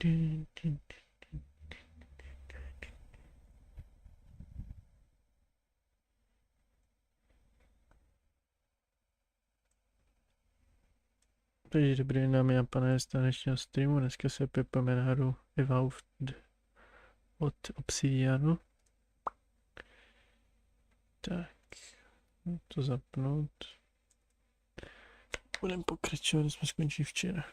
Takže dobrý, dámy a pane, z dnešního streamu. Dneska se pepeme na hru Avowed od Obsidianu. Tak, to zapnout. Budeme pokračovat, jsme skončili včera.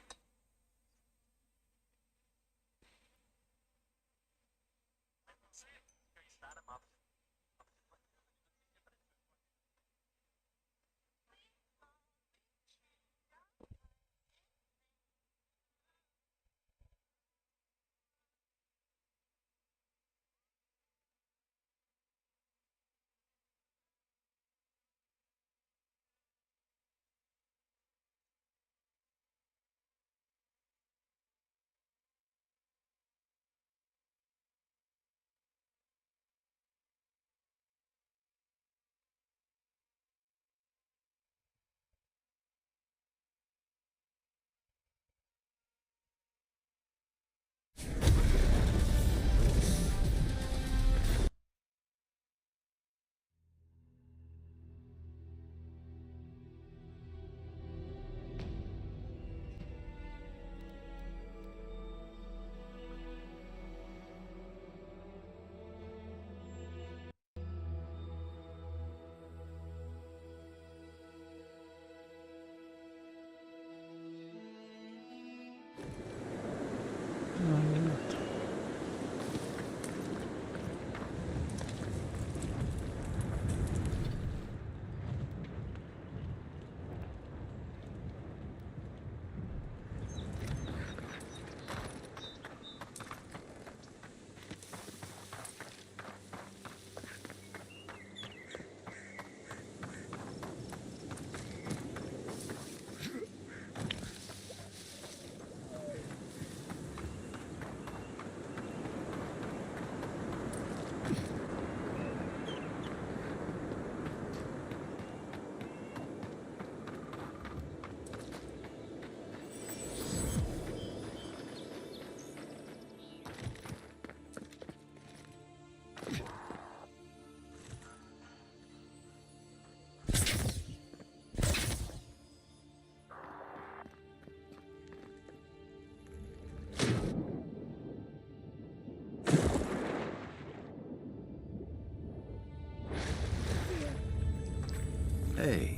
Hey,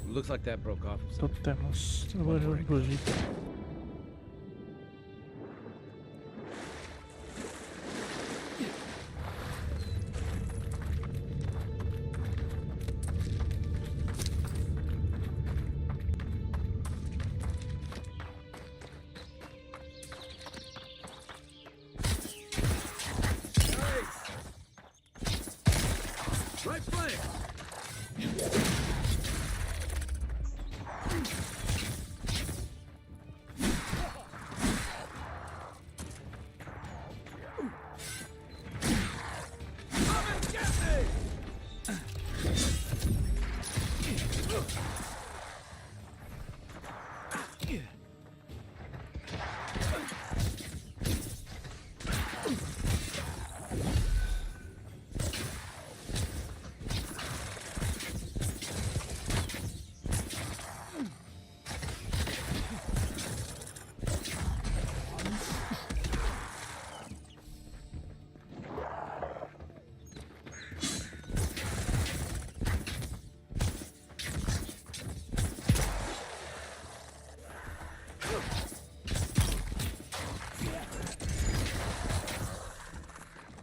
looks like that broke off. To bude důležité. Right flank!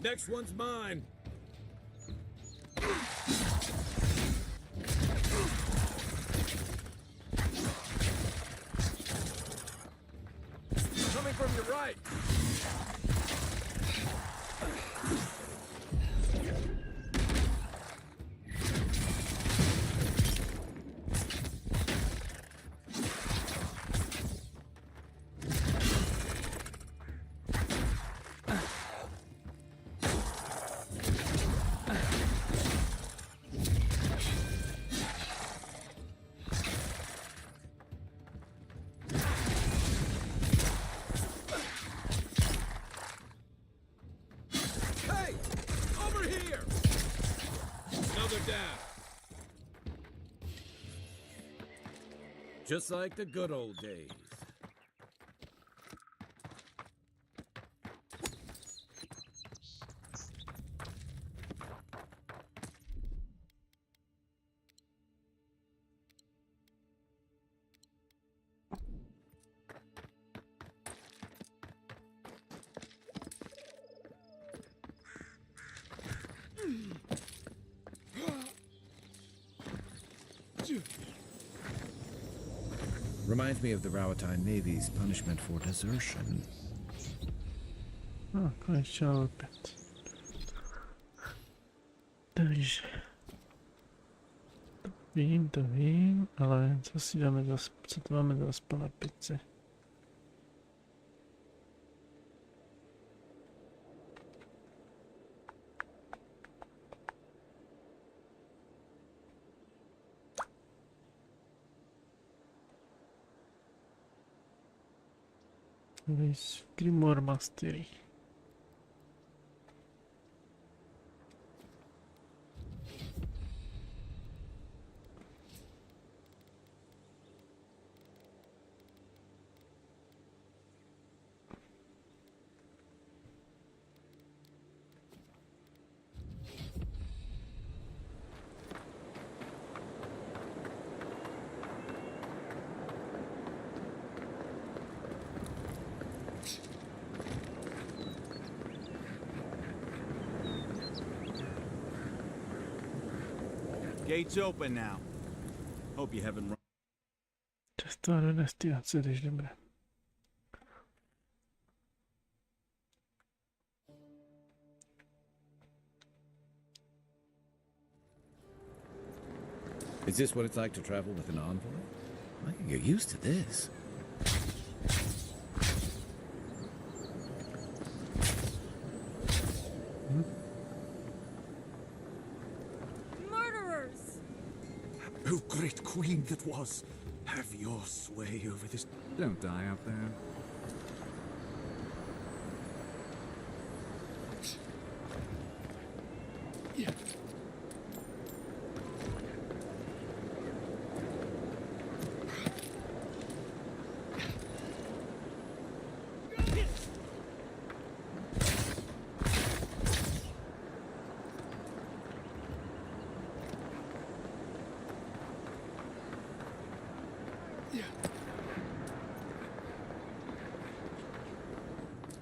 Next one's mine. Coming from your right. down. Just like the good old days. Reminds me of the Rawatine Navy's punishment for desertion. No, konečně opět. Takže. To vím, ale co si dáme co to máme zaspat na pici? Grimoire Mastery. Gates open now. Hope you haven't run. Často do destinace, když dobré. Is this what it's like to travel with an envoy? I can get used to this. Murderers! Oh, great queen that was, have your sway over this. Don't die out there.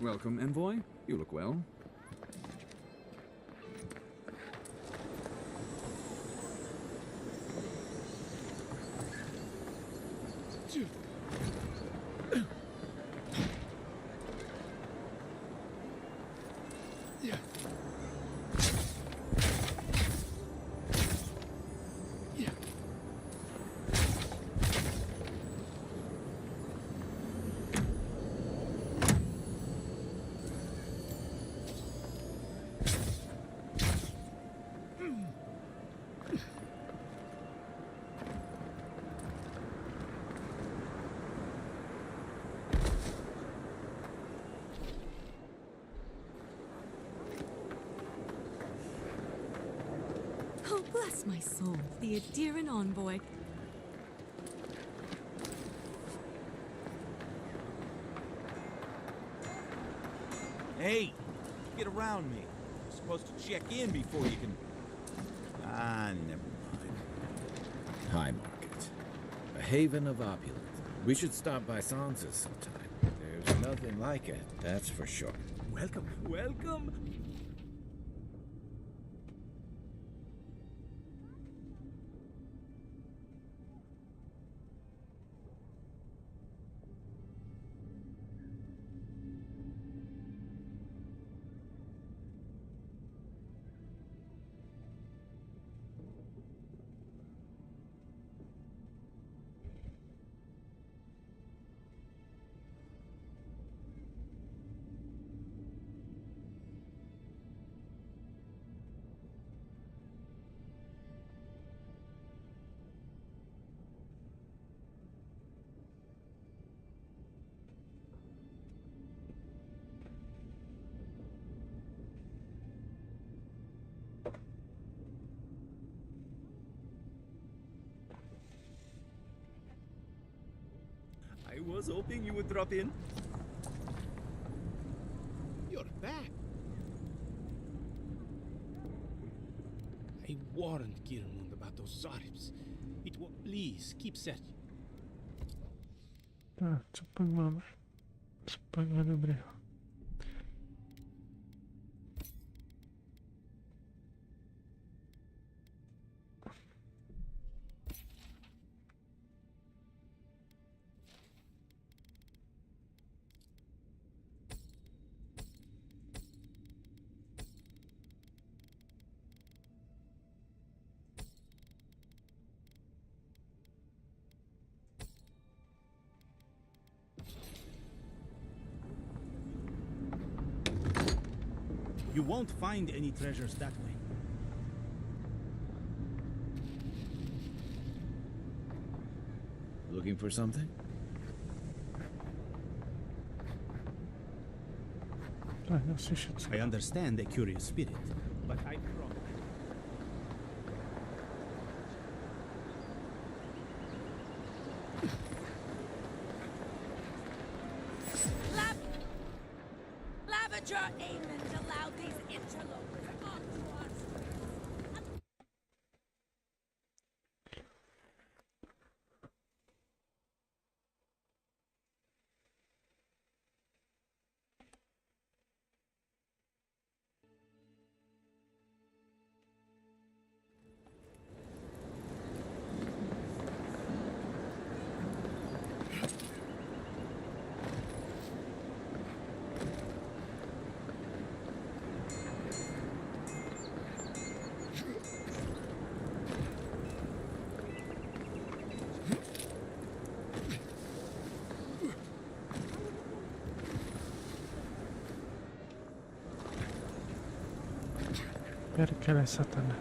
Welcome, envoy. You look well. Oh, bless my soul, the adherent envoy. Hey, get around me. You're supposed to check in before you can. Ah, never mind. High Market. A haven of opulence. We should stop by Sansa's sometime. There's nothing like it, that's for sure. Welcome, welcome. was hoping you would drop in. You're back. I warned Kirmund about those Zaribs. Please, keep searching. Tak, co pak máme? Co pak máme dobrého? You won't find any treasures that way. Looking for something? Tak, asi všecko. I understand a curious spirit, but I promise. Lavager Aemond allowed these interlopers onto our streets. Perkele satana.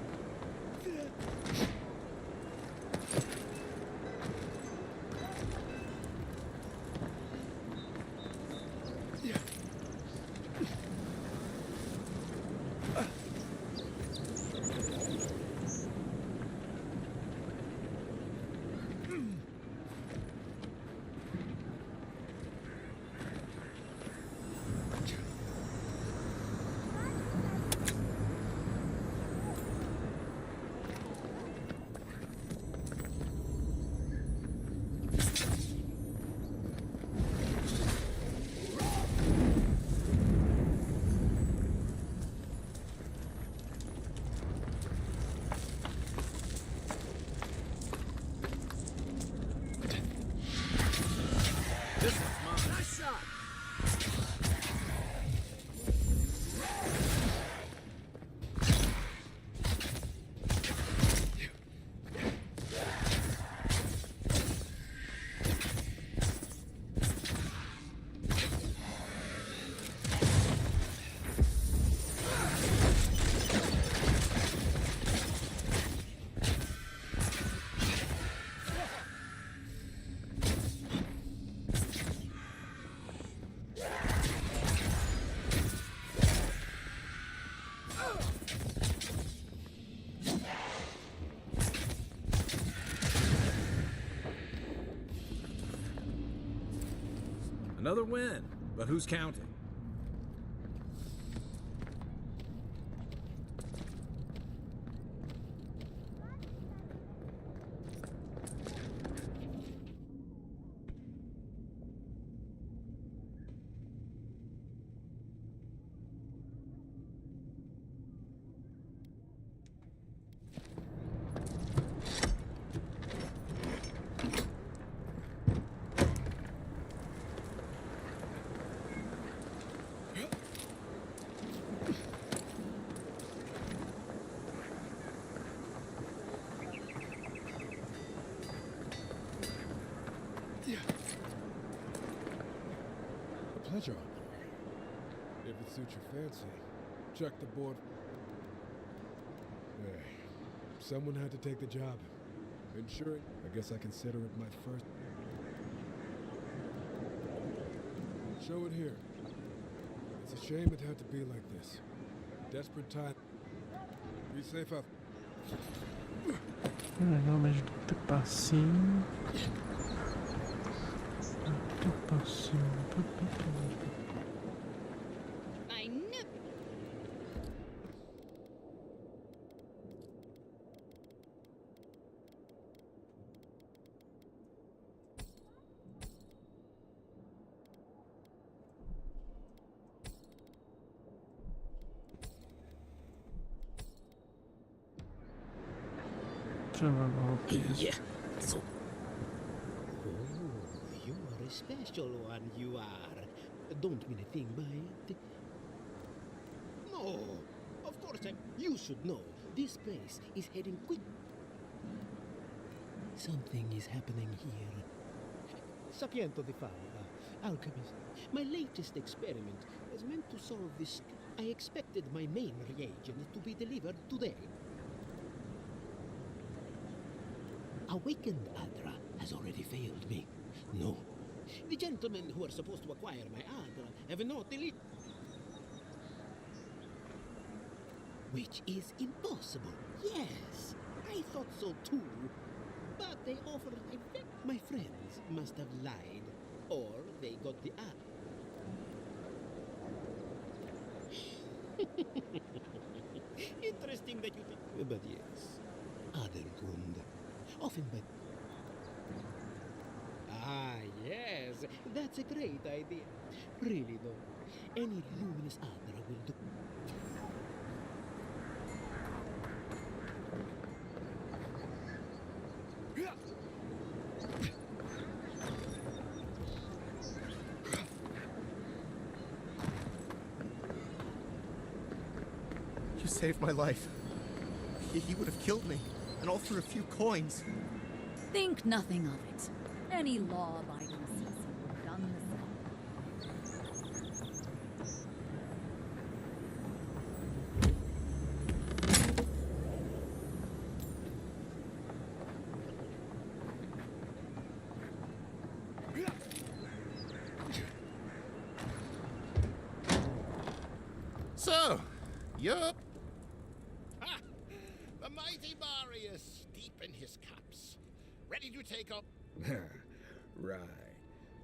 Another win, but who's counting? A pleasure. If it suits your fancy, check the board. Hey, someone had to take the job. Ensuring, I guess I consider it my first. Show it here. It's a shame it had to be like this. Desperate time. Be safe up. Legal, mas tem passinho. I never. Trzeba było pies. Yeah. So. Oh, you are a special one, you are. Don't mean a thing by it. No, of course you should know. This place is heading quick. Something is happening here. Sapiento di fire, alchemist. My latest experiment was meant to solve this. I expected my main reagent to be delivered today. Awakened Adra has already failed me. No. The gentlemen who are supposed to acquire my Adra have not delivered. Which is impossible. Yes, I thought so too. But they offered a my friends must have lied. Or they got the Adra. Interesting that you think. But yes, Adelkund. Often by... Ah, yes, that's a great idea. Really, though, any luminous Adra will do. You saved my life. He would have killed me, and all for a few coins. Think nothing of it. Any law-abiding citizen would have done the same. So, yup. Ha! The mighty Marius, deep in his cups, ready to take up. Right.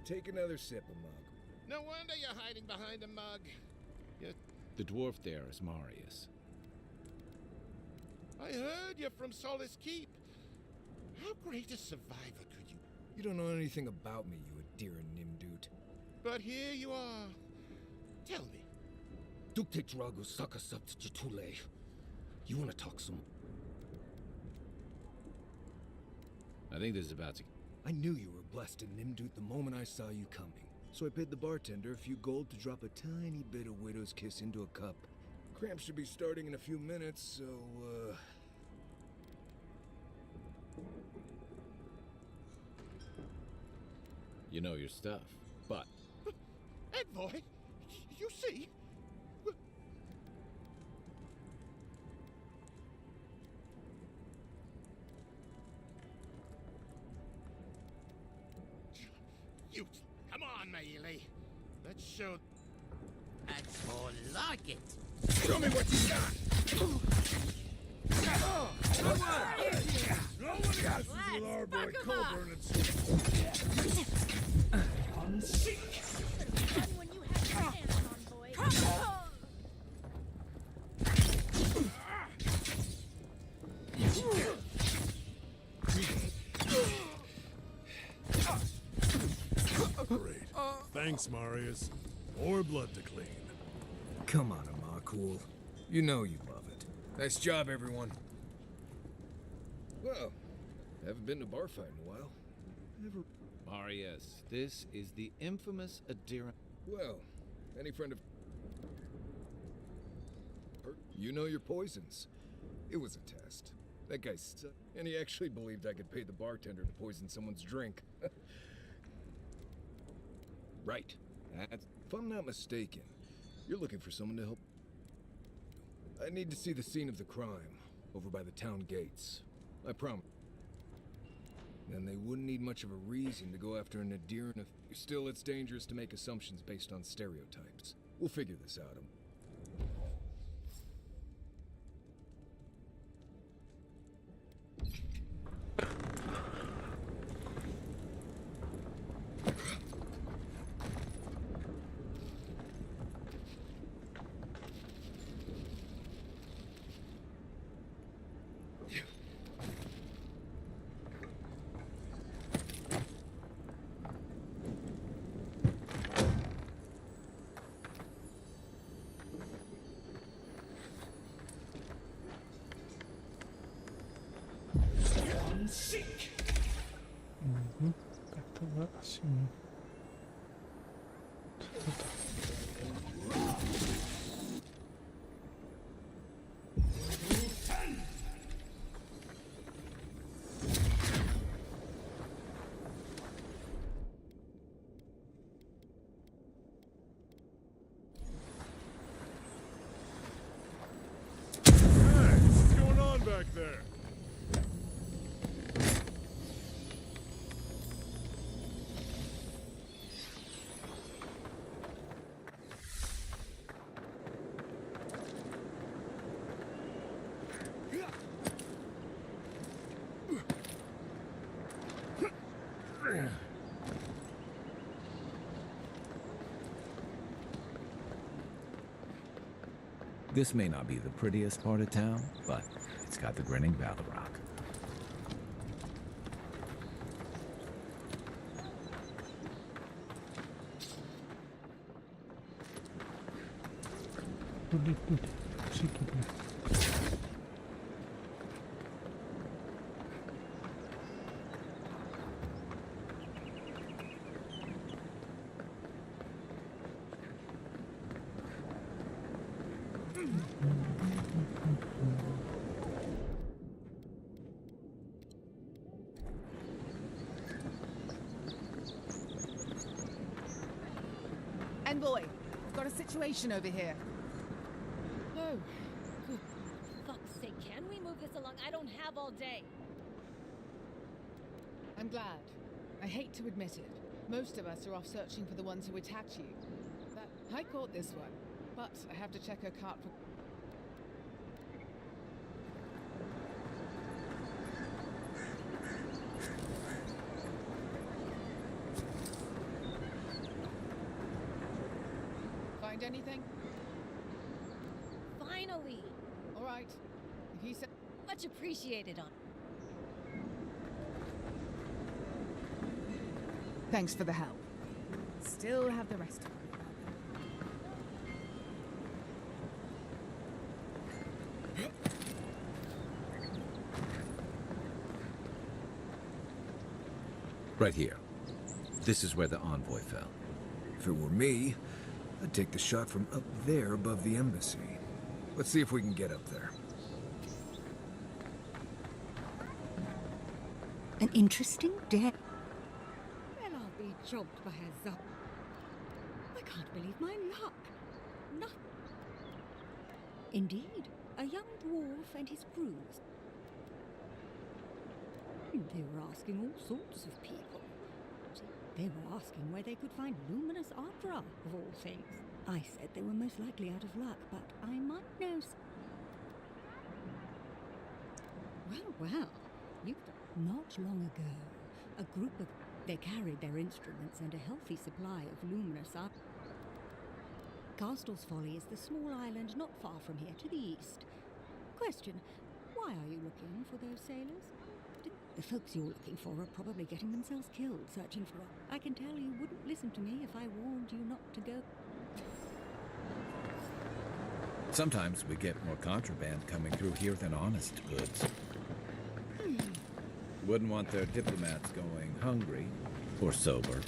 Take another sip, Amog. No wonder you're hiding behind a mug. The dwarf there is Marius. I heard you're from Solace Keep. How great a survivor could you? You don't know anything about me, you Adira Nimdut. But here you are. Tell me. Dukte Drago Sakasapt Jitule. You want to talk some? I think this is about to... I knew you were blessed in Nimdut the moment I saw you coming. So I paid the bartender a few gold to drop a tiny bit of widow's kiss into a cup. Cramps should be starting in a few minutes, so, You know your stuff, but... Envoy, you see? You, come on, Maile. Let's show. That's more like it. Show me what you got. Nobody has to do our boy Colburn and When you have your hands on, boy. Great. Thanks, Marius. More blood to clean. come on, Amakul. You know you love it. Nice job, everyone. Well, haven't been to a bar fight in a while. Never. Marius, this is the infamous adherent. Well, any friend of... You know your poisons. It was a test. That guy sucked, and he actually believed I could pay the bartender to poison someone's drink. Right. That's... If I'm not mistaken, you're looking for someone to help... I need to see the scene of the crime, over by the town gates. I promise. Then they wouldn't need much of a reason to go after an adherent of... Still, it's dangerous to make assumptions based on stereotypes. We'll figure this out. Tak tohle asi... Co to? What's going on back there? This may not be the prettiest part of town, but it's got the grinning Battle Rock. Tudy. Tři tudy. Envoy, we've got a situation over here. Oh, good fuck's sake, can we move this along? I don't have all day. I'm glad. I hate to admit it. Most of us are off searching for the ones who attacked you. I caught this one, but I have to check her cart for... Find anything? Finally! All right. If he said... Much appreciated on. Thanks for the help. Still have the rest of it. Right here. This is where the envoy fell. If it were me, I'd take the shot from up there above the embassy. Let's see if we can get up there. An interesting day. Well, I'll be jogged by a zop. I can't believe my luck. No. Indeed, a young dwarf and his crews. They were asking all sorts of people. They were asking where they could find luminous opera, of all things. I said they were most likely out of luck, but I might know. Well, not long ago, a group of... They carried their instruments and a healthy supply of luminous opera. Castle's Folly is the small island not far from here to the east. Question, why are you looking for those sailors? The folks you're looking for are probably getting themselves killed searching for... I can tell you wouldn't listen to me if I warned you not to go. Sometimes we get more contraband coming through here than honest goods. Wouldn't want their diplomats going hungry or sober.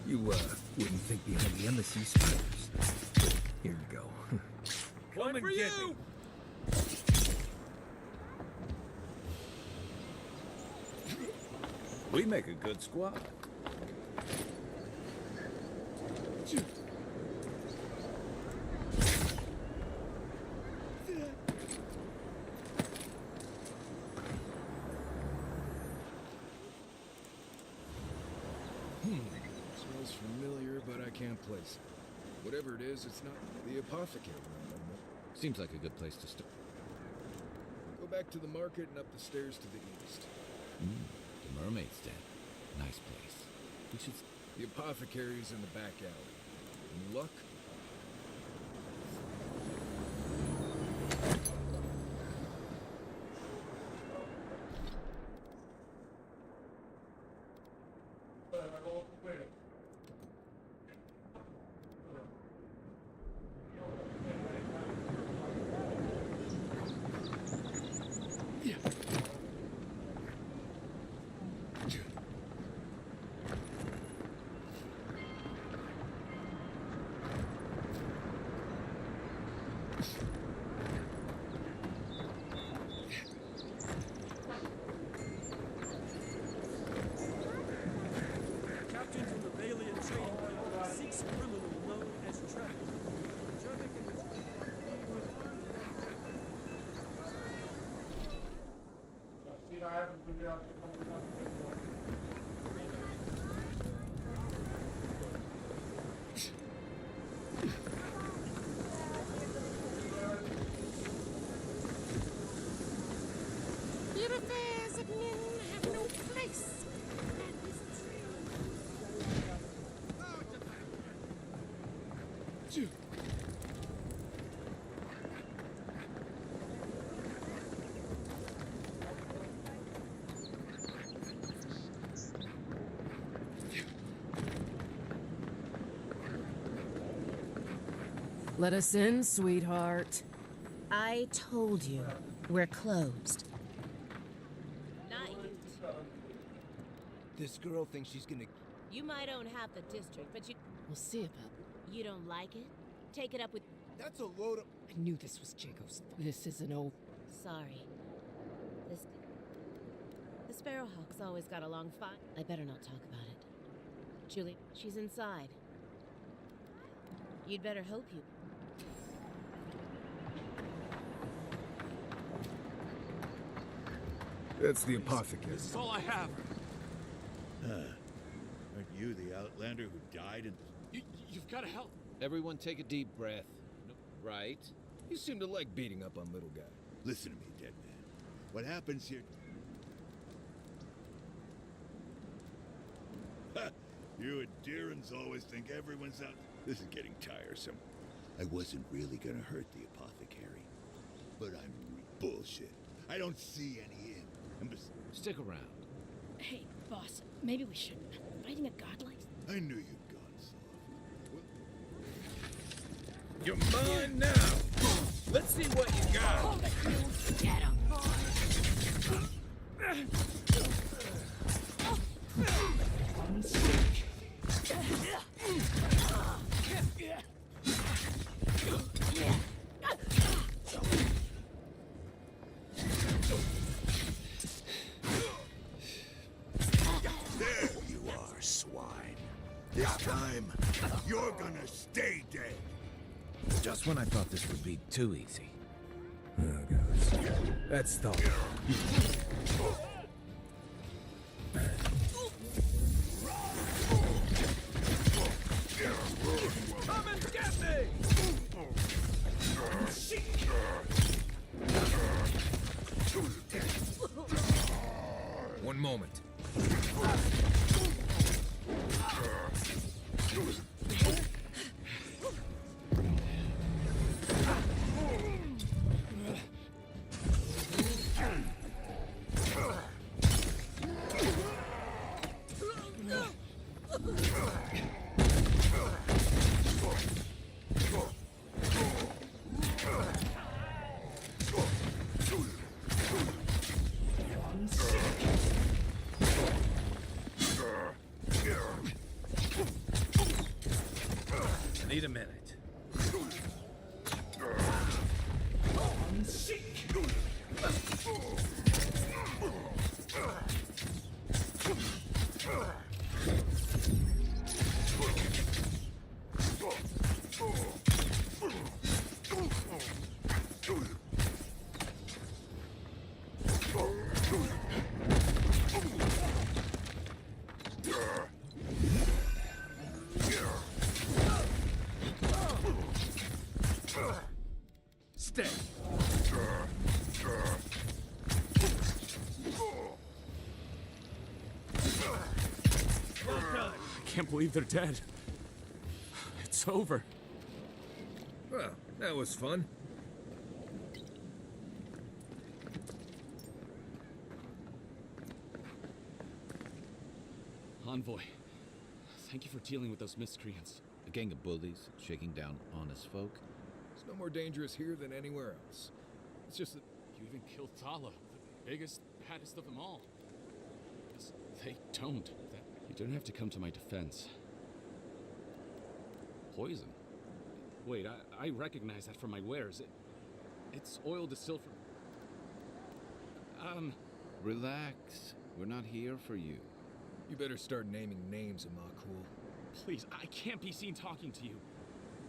You, wouldn't think behind the embassy spiders. Here you go. Come and get me. We make a good squad. Smells familiar, but I can't place it. Whatever it is, it's not the apothecary. Seems like a good place to start. Go back to the market and up the stairs to the east. The Mermaid's Den. Nice place. We should... The apothecary's in the back alley. Any luck? Let us in, sweetheart. I told you, we're closed. Night. This girl thinks she's gonna... You might own half the district, but you... We'll see about it. You don't like it? Take it up with... That's a load of... I knew this was Jacob's. This is an old... Sorry. The Sparrowhawks always got along fine. I better not talk about it. Julie, she's inside. You'd better hope you... That's the apothecary. This is all I have. Aren't you the Outlander who died in... You've got to help. Everyone take a deep breath. Right? You seem to like beating up on little guys. Listen to me, dead man. What happens here... You and Deeran's always think everyone's out... This is getting tiresome. I wasn't really gonna hurt the apothecary. But I'm... Bullshit. I don't see any in. Stick around. Hey, boss, maybe we shouldn't. Fighting a god like... I knew you'd gone soft. You're mine now! Let's see what you got! Hold it, you get him, There you are, swine. This time, you're gonna stay dead. Just when I thought this would be too easy. Oh, gosh. That's the... Come and get me! One moment. Need a minute. Stay. I can't believe they're dead. It's over. Well, that was fun. Envoy, thank you for dealing with those miscreants. A gang of bullies shaking down honest folk. It's no more dangerous here than anywhere else. It's just that... You even killed Tala, the biggest, baddest of them all. Yes, they don't. You don't have to come to my defense. Poison? Wait, I recognize that from my wares. It's oil distilled from... Relax. We're not here for you. You better start naming names, Amakul. Please, I can't be seen talking to you.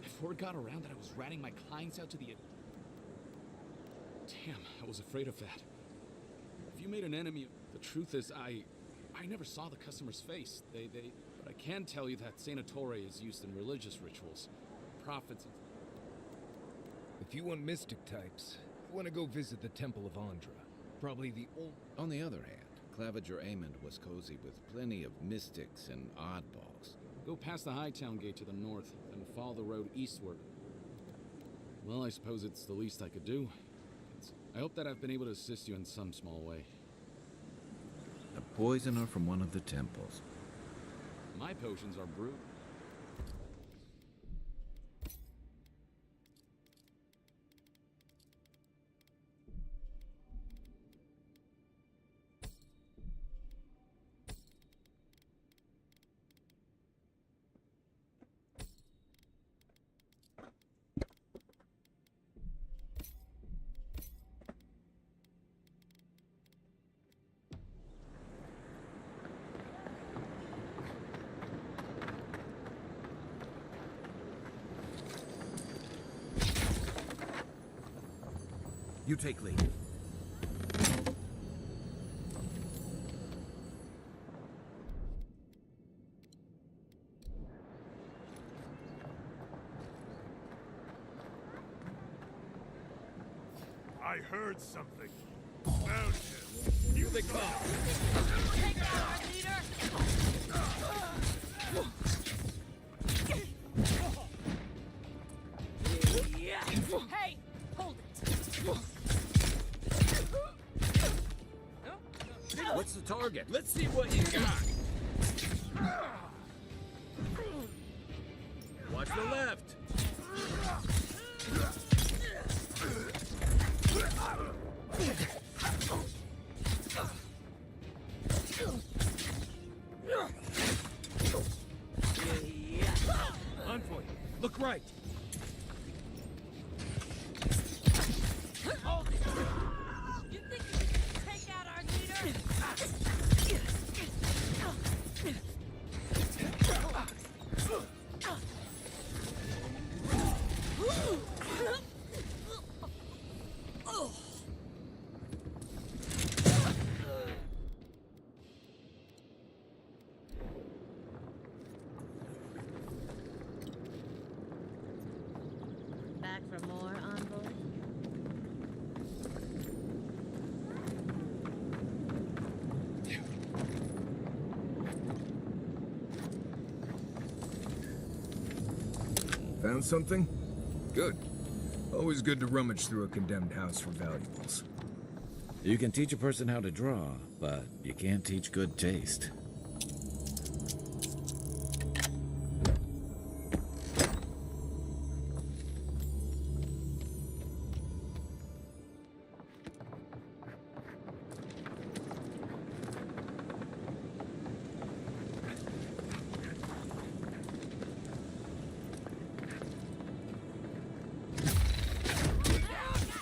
If word got around that I was ratting my clients out to the... Damn, I was afraid of that. If you made an enemy... The truth is, I never saw the customer's face. But I can tell you that Sanatore is used in religious rituals. Prophets... If you want mystic types, you want to go visit the Temple of Andra. Probably the old... On the other hand, Claviger Amond was cozy with plenty of mystics and oddballs. Go past the Hightown Gate to the north, then follow the road eastward. Well, I suppose it's the least I could do. I hope that I've been able to assist you in some small way. A poisoner from one of the temples. My potions are brewed. You take lead. I heard something. Found him. Here they come. Take out our leader! Hey, hold it. What's the target? Let's see what you got. Watch the left. Envoy, look right. Hold it. You think you can take out our leader? Back for more, Envoy? Found something? Good. Always good to rummage through a condemned house for valuables. You can teach a person how to draw, but you can't teach good taste.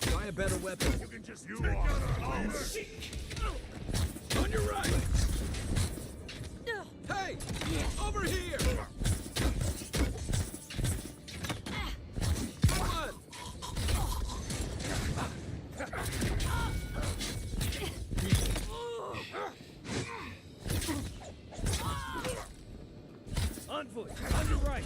Try a better weapon. You can just take out our leader. On your right. Hey! Over here! Come on! Envoy, on your right!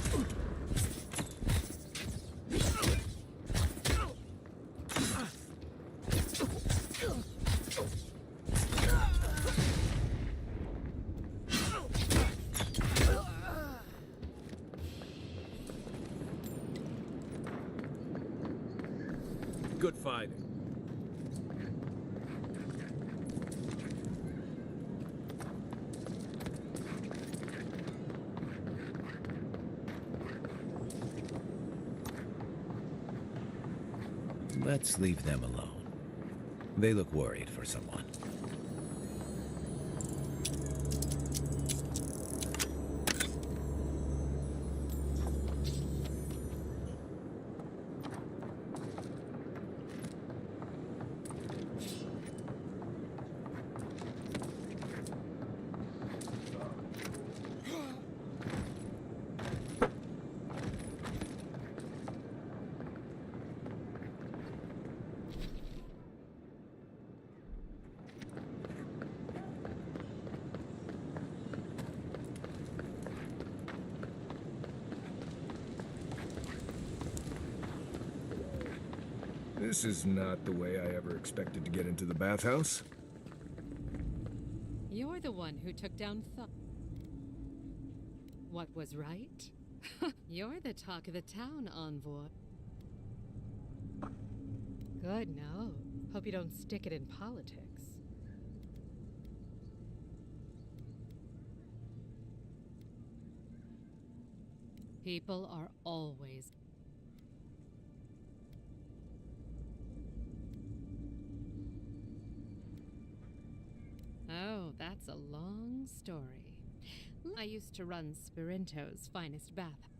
Good fighting. Let's leave them alone. They look worried for someone. This is not the way I ever expected to get into the bathhouse. You're the one who took down What was right? You're the talk of the town, Envoy. Good, no. Hope you don't stick it in politics. People are always... Oh, that's a long story. I used to run Spirinto's finest bath.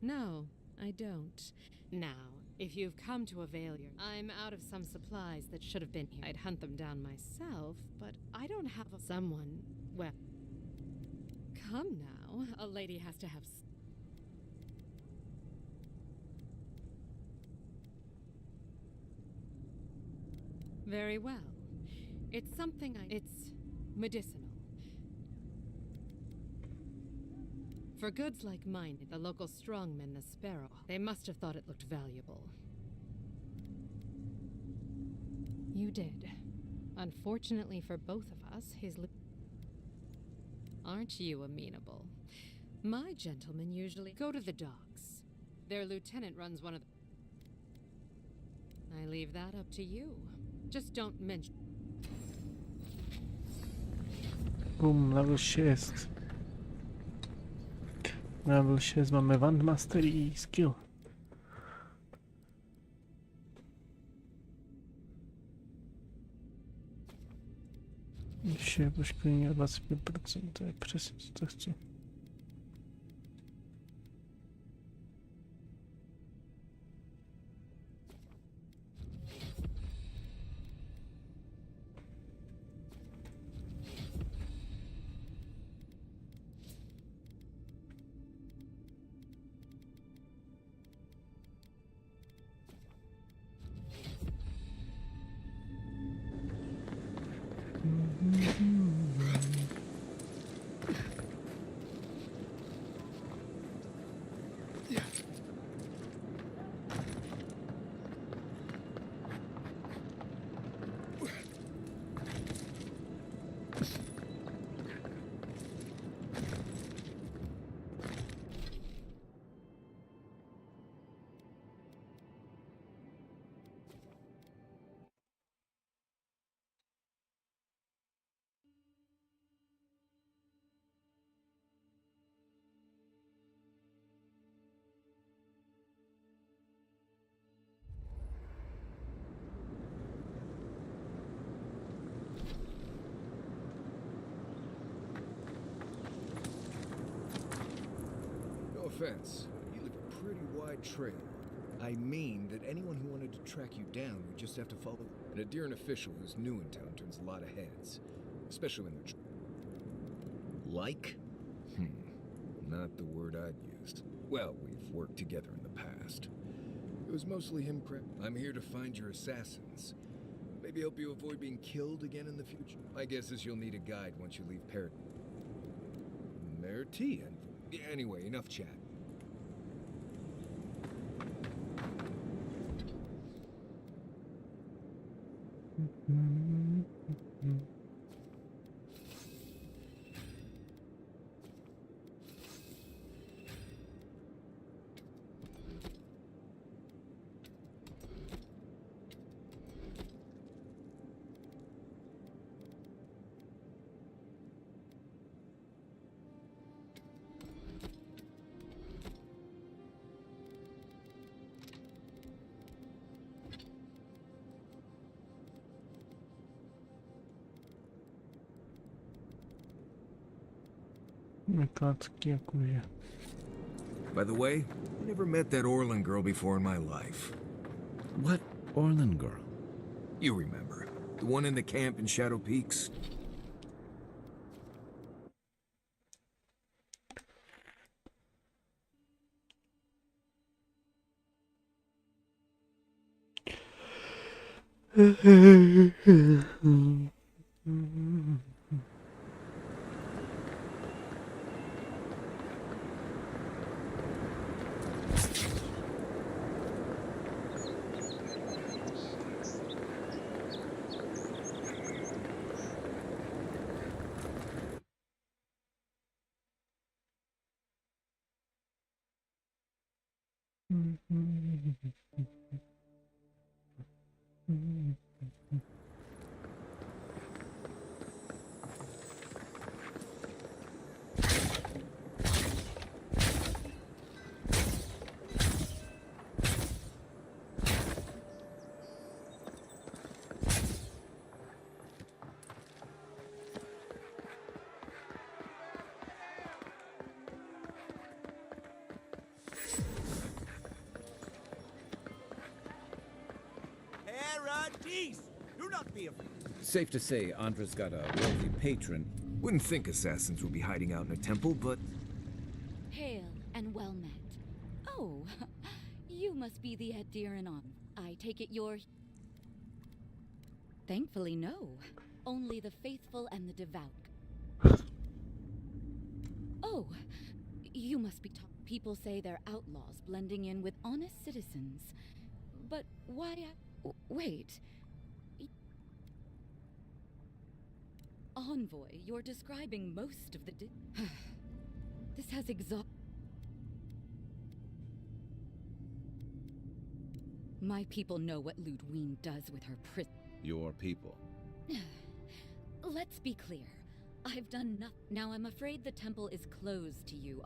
No, I don't. Now, if you've come to avail your... I'm out of some supplies that should have been here. I'd hunt them down myself, but I don't have someone... Well... Come now, a lady has to have... Very well. It's something it's medicinal. For goods like mine, the local strongmen, the Sparrow, they must have thought it looked valuable. You did. Unfortunately for both of us, Aren't you amenable? My gentlemen usually go to the docks. Their lieutenant runs one of the... I leave that up to you. Just don't mention... Boom, level 6. Na level 6 máme Wand Mastery skill. Ještě poškolení o 25%, to je přesně co to chci. Offense, you leave a pretty wide trail. I mean that anyone who wanted to track you down would just have to follow. And a Deeren official who's new in town turns a lot of heads, especially when they're like? Not the word I'd used. Well, we've worked together in the past. It was mostly him I'm here to find your assassins. Maybe help you avoid being killed again in the future. My guess is you'll need a guide once you leave Merity. Anyway, enough chat. By the way, I never met that Orlin girl before in my life. What Orlin girl? You remember. The one in the camp in Shadow Peaks? Do not be afraid. Safe to say, Andra's got a wealthy patron. Wouldn't think assassins would be hiding out in a temple, but... Hail and well met. Oh, you must be the Ed Deeren on. I take it you're... Thankfully, no. Only the faithful and the devout. Oh, you must be people say they're outlaws blending in with honest citizens. But why wait. Envoy, you're describing most of the this has My people know what Ludwine does with her Your people. Let's be clear. I've done nothing. Now I'm afraid the temple is closed to you,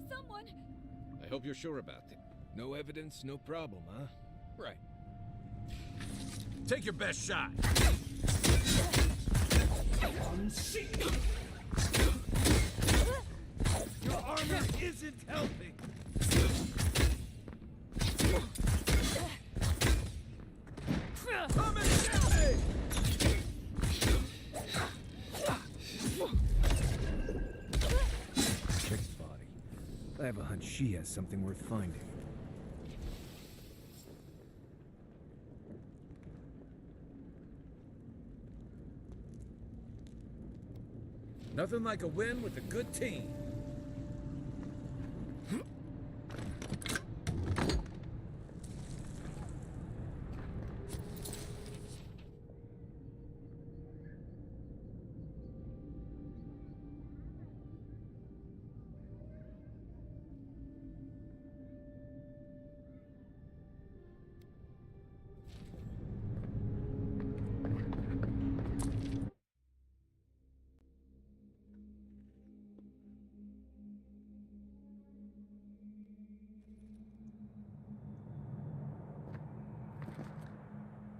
Someone! I hope you're sure about that. No evidence, no problem, huh? Right. Take your best shot. Your armor isn't helping. Come and get me! Check the body. I have a hunch she has something worth finding. Nothing like a win with a good team.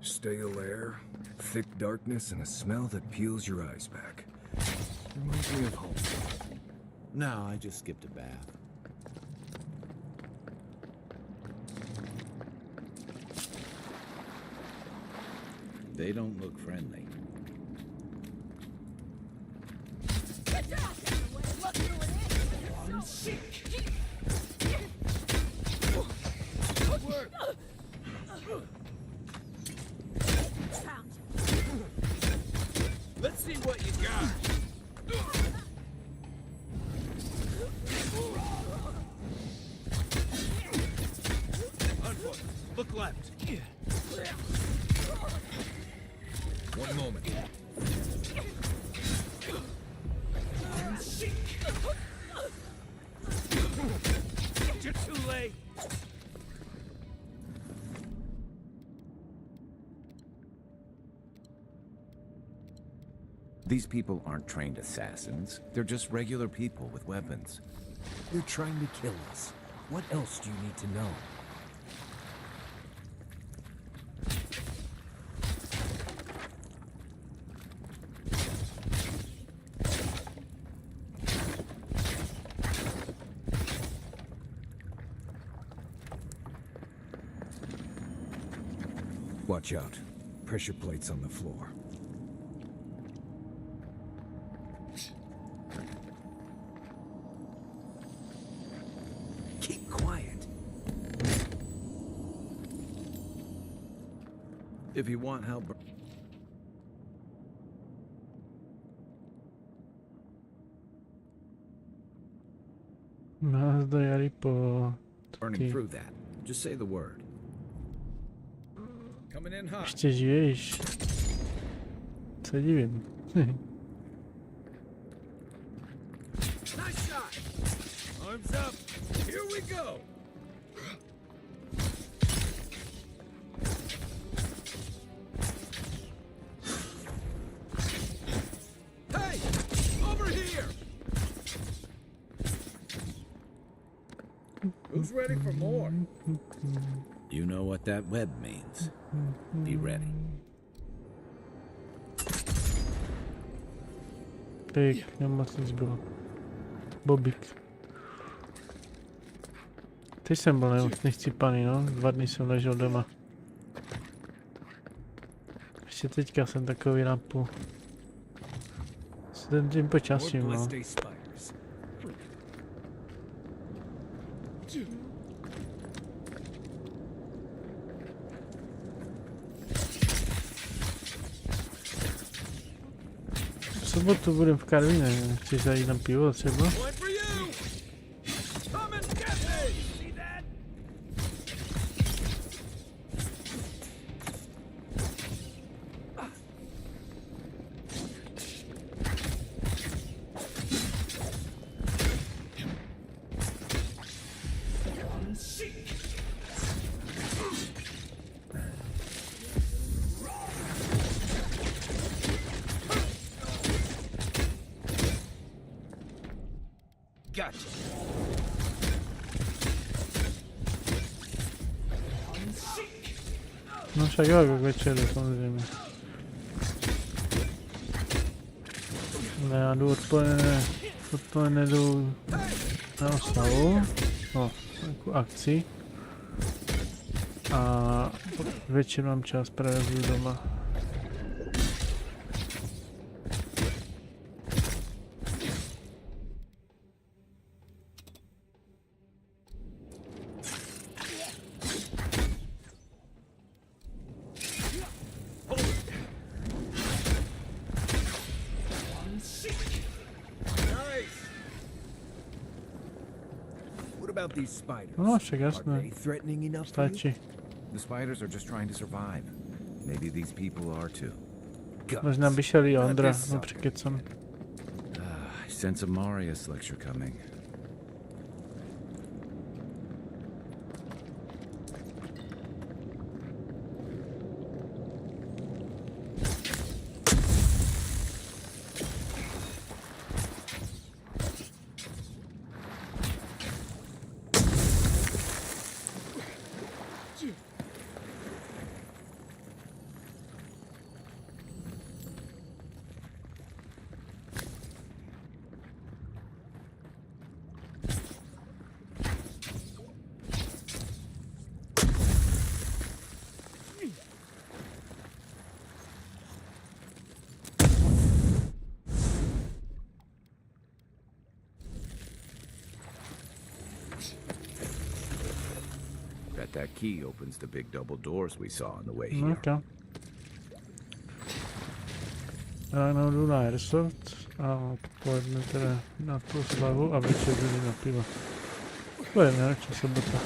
Stale air, thick darkness, and a smell that peels your eyes back. Reminds me of home. No, I just skipped a bath. They don't look friendly. Let's see what you got. Unfoot. Look left. One moment. You're too late. These people aren't trained assassins. They're just regular people with weapons. They're trying to kill us. What else do you need to know? Watch out. Pressure plates on the floor. Keep quiet. If you want help... Nás dojeli po... Burning through that. Just say the word. Coming in hot. Ještě žiješ. Se divím. Nice shot. Arms up. Here we go. Hey, over here. Who's ready for more? You know what that web means. Be ready. Pěkně moc nic bylo. Bobik. Teď jsem byl nemocný chcípaný, no. 2 dny jsem ležel doma. Ještě teďka jsem takový napůl. S tím počasím, no. sobotu budem v Karvině, chceš zajít na pivo třeba? Gotcha. No však jo, k večeru samozřejmě. Ne, já jdu odpoledne jdu na oslavu, no, takovou akci. A večer mám čas, právě budu doma. These spiders. No, však Are jasné. they threatening enough for you? Stačí. The spiders are just trying to survive. Maybe these people are too. Možná by šel i Ondra, no překecam. I sense a Marius lecture coming. That key opens the big double doors we saw on the way here. Okay. Ráno jdu na Airsoft a odpoledne teda na tu slavu a večer jdu na pivo. To je nejlepší sobota.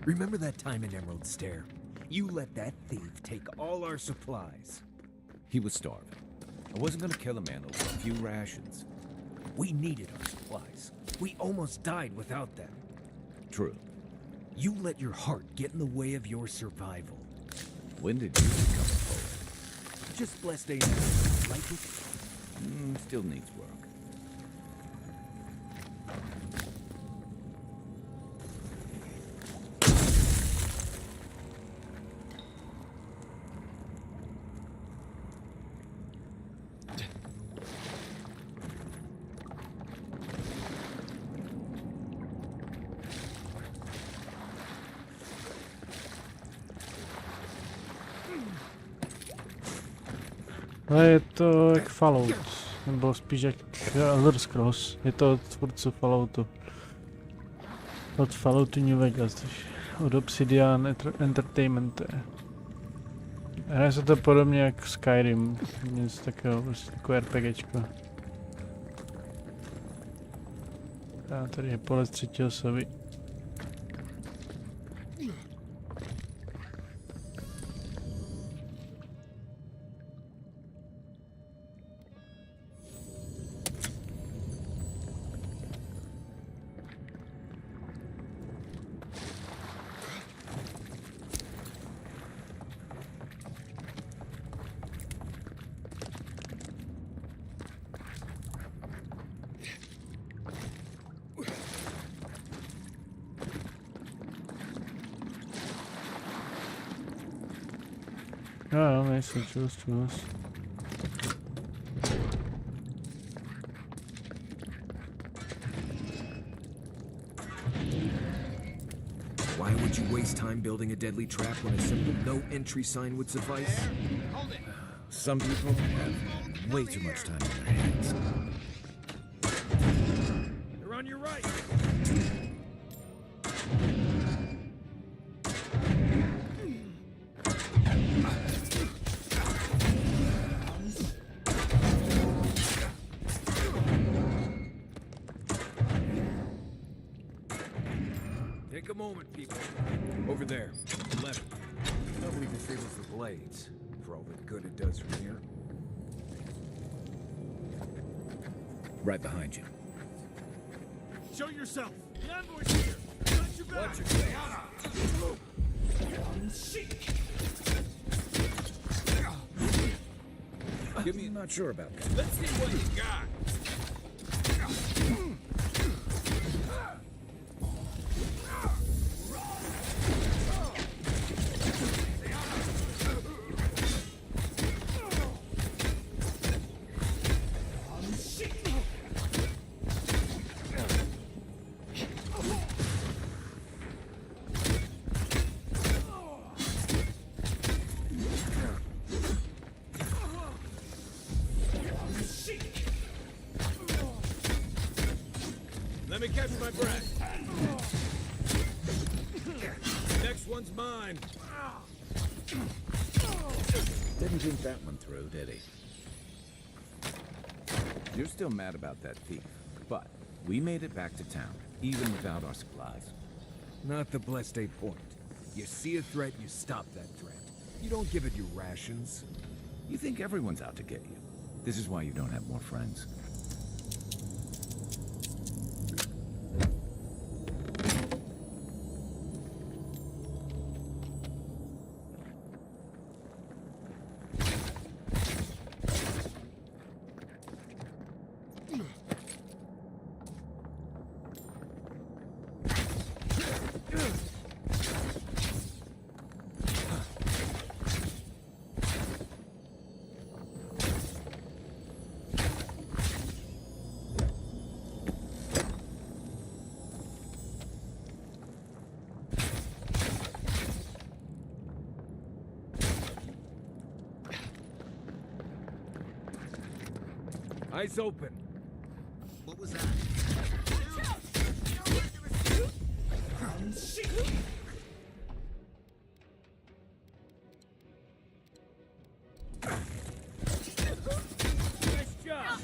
Remember that time in Emerald Stair? You let that thief take all our supplies. He was starving. I wasn't gonna kill a man over a few rations. We needed our supplies. We almost died without them. True. You let your heart get in the way of your survival. When did you become a poet? Just blessed ain't it. Like it? Still needs work. Ale je to jak Fallout, nebo spíš jak Elder Scrolls. Je to od tvůrců Falloutu. Od Falloutu New Vegas, od Obsidian Entertainment. Hraje se to podobně jak Skyrim, něco takového, prostě jako RPGčko. A tady je pole z třetí osoby. No, nejsem, čus. Why would you waste time building a deadly trap when a simple no-entry sign would suffice? Hold it. Some people have way too much time on their hands. They're on your right! Take a moment, people. Over there, left. Nobody disables the blades, for all the good it does from here. Right behind you. Show yourself! The envoy's here! Watch your back! Watch yourself. I'm not sure about that. Let's see what you got. Let me catch my breath. Next one's mine. Didn't think that one through, did he? You're still mad about that thief, but we made it back to town, even without our supplies. Not the blessed 8 point. You see a threat, you stop that threat. You don't give it your rations. You think everyone's out to get you. This is why you don't have more friends. Eyes open. What was that? Nice job.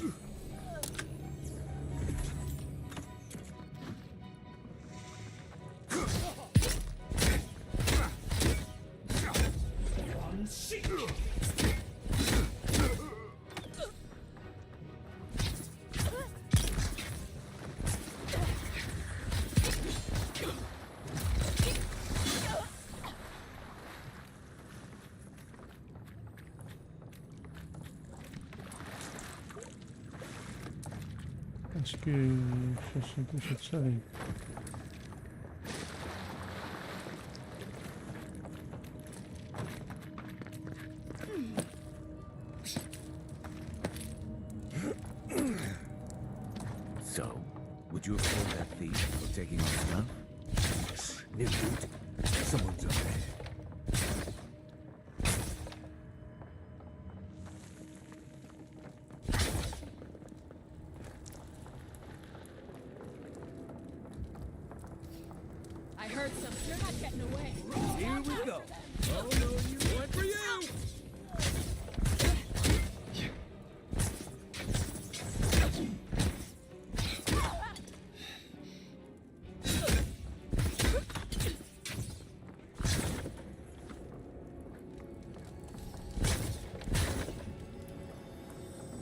Est-ce que je suis touché de ça avec... So, would you have killed that thief for taking our stuff? New loot. Someone's up there. I heard some. You're not getting away. Here we go. Oh no, you one for you!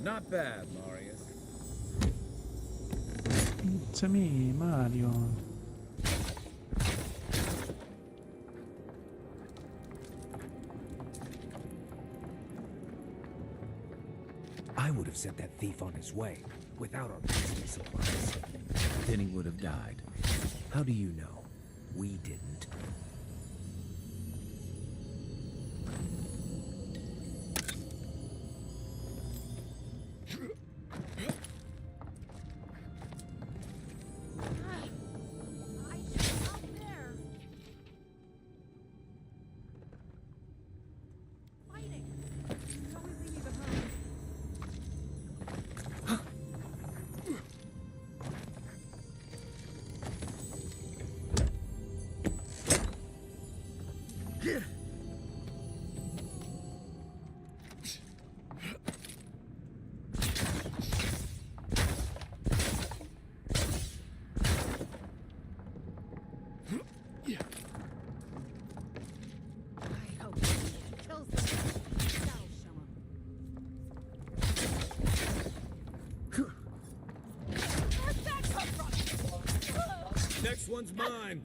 Not bad, Marius. It's me, Mario. I would have sent that thief on his way, without our business supplies. Then he would have died. How do you know? We didn't. This one's mine.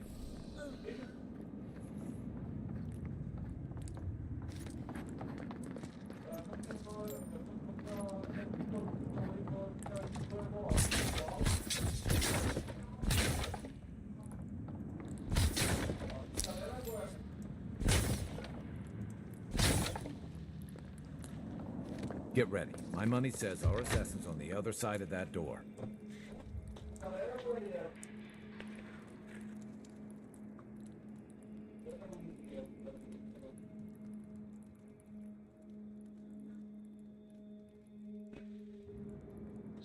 Get ready. My money says our assassin's on the other side of that door.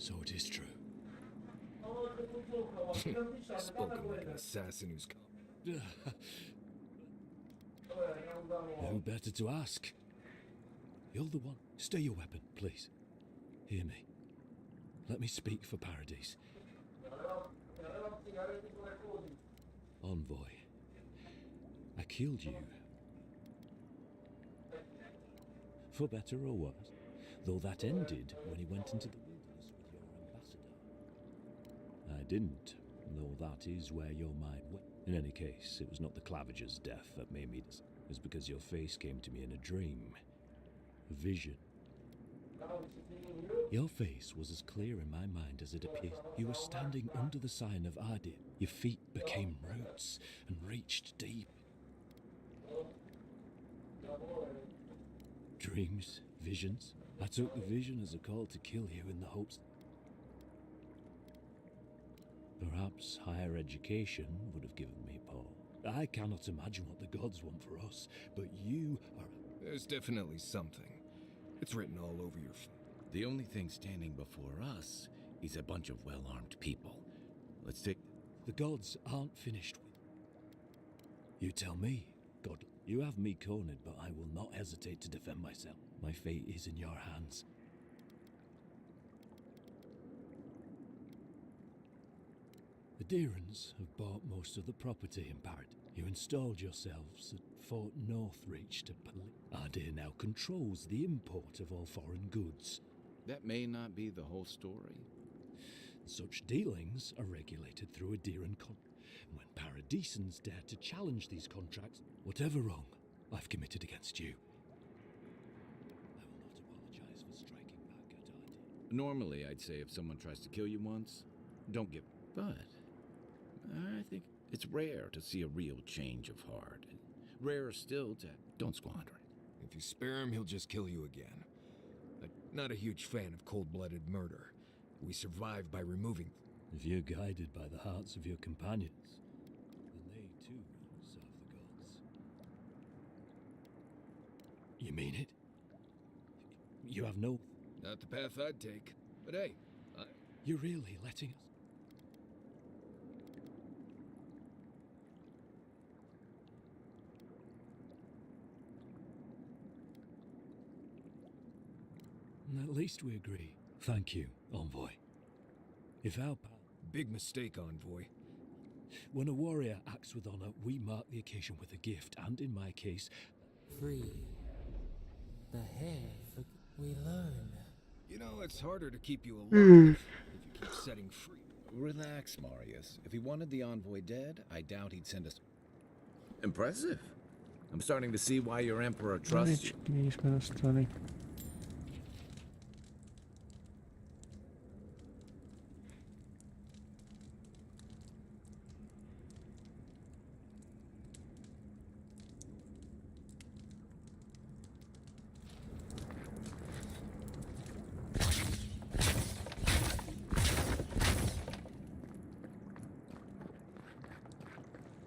So it is true. Spoken like an assassin who's Who better to ask? You're the one. Stay your weapon, please. Hear me. Let me speak for Paradise. Envoy, I killed you. For better or worse, though that ended when he went into the wilderness with your ambassador. I didn't, though that is where your mind went. In any case, it was not the Clavager's death that made me... It was because your face came to me in a dream. A vision. Your face was as clear in my mind as it appeared. You were standing under the sign of Adi. Your feet became roots and reached deep. Dreams, visions. I took the vision as a call to kill you in the hopes... Perhaps higher education would have given me pause. I cannot imagine what the gods want for us, but you are... There's definitely something. It's written all over your... The only thing standing before us is a bunch of well-armed people. Let's take... The gods aren't finished with... You tell me, God. You have me cornered, but I will not hesitate to defend myself. My fate is in your hands. The Deerans have bought most of the property in Paradise. You installed yourselves at Fort Northreach to Ardea now controls the import of all foreign goods. That may not be the whole story. Such dealings are regulated through a Deeran contract. When Paradisans dare to challenge these contracts, whatever wrong I've committed against you, I will not apologize for striking back at Ardea. Normally, I'd say if someone tries to kill you once, don't give... But I think it's rare to see a real change of heart. Rarer still to... Don't squander it. If you spare him, he'll just kill you again. I'm not a huge fan of cold-blooded murder. We survive by removing... If you're guided by the hearts of your companions, then they too serve the gods. You mean it? You have no... Not the path I'd take. But hey, You're really letting us... At least we agree. Thank you, Envoy. If our Big mistake, Envoy. When a warrior acts with honor, we mark the occasion with a gift, and in my case... Free. The hair, we learn. You know, it's harder to keep you alive if you keep setting free. Relax, Marius. If he wanted the Envoy dead, I doubt he'd send us... Impressive. I'm starting to see why your Emperor trusts you. Jsme na strany.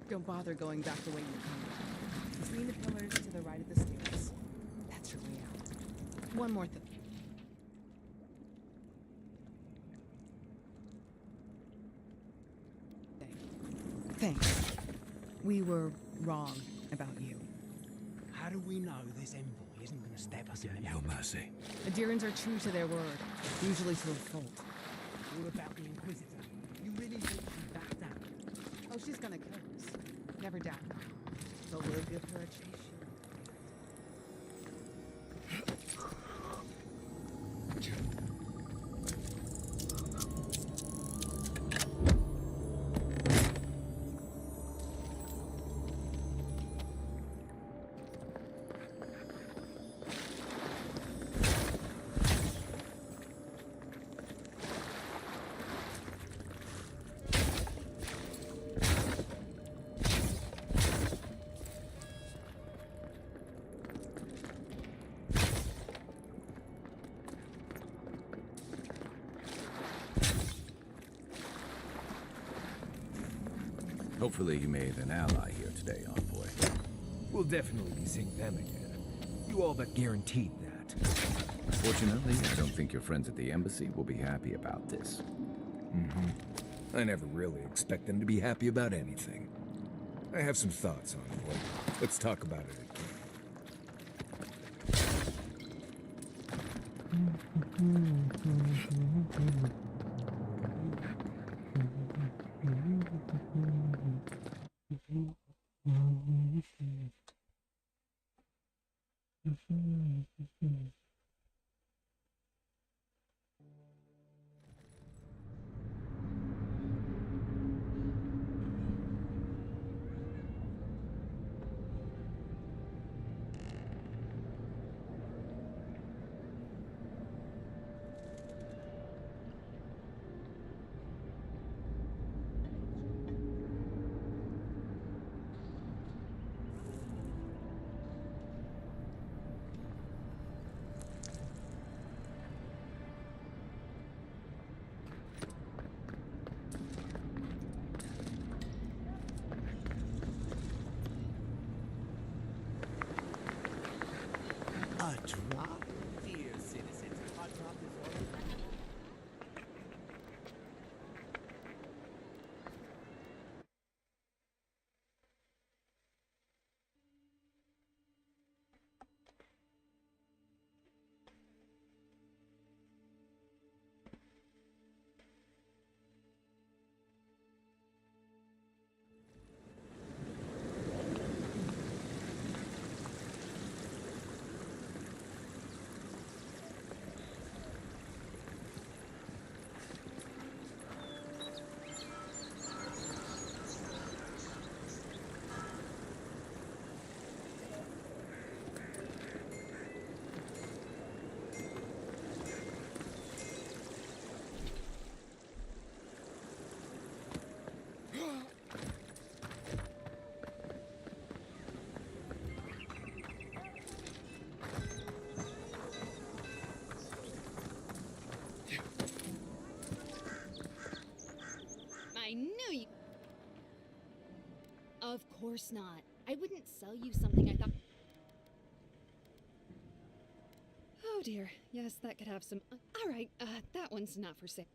Don't bother going back the way you came. Between the pillars to the right of the stairs. That's your way out. One more thing. Thanks. We were wrong about you. How do we know this envoy isn't going to stab us in the Your mercy. The Deerans are true to their word, usually to a fault. All about the Inquisitor. You really think she'd back down? Oh, she's gonna kill us. Never doubt. But we'll give her a chase. Hopefully you made an ally here today, Envoy. We'll definitely be seeing them again. You all but guaranteed that. Unfortunately, I don't think your friends at the embassy will be happy about this. I never really expect them to be happy about anything. I have some thoughts on it. Let's talk about it again. A drop? Dear citizens, a drop is all you have. I knew you. Of course not. I wouldn't sell you something I thought. Oh dear. Yes, that could have some. All right, that one's not for sale.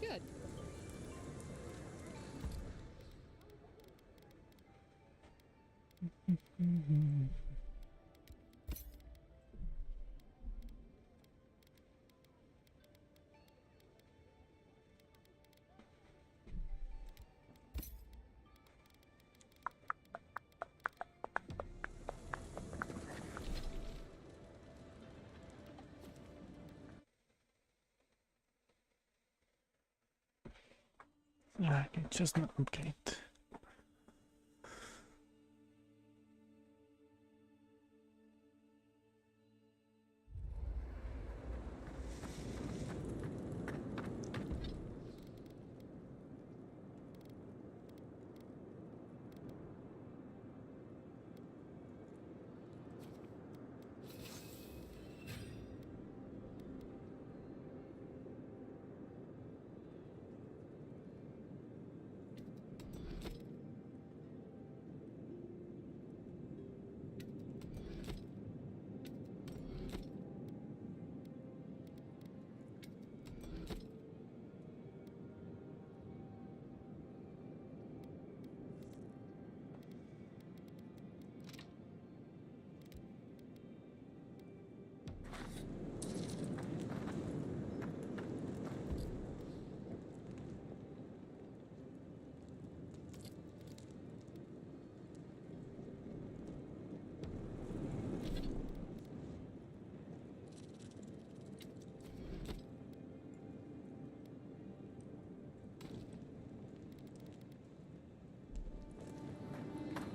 Good. Nějaký čas na upgrade.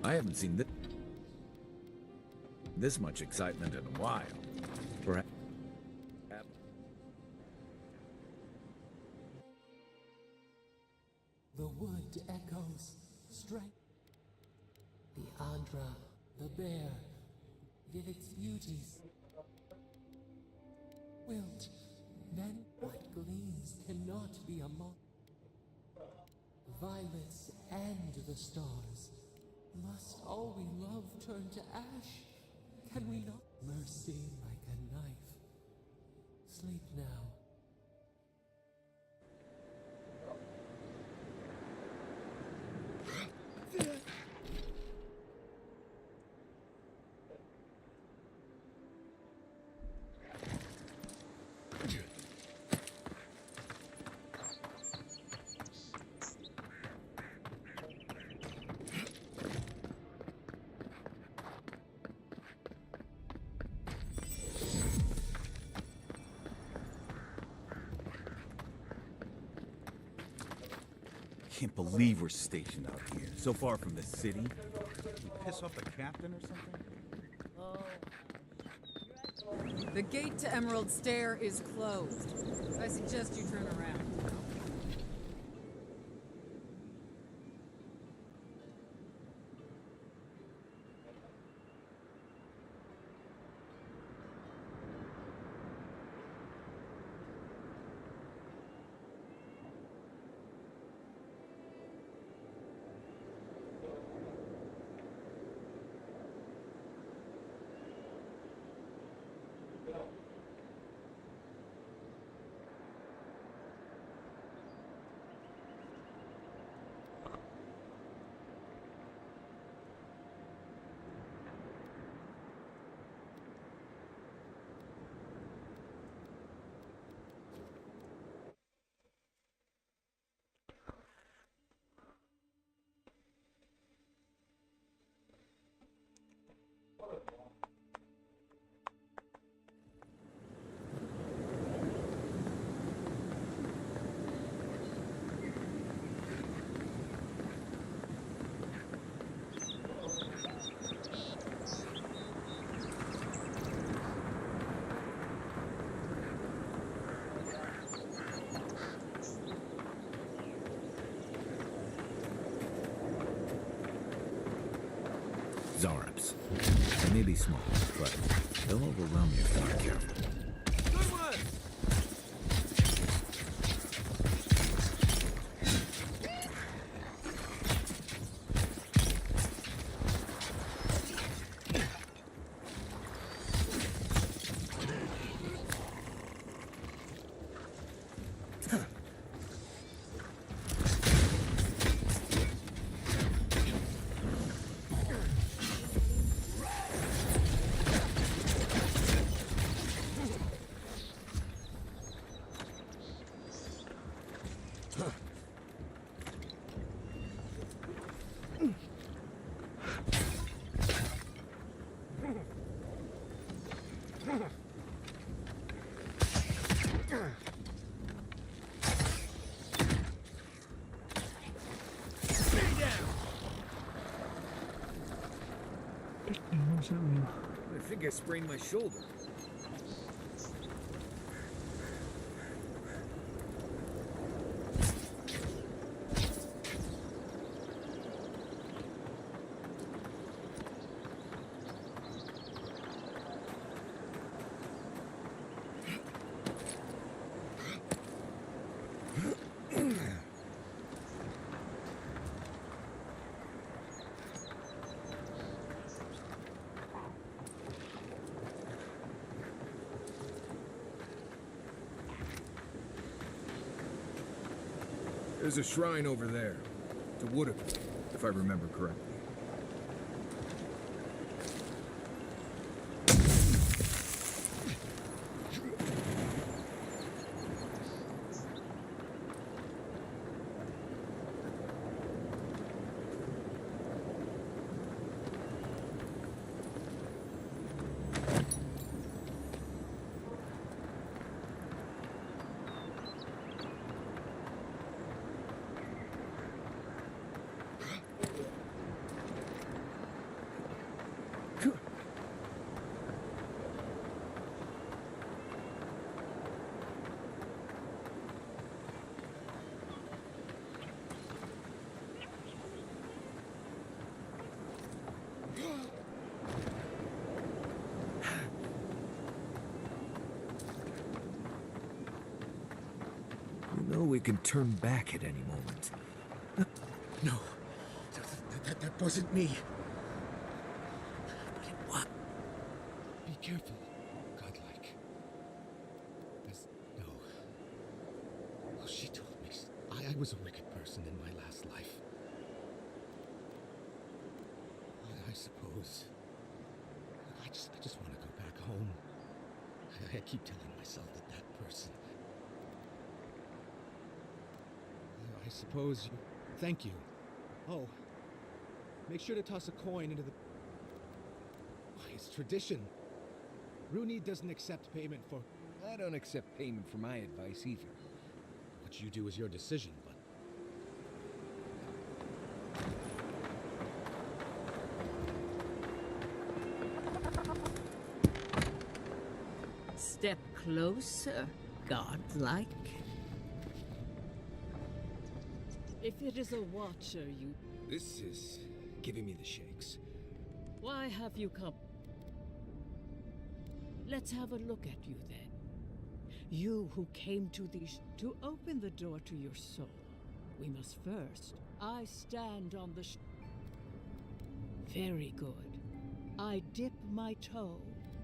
I haven't seen this much excitement in a while. Perhaps. The wood echoes strength. The Andra, the bear, give its beauties. Wilt, then what gleams cannot be a moth. Violets and the stars. Must all we love turn to ash? Can we not? Mercy like a knife. Sleep now. Can't believe we're stationed out here, so far from the city. Did we piss off the captain or something? The gate to Emerald Stair is closed. I suggest you turn around. Zareps. They may be small, but they'll overwhelm you if you're not careful. Good one! does that mean? I think I sprained my shoulder. There's a shrine over there, to Woodard, if I remember correctly. You know we can turn back at any moment. No, that wasn't me. But it was. Be careful, godlike. No. Well, she told me I was a wicked person in my last life. I suppose. I just want to go back home. I keep telling myself that person. I suppose you... Thank you. Oh. Make sure to toss a coin into the... Why, it's tradition. Rooney doesn't accept payment for... I don't accept payment for my advice either. What you do is your decision, but... Step closer, godlike. If it is a watcher you... This is giving me the shakes. Why have you come? Let's have a look at you then. You who came to these... to open the door to your soul. We must first... I stand on the... Very good. I dip my toe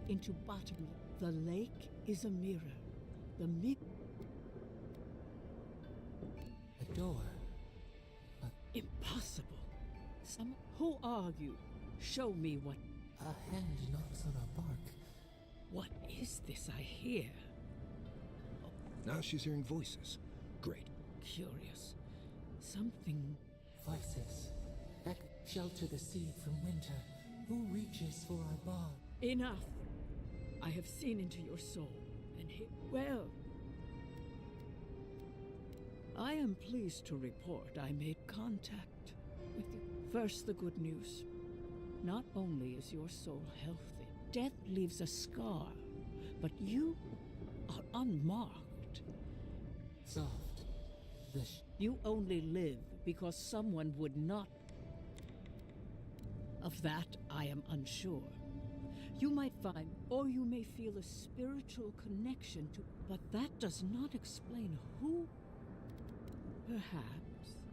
into bottom... The lake is a mirror. The A door. Impossible. Who are you? Show me what... A hand knocks on a bark. What is this I hear? Now she's hearing voices. Great. Curious. Something... Voices. Shelter the seed from winter. Who reaches for our bog? Enough. I have seen into your soul, and well... I am pleased to report I made contact with you. First, the good news. Not only is your soul healthy, death leaves a scar, but you are unmarked. Soft. You only live because someone would not... Of that, I am unsure. You might find, or you may feel a spiritual connection to... But that does not explain who... Perhaps.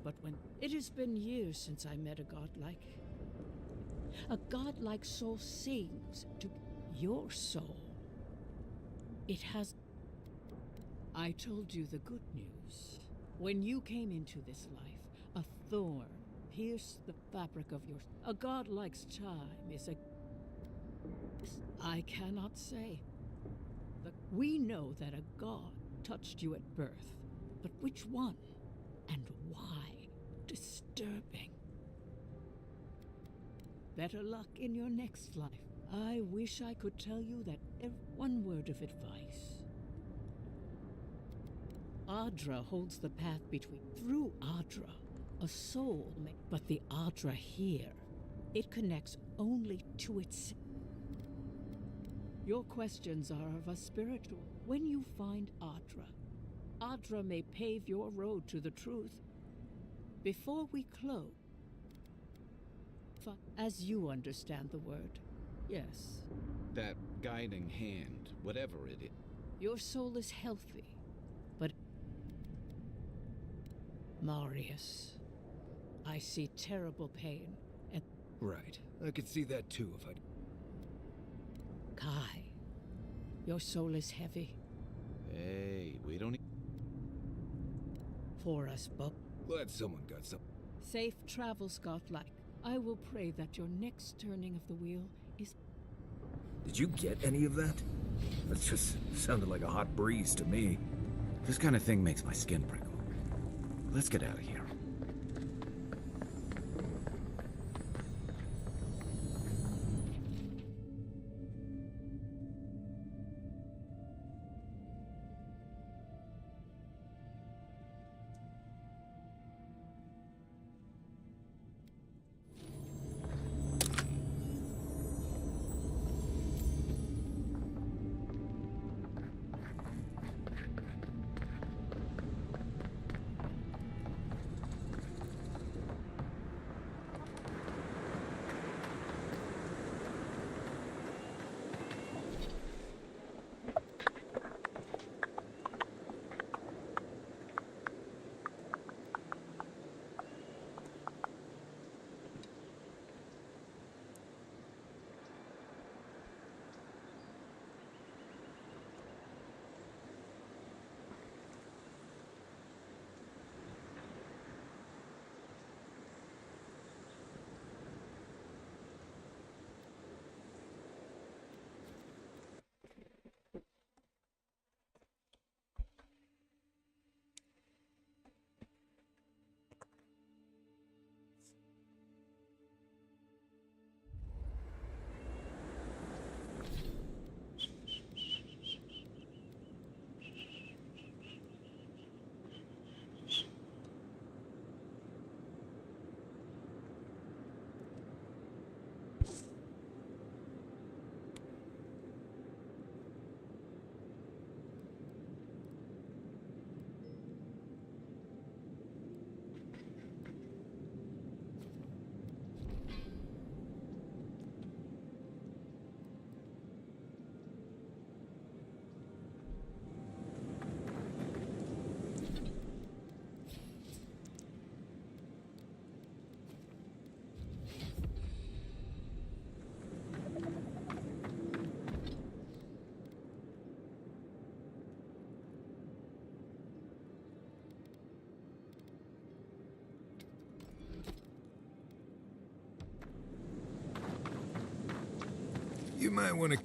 But when... It has been years since I met a godlike. A godlike soul sings to your soul. It has... I told you the good news. When you came into this life, a thorn pierced the fabric of your... A godlike's time is a... I cannot say. We know that a god touched you at birth, but which one and why? Disturbing. Better luck in your next life. I wish I could tell you that one word of advice. Adra holds the path between... Through Adra, a soul may... But the Adra here It connects only to its. Your questions are of a spiritual. When you find Adra, Adra may pave your road to the truth. Before we close, as you understand the word, yes. That guiding hand, whatever it is. Your soul is healthy, but Marius, I see terrible pain and Right. I could see that too if I'd... Kai, your soul is heavy. Hey, we don't... For us both. Glad someone got some... Safe travels, godlike. I will pray that your next turning of the wheel is... Did you get any of that? That just sounded like a hot breeze to me. This kind of thing makes my skin prickle. Let's get out of here. You might want to...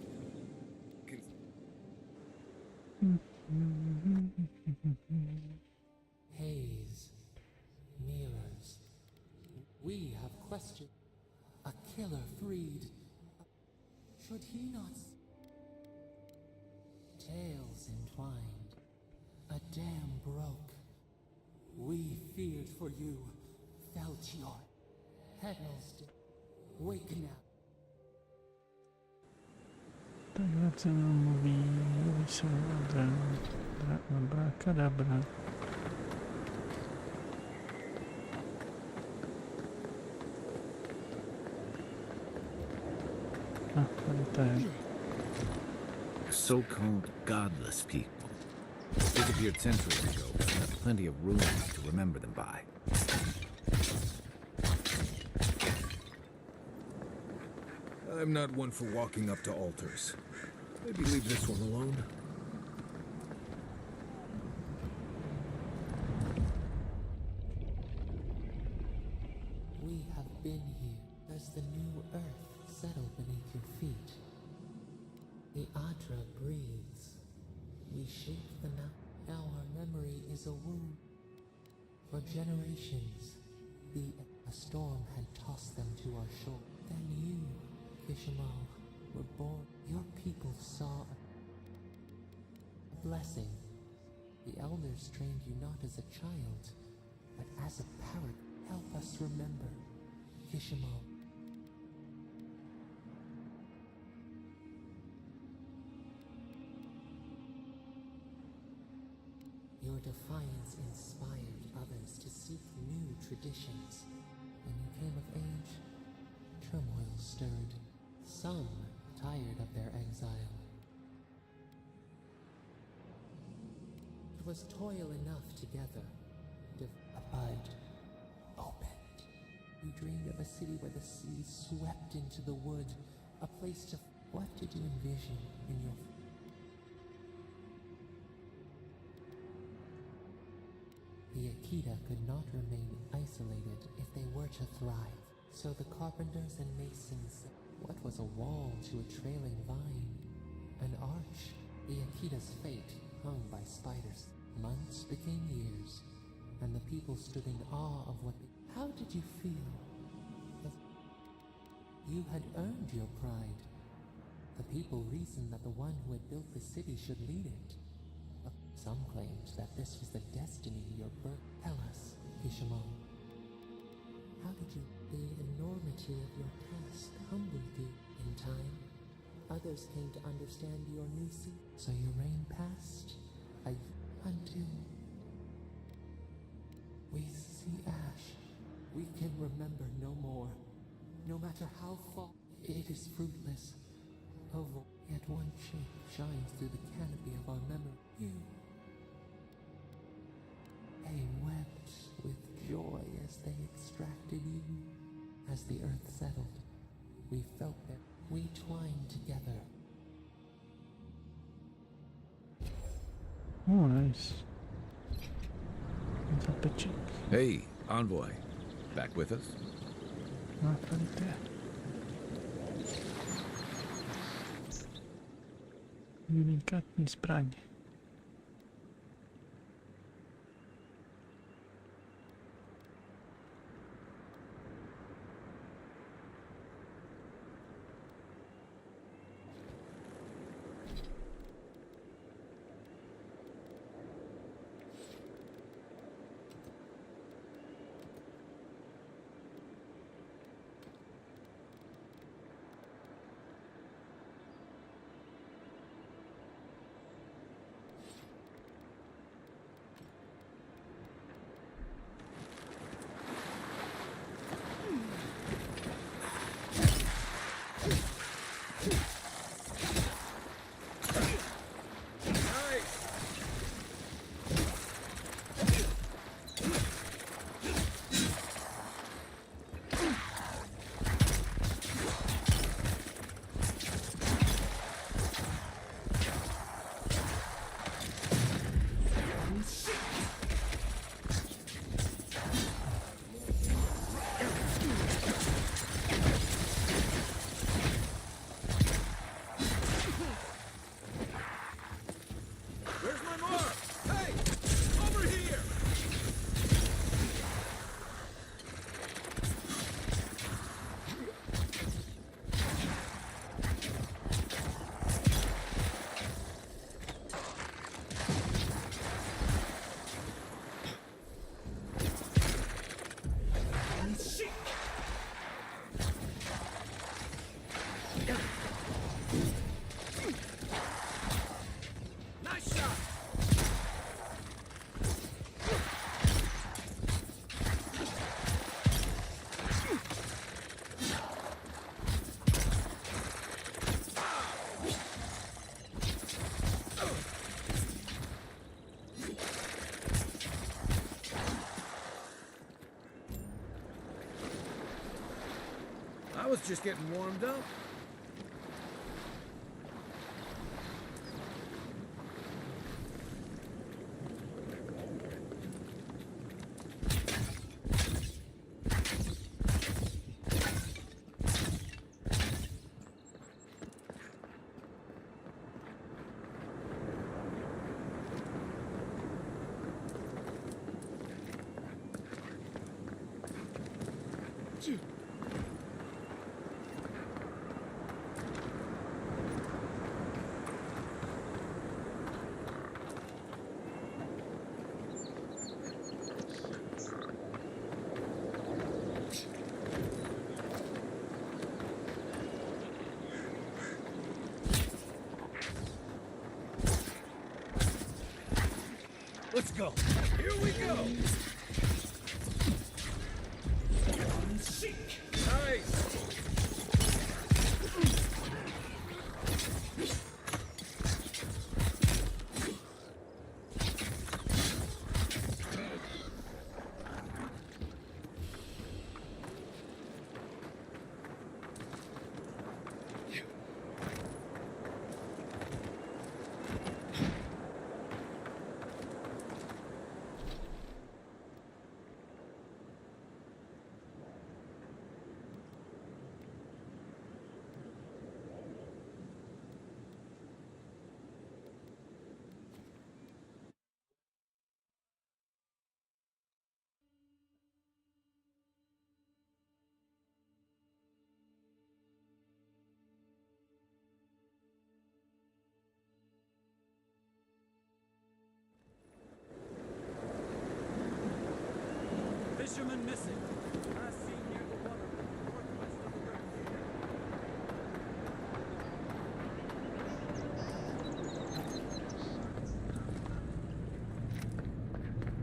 Haze, mirrors. We have questioned. A killer freed. Should he not? Tales entwined. A dam broke. We feared for you. Felt your petals. Wake now. Tak wracamy mówi Wisarada Abracadabra. So-called godless people. Disappeared centuries ago, but left plenty of ruins to remember them by. I'm not one for walking up to altars. Maybe leave this one alone. We have been here as the new earth settled beneath your feet. The Adra breathes. We shape the now. Now our memory is a womb. For generations, a storm had tossed them to our shore. Then you, Fishamal, were born. Your people saw a blessing. The elders trained you not as a child, but as a parent. Help us remember, Fishamal. Your defiance inspired others to seek new traditions. When you came of age, turmoil stirred. Some tired of their exile. It was toil enough together. A bud opened. You dreamed of a city where the sea swept into the wood. A place to... What did you envision in your... The Akita could not remain isolated if they were to thrive. So the carpenters and masons... What was a wall to a trailing vine? An arch. The Akita's fate hung by spiders. Months became years, and the people stood in awe of what... How did you feel? You had earned your pride. The people reasoned that the one who had built the city should lead it. Some claimed that this was the destiny your birth. Tell us, Kishimo. How did you... The enormity of your task humbled you. In time, others came to understand your new sea. So your reign passed, until we see ash. We can remember no more. No matter how far, it is fruitless. Yet one shape shines through the canopy of our memory. You. They wept with joy as they extracted you. As the earth settled, we felt that we twined together. Oh, nice. It's a picture. Hey, Envoy. Back with us? Nothing there. Unikátní zbraň. I was just getting warmed up. Let's go. Here we go. Nice. Fisherman missing. Last seen near the water northwest of the river.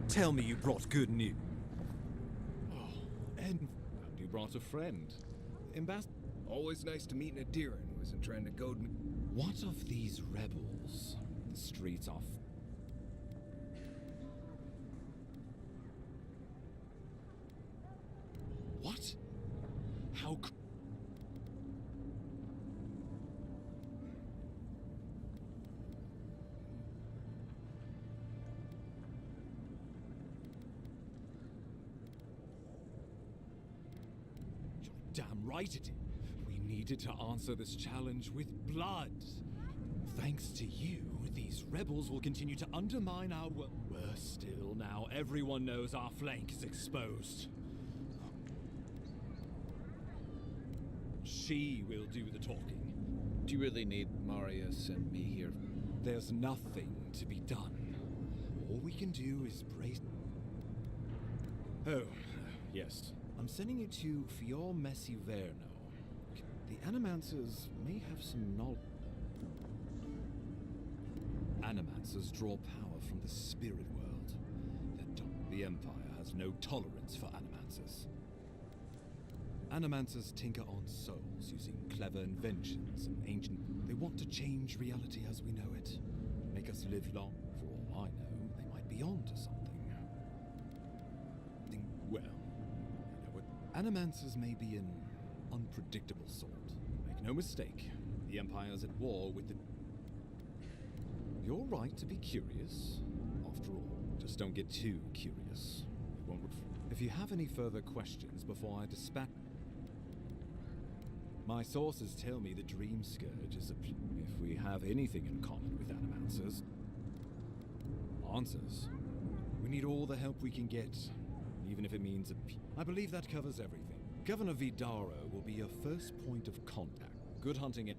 Tell me you brought good news. And you brought a friend. Always nice to meet an Adiran who isn't trying to goad me. What of these rebels? The streets are... What? How... You're damn right it is. We needed to answer this challenge with blood. Thanks to you, these rebels will continue to undermine our work. Worse still, now everyone knows our flank is exposed. She will do the talking. Do you really need Marius and me here? There's nothing to be done. All we can do is brace... Oh, yes. I'm sending you to Fior Messiverno. The Animancers may have some knowledge. Animancers draw power from the spirit world. The Empire has no tolerance for Animancers. Animancers tinker on souls using clever inventions and ancient... They want to change reality as we know it. Make us live long. For all I know, they might be on to something. Well, I know what... Animancers may be an unpredictable sort. Make no mistake, the Empire's at war with the... You're right to be curious. After all, just don't get too curious. It won't... If you have any further questions before I dispatch... My sources tell me the Dream Scourge is a... If we have anything in common with Animancers... Answers. We need all the help we can get, even if it means I believe that covers everything. Governor Vidaro will be your first point of contact. Good hunting it.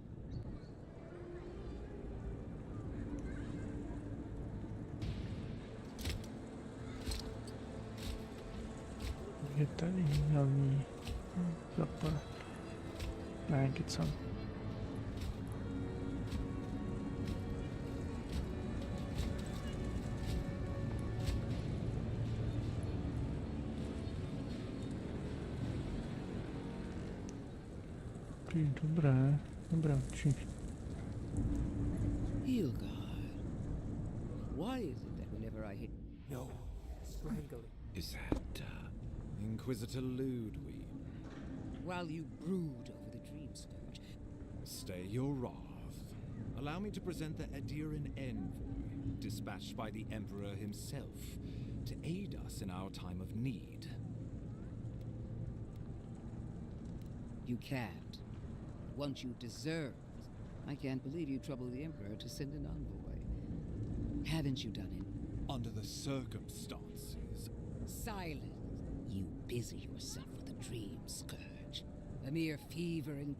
Je tady hlavní zapad. Ne, kecam. Dobré, dobré oči. Hilgard, why is it that whenever I hit... No, strangling. Is that, Inquisitor Ludwig? While you brood over the Dream Scourge... Stay your wrath. Allow me to present the Adiran envoy, dispatched by the Emperor himself, to aid us in our time of need. You can't. Once you deserve. I can't believe you troubled the Emperor to send an envoy. Haven't you done it? Under the circumstances. Silence. You busy yourself with the Dream Scourge. A mere fever and...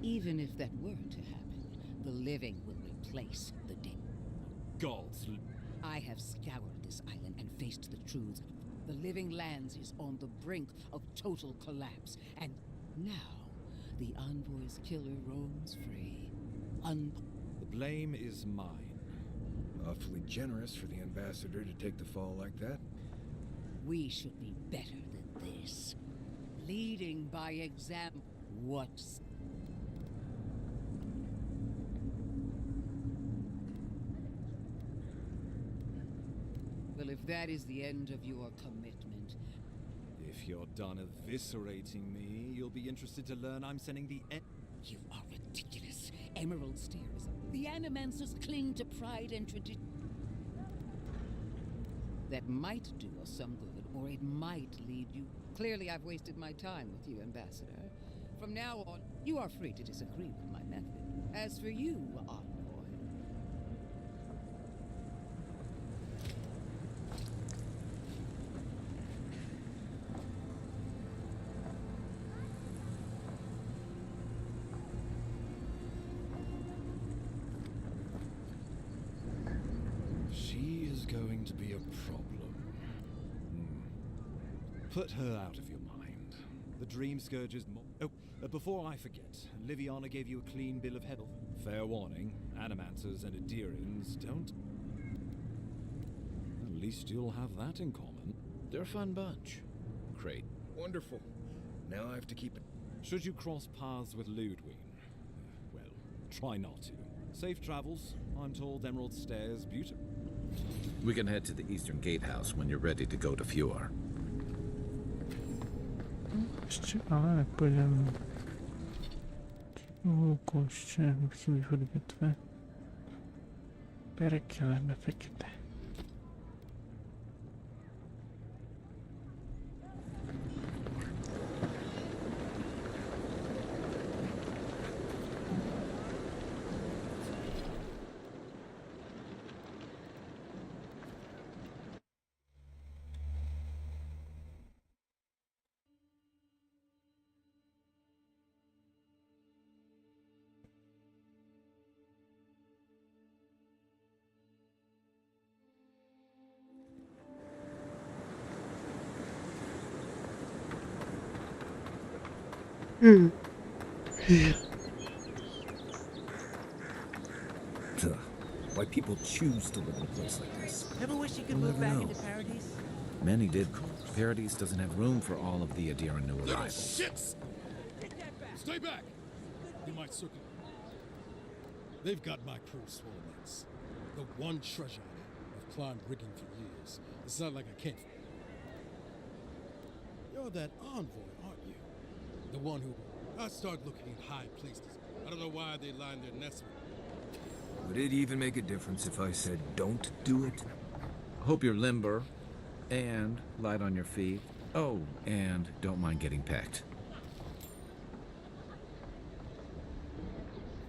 Even if that were to happen, the living will replace the dead. Gods. I have scoured this island and faced the truths. The living lands is on the brink of total collapse, and now the envoy's killer roams free. The blame is mine. Awfully generous for the ambassador to take the fall like that. We should be better than this. Leading by example. What's... Well, if that is the end of your commitment... If you're done eviscerating me, you'll be interested to learn I'm sending the... You are ridiculous. Emerald Stairs. The Animancers cling to pride and tradition. That might do us some good, or it might lead you... Clearly, I've wasted my time with you, Ambassador. From now on, you are free to disagree with my method. As for you, Envoy... She is going to be a problem. Put her out of your mind. The Dream Scourge is before I forget, Liviana gave you a clean bill of health. Fair warning, Animancers and Adirians don't... At least you'll have that in common. They're a fun bunch. Great. Wonderful. Now I have to keep it... Should you cross paths with Ludwig? Well, try not to. Safe travels. I'm told Emerald Stairs beautiful. We can head to the Eastern Gatehouse when you're ready to go to Fjord. Ale nepůjdeme. Koště, musím východ bitve. Perkelem efekte. Yeah. Why people choose to live in a place like this. Ever wish you could We'll move never back know. into Paradise? Many did. Paradise doesn't have room for all of the Adiran new Little arrivals. shits! Stay back! You might circle. They've got my crew swollen. The one treasure I've climbed rigging for years. It's not like I can't. You're that envoy, aren't you? The one who... I start looking in high places. I don't know why they line their nests with. Would it even make a difference if I said don't do it? Hope you're limber and light on your feet. Oh, and don't mind getting pecked.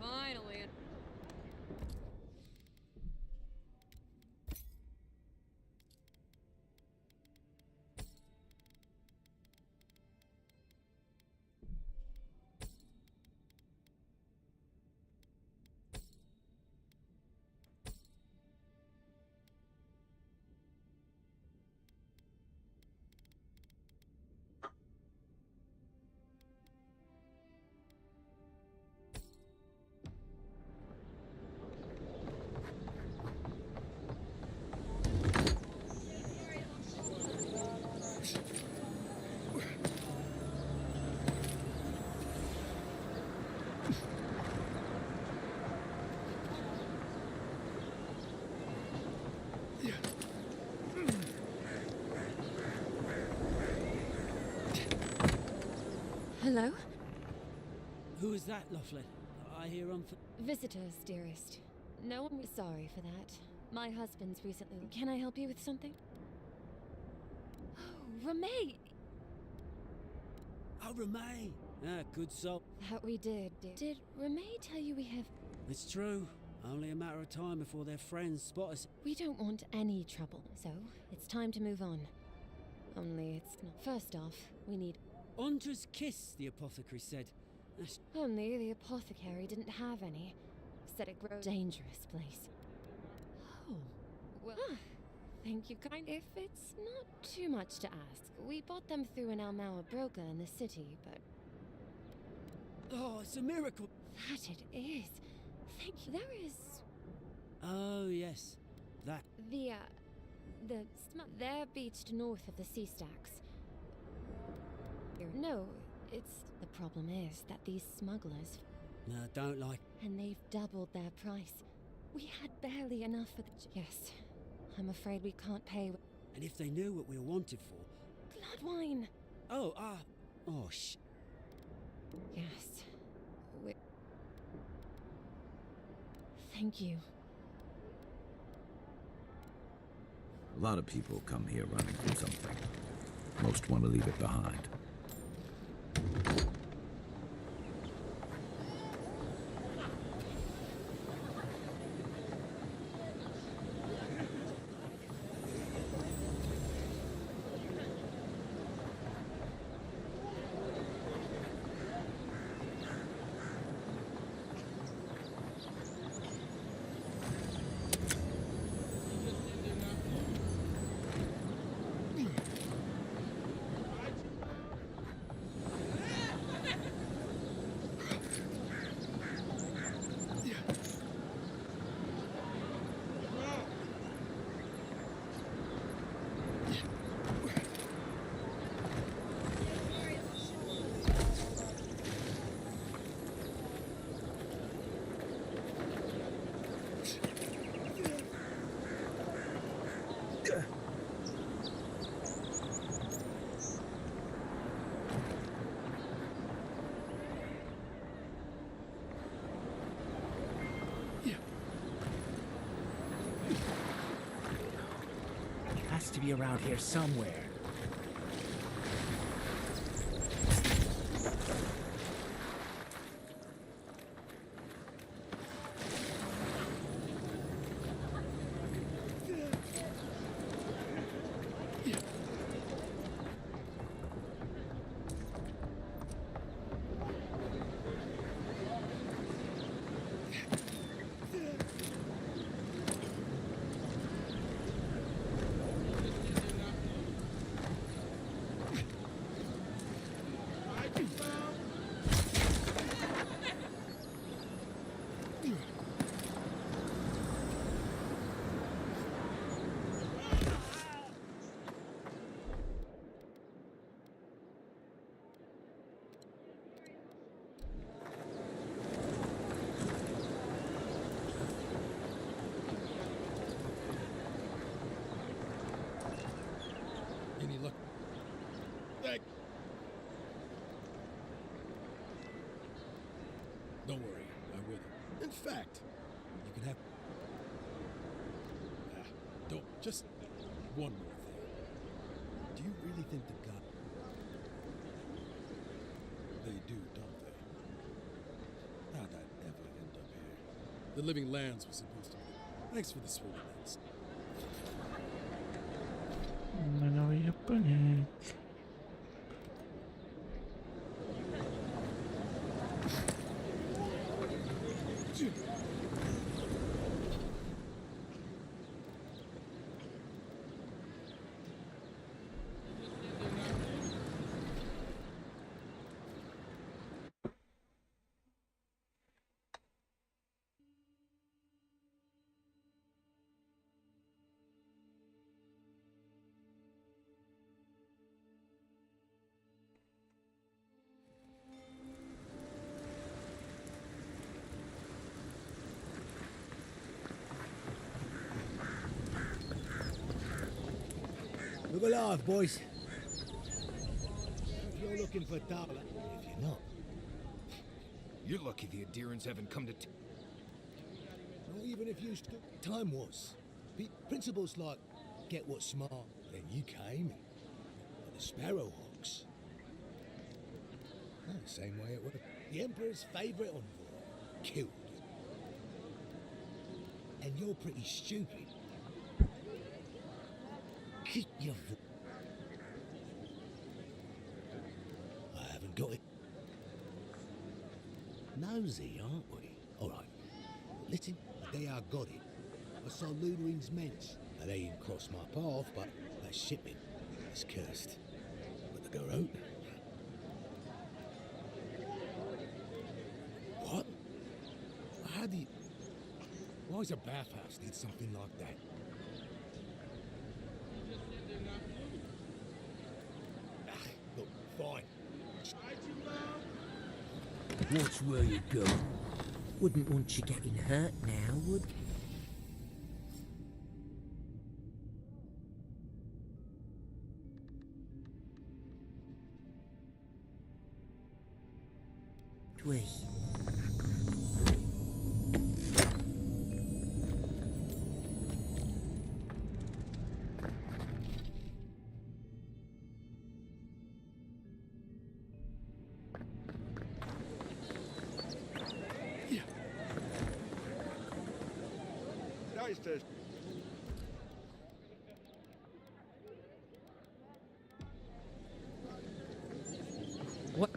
Finally. Hello? Who is that, Lovely? I hear Visitors, dearest. No one was sorry for that. My husband's recently... Can I help you with something? Oh, Ramay! Oh, Ramay! Ah, good soul. That we did. Did Ramay tell you we have... It's true. Only a matter of time before their friends spot us. We don't want any trouble, so it's time to move on. Only it's not... First off, we need... Hunter's kiss, the apothecary said. Only the apothecary didn't have any. Said it grows dangerous place. Oh, well, thank you kind. If it's not too much to ask, we bought them through an Almaua broker in the city, but... Oh, it's a miracle. That it is. Thank you. There is... Oh, yes. That. They're beached north of the sea stacks. No, the problem is that these smugglers. No, don't like. And they've doubled their price. We had barely enough for the. Yes, I'm afraid we can't pay. And if they knew what we were wanted for. Blood wine! Oh, sh. Yes. Thank you. A lot of people come here running from something. Most want to leave it behind. Has to be around here somewhere. Any luck? Don't worry, I will. In fact, you can have. Don't. Just one more thing. Do you really think the god? They do, don't they? How'd that ever end up here? The Living Lands was supposed to be. Thanks for the sweet events. No je plně. Look alive, boys. If you're looking for Darla, if you're not. You're lucky the Adherents haven't come to Not even if you stood. Time was. Principles like get what's smart, then you came. Like the Sparrowhawks. Same way it worked. The Emperor's favourite envoy. Killed. And you're pretty stupid. Keep your voice. I haven't got it. Nosy, aren't we? All right. Listen, the day I got it, I saw Ludering's mensch. Now, they didn't cross my path, but that shipment is cursed. But the Garot. What? How do you... Why does a bathhouse need something like that? Watch where you go. Wouldn't want you getting hurt now, would? We. Nice test. What?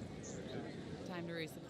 Time to reset.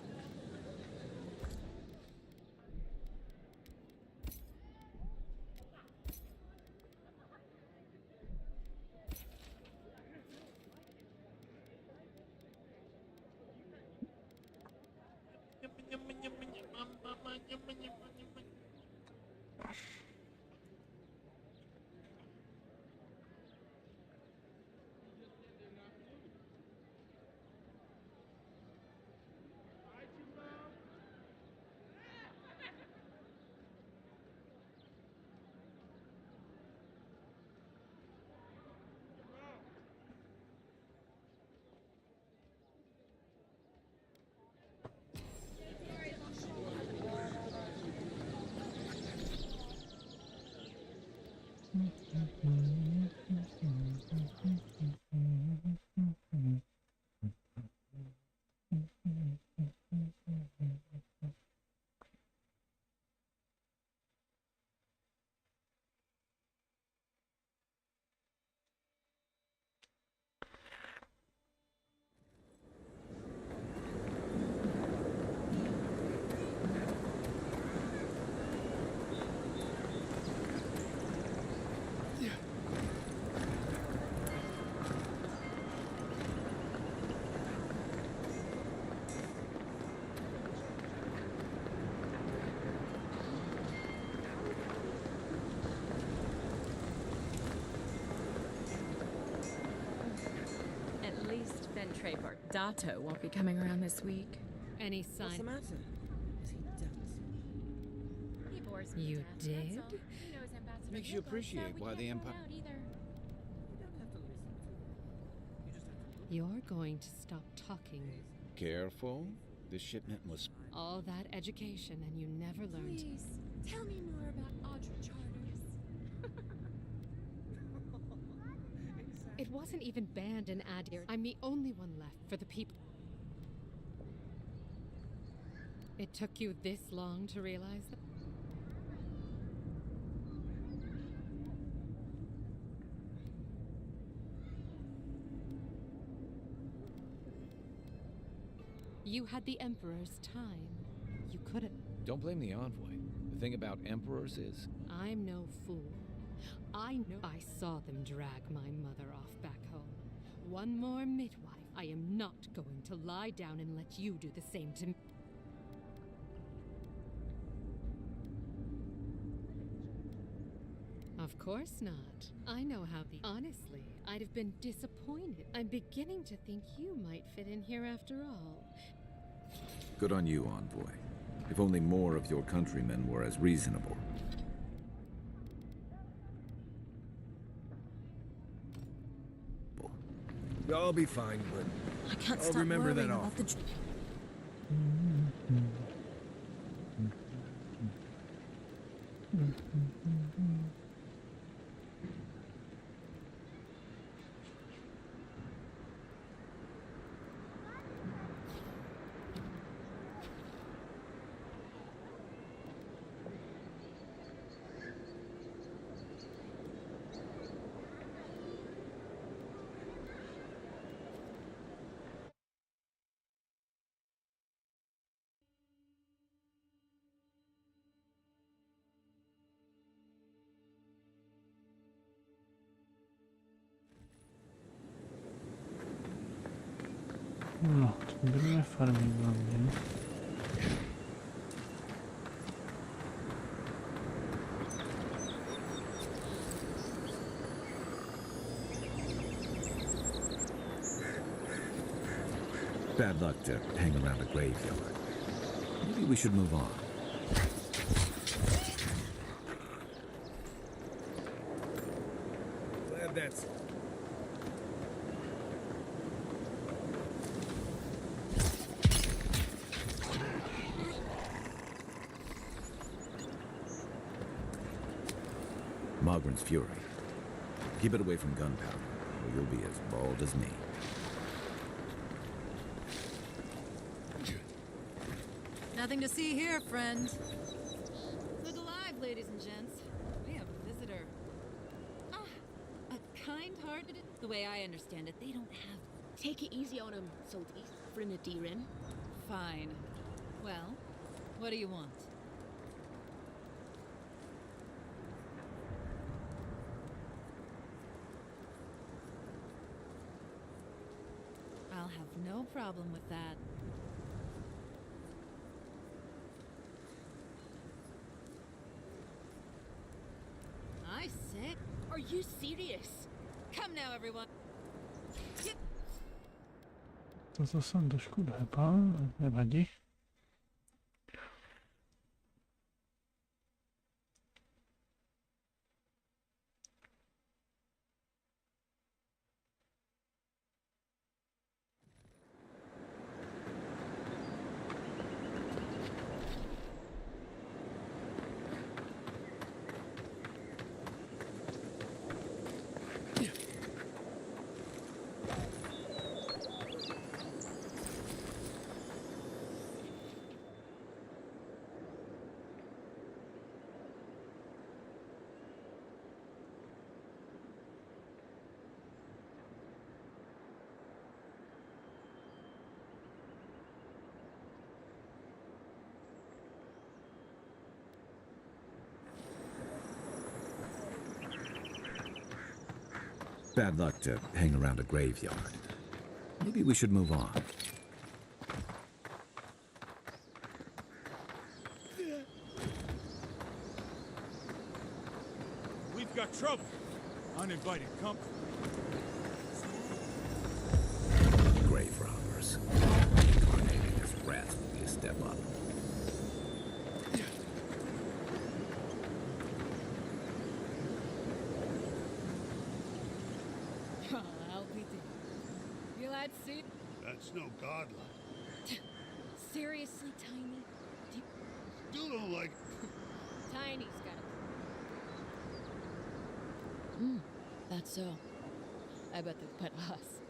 Dato won't be coming around this week. Any sign? What's the matter? He bores me You to death, did? that's all. He knows Ambassador Makes you Nicholas, appreciate so we why can't the go Empire- out either. You're going to stop talking. Careful. This shipment was... All that education and you never learned. Please, tell me more about Audra Charters. It wasn't even banned in Adir. I'm the only one left for the people. It took you this long to realize that? You had the Emperor's time. You couldn't. Don't blame the envoy. The thing about emperors is... I'm no fool. I know I saw them drag my mother off back home. One more midwife. I am not going to lie down and let you do the same to me. Of course not. I know how the... Honestly, I'd have been disappointed. I'm beginning to think you might fit in here after all. Good on you, envoy. If only more of your countrymen were as reasonable. I'll be fine, but I can't I'll stop remember that worrying off. about the... No, to budeme farmit hlavně. Bad luck to hang around a graveyard. Maybe we should move on. Glad that's... Mogren's fury. Keep it away from gunpowder, or you'll be as bald as me. Nothing to see here, friend. Look alive, ladies and gents. We have a visitor. Ah, a kind-hearted... The way I understand it, they don't have... Take it easy on him, Salty. Frinidirin. Fine. Well, what do you want? I'll have no problem with that. I said... Are you serious? Come now, everyone. To zasám trošku doheba, nevadí. Bad luck to hang around a graveyard. Maybe we should move on. We've got trouble. Uninvited company. Grave robbers. Incarnating as rats would be a step up. Oh, I'll be damned. You lads see? That's no godlike. Seriously, Tiny? Still don't like... Tiny's got it. That's so. I bet they'll put us.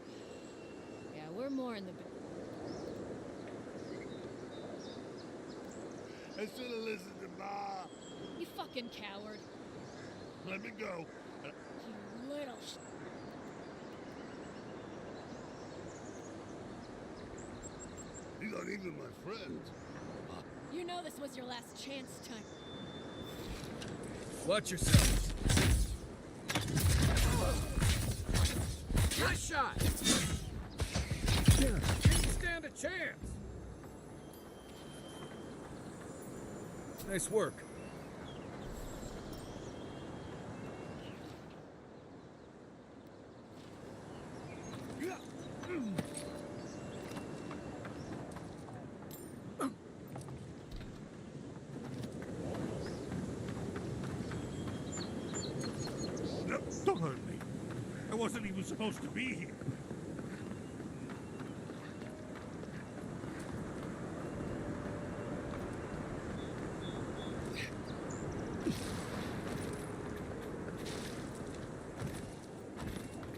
Yeah, we're more in the... I should have listened to Ma. You fucking coward. Let me go. You little These aren't even my friends. You know this was your last chance, Tiny. Watch yourselves. Nice shot! Didn't stand a chance! Nice work. No, don't hurt me. I wasn't even supposed to be here.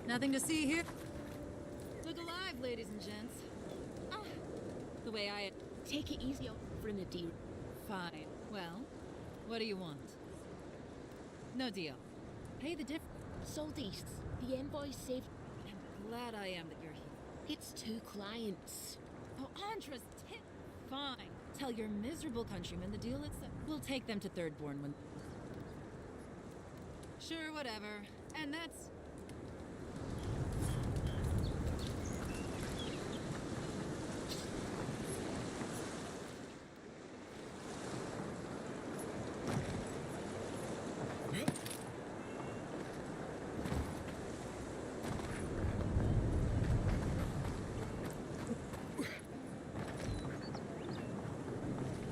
Nothing to see here. Look alive, ladies and gents. Ah, the way I... Take it easy on Frinidirin. Fine. Well, what do you want? No deal. Pay the difference. Salties, the envoy saved... I'm glad I am that you're here. It's 2 clients. Oh, Andra's tip. Fine. Tell your miserable countrymen the deal is that we'll take them to Thirdborn when... Sure, whatever. And that's...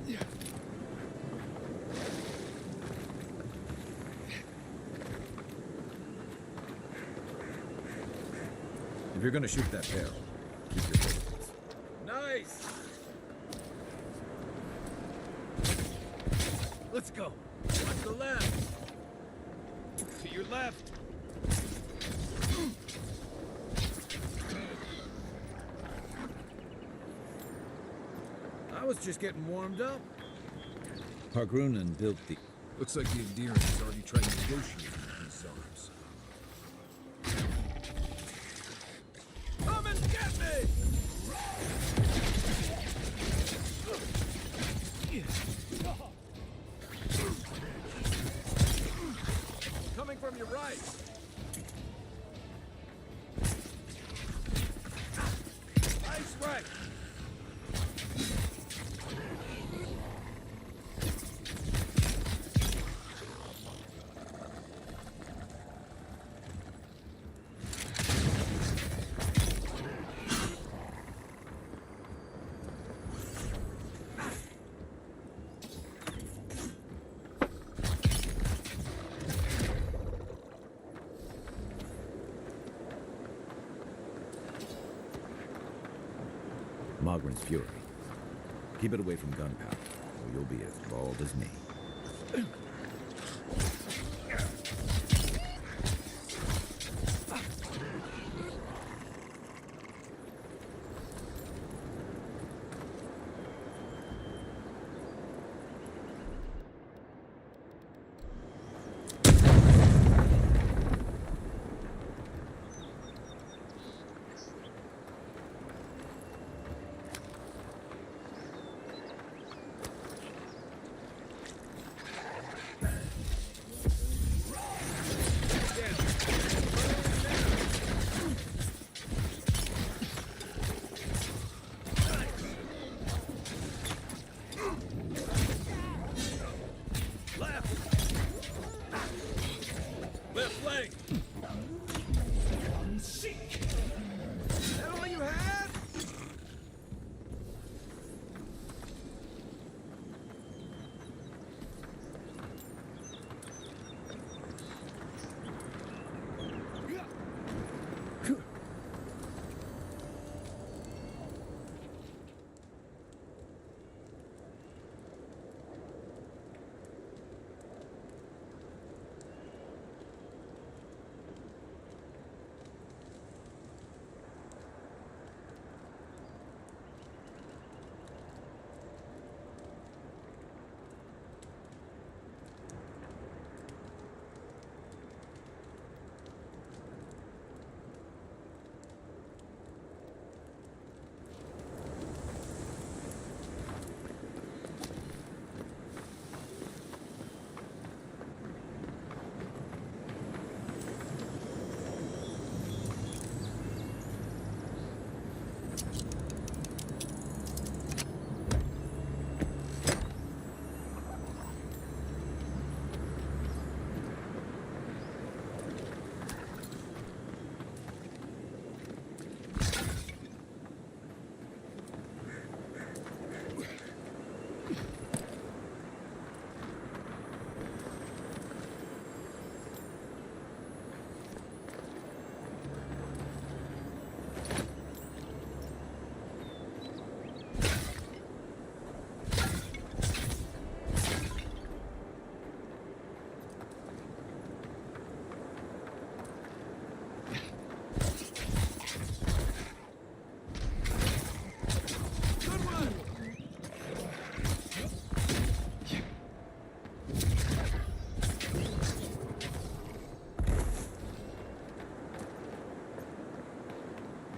Yeah. If you're gonna shoot that barrel, keep your distance. Nice! Let's go. Watch the left. To your left. I was just getting warmed up. Hargrunen built the... Looks like the Endearing has already tried negotiating with these Zarbs. Come and get me! Coming from your right. Nice right. Mogren's fury. Keep it away from gunpowder, or you'll be as bald as me. Left leg! Is that all you had?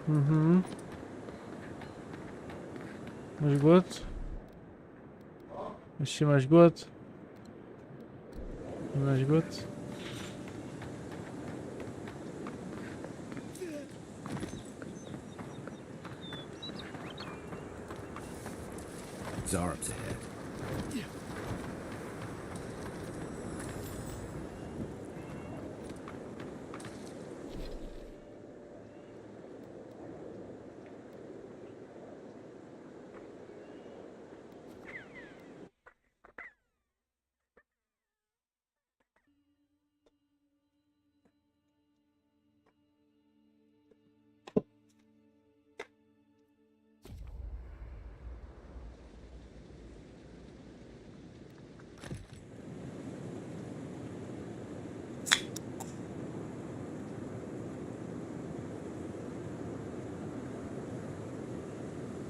Mhm. Masz głód? Jeśli masz głód? Nie masz głód? Zarb's ahead.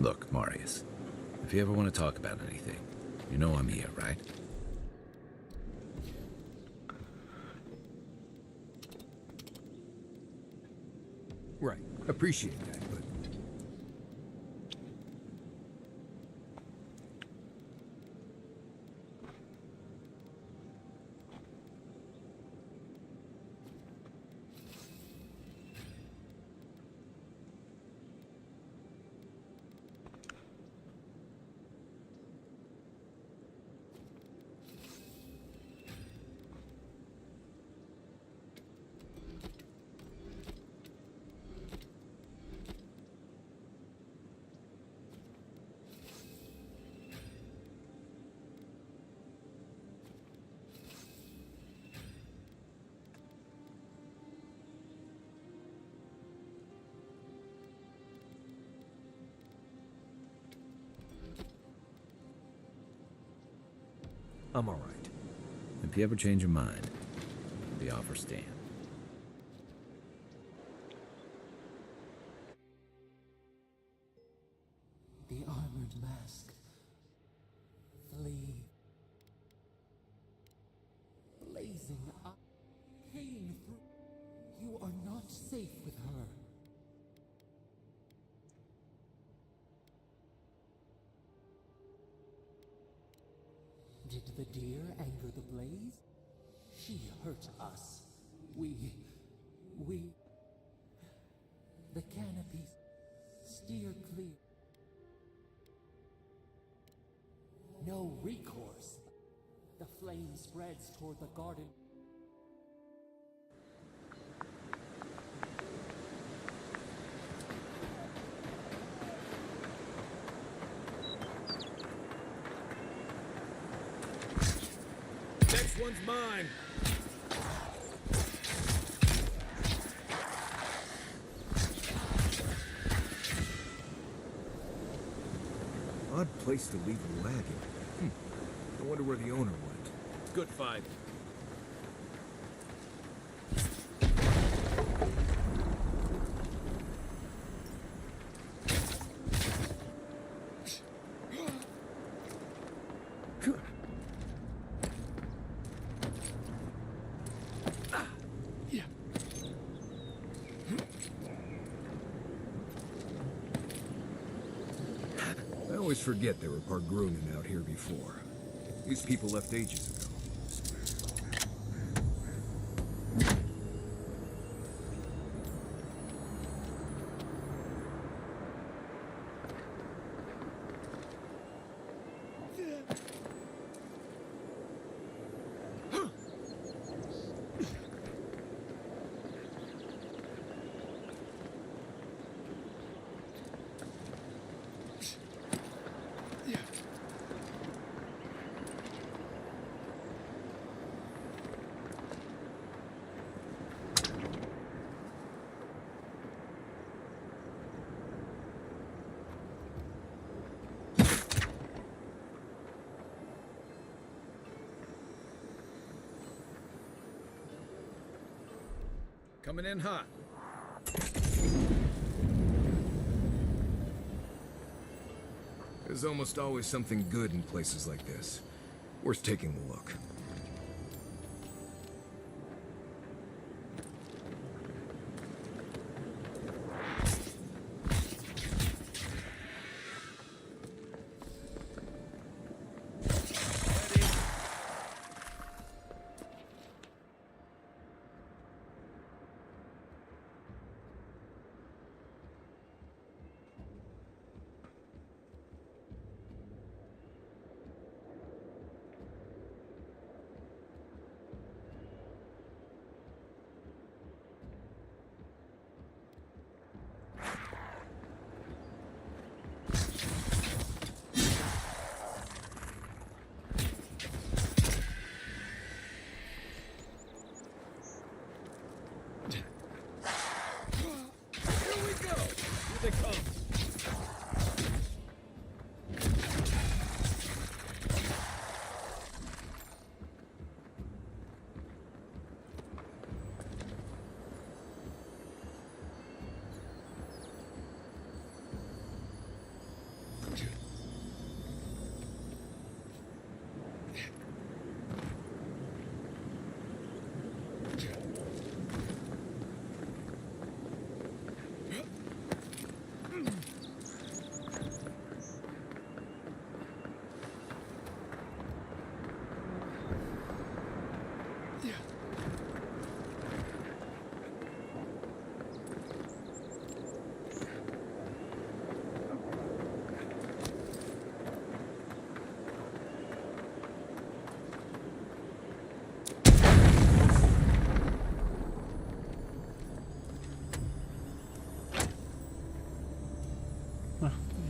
Look, Marius, if you ever want to talk about anything, you know I'm here, right? Right. Appreciate that, but... I'm all right. If you ever change your mind, the offer stands. The armored mask. Flee. Blazing up. Pain through. You are not safe with her. Did the deer anger the blaze? She hurt us. We... The canopies. Steer clear. No recourse. The flame spreads toward the garden. Next one's mine. Odd place to leave the wagon. I wonder where the owner went. Good fight. I always forget there were Pargrunen out here before. These people left ages ago. Coming in hot. There's almost always something good in places like this. Worth taking a look.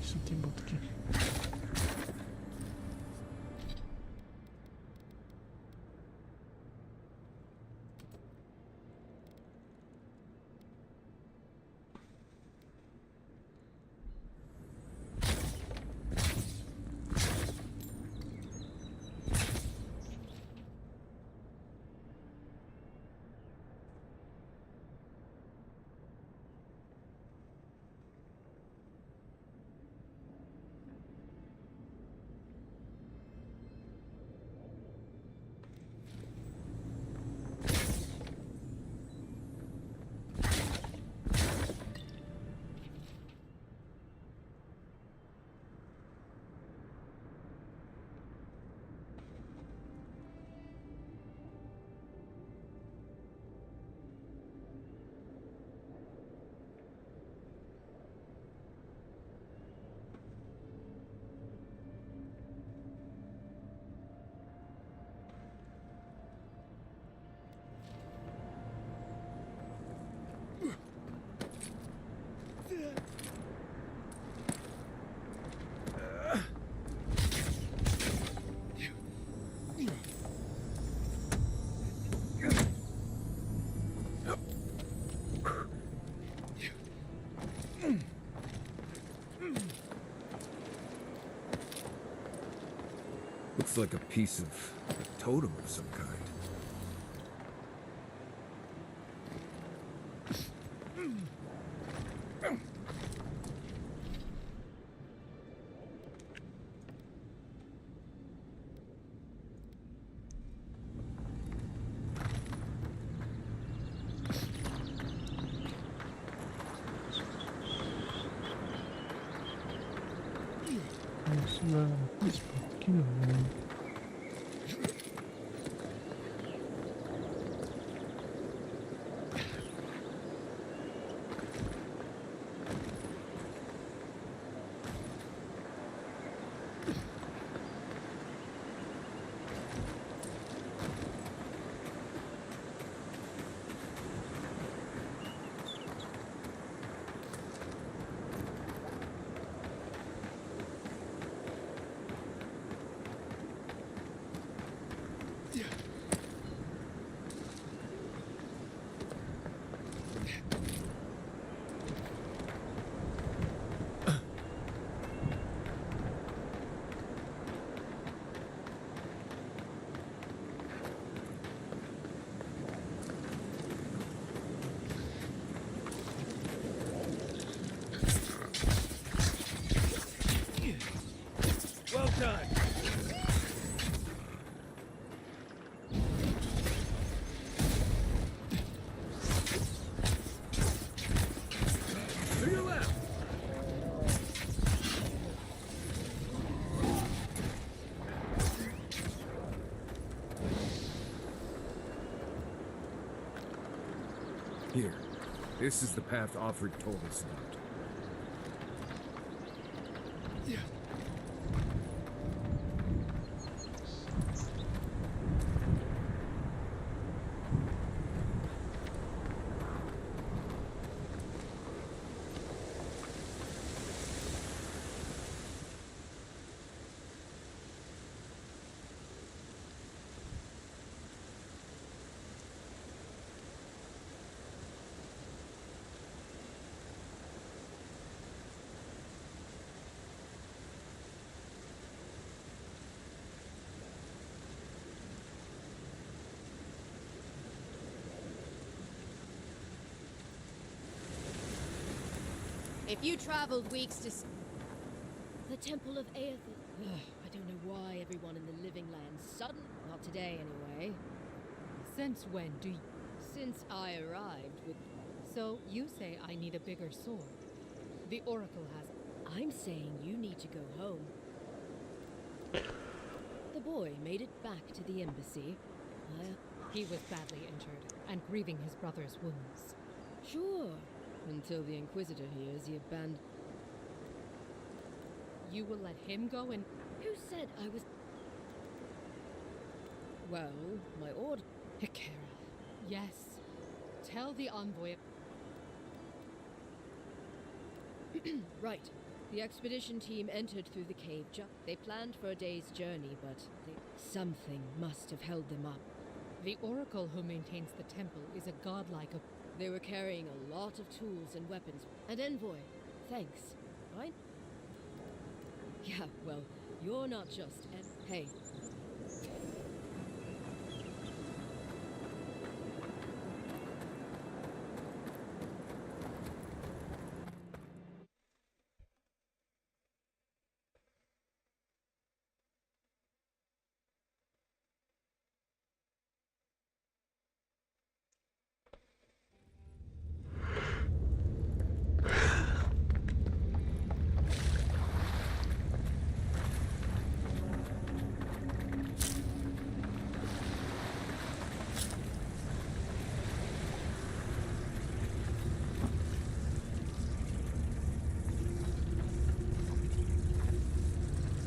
jsou ty bodky. Looks like a piece of a totem of some kind. Well done. To your left. Here. This is the path Offred told us about. If you traveled weeks to the Temple of Aether. I don't know why everyone in the Living Land suddenly, not today anyway. Since when do you... Since I arrived with... So you say I need a bigger sword. The Oracle has... I'm saying you need to go home. The boy made it back to the embassy. He was badly injured and grieving his brother's wounds. Sure. Until the Inquisitor hears he abandoned... You will let him go and... Who said I was... Well, my order... Hikara. Yes. Tell the envoy... Right. The expedition team entered through the cave. They planned for a day's journey, but something must have held them up. The oracle who maintains the temple is a godlike. They were carrying a lot of tools and weapons. An envoy. Thanks. Right? Yeah, well, you're not just Hey.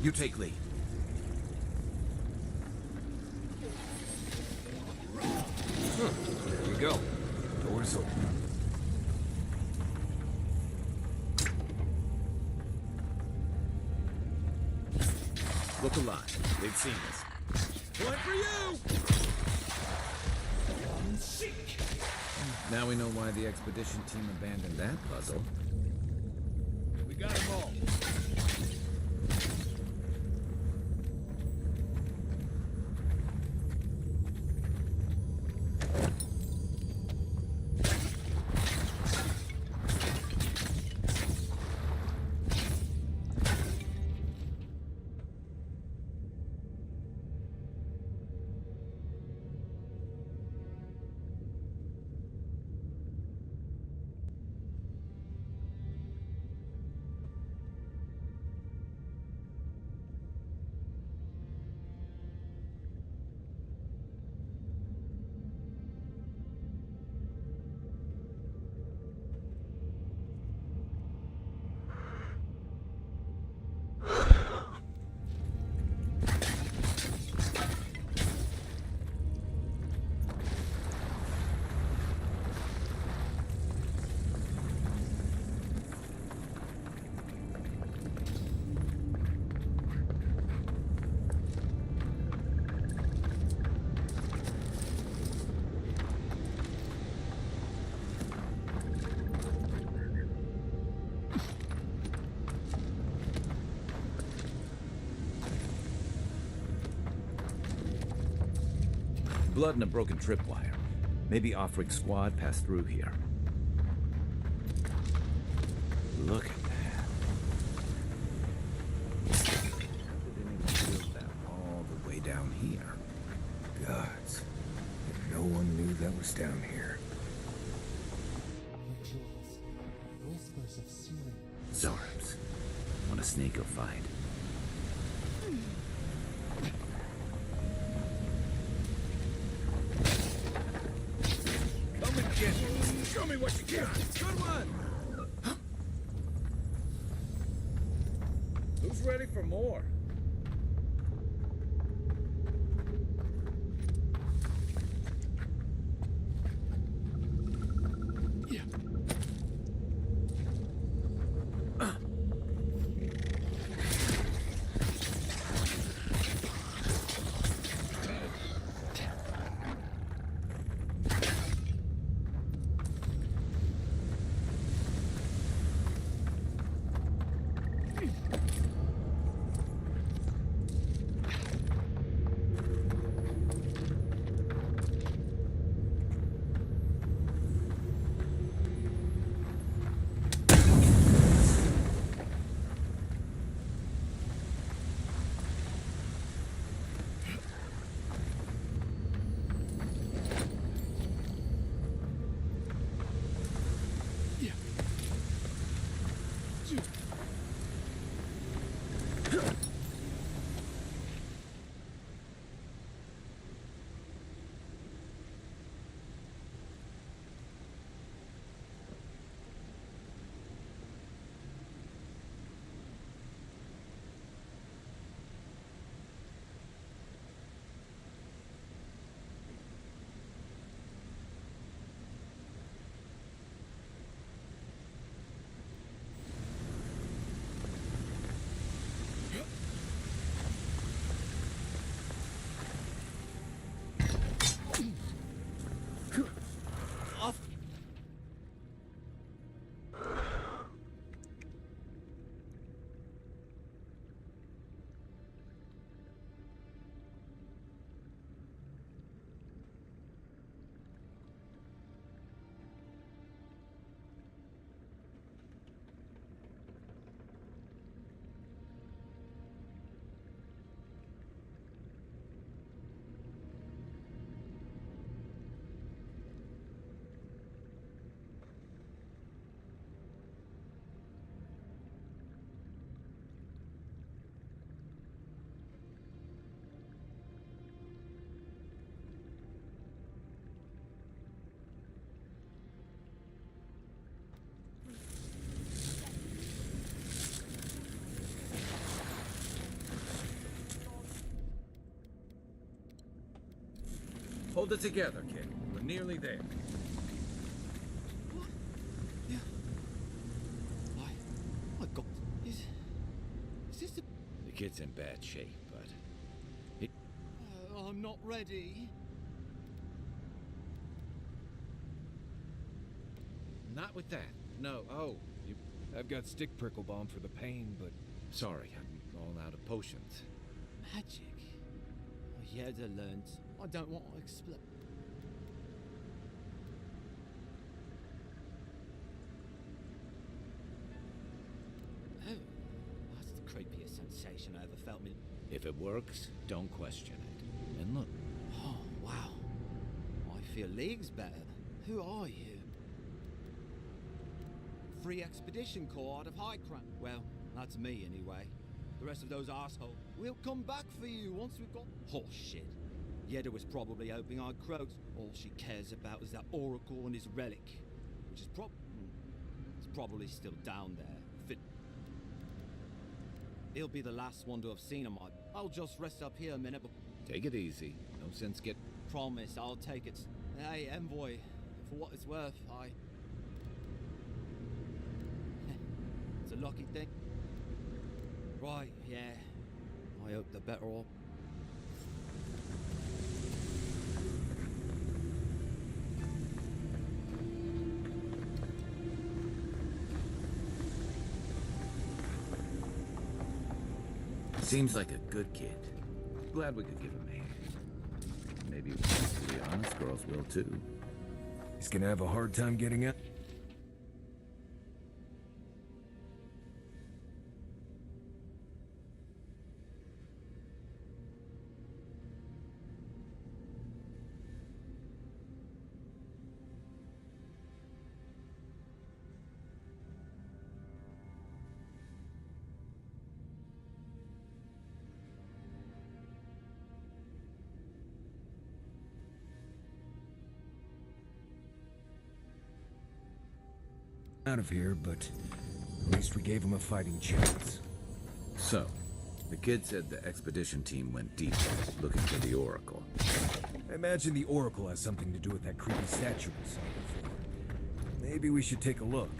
You take lead. There you go. Doors open. Look alive. They've seen us. One for you! Now we know why the expedition team abandoned that puzzle. We got them all. Blood and a broken tripwire. Maybe Offrig squad passed through here. Look at that. They didn't even build that all the way down here. Gods. If no one knew that was down here. Rituals. Whispers of soothing. Zorps. What a snake will find. Show me what you got. Good one. Who's ready for more? Hold it together, kid. We're nearly there. Yeah. My God. Is this the... The kid's in bad shape, but... I'm not ready. Not with that. No, oh, you... I've got stick prickle balm for the pain, but... Sorry, I'm all out of potions. Magic? Yeah, I learned. I don't want to explain. Oh, that's the creepiest sensation I ever felt. If it works, don't question it. And look. Oh, wow. I feel leagues better. Who are you? Free Expedition Corps out of High Crown. Well, that's me anyway. The rest of those assholes. We'll come back for you once we've got... Horse shit. Yeda was probably hoping I'd croak. All she cares about is that Oracle and his relic. Which is it's probably still down there. He'll be the last one to have seen him. I'll just rest up here a minute. Take it easy. No sense get... Promise, I'll take it. Hey, Envoy. For what it's worth, It's a lucky thing. Right, yeah. I hope they're better off. Seems like a good kid. Glad we could give him a hand. Maybe, to be honest, girls will too. He's gonna have a hard time getting out. Out of here, but at least we gave him a fighting chance. So, the kid said the expedition team went deep, looking for the Oracle. I imagine the Oracle has something to do with that creepy statue we saw before. Maybe we should take a look.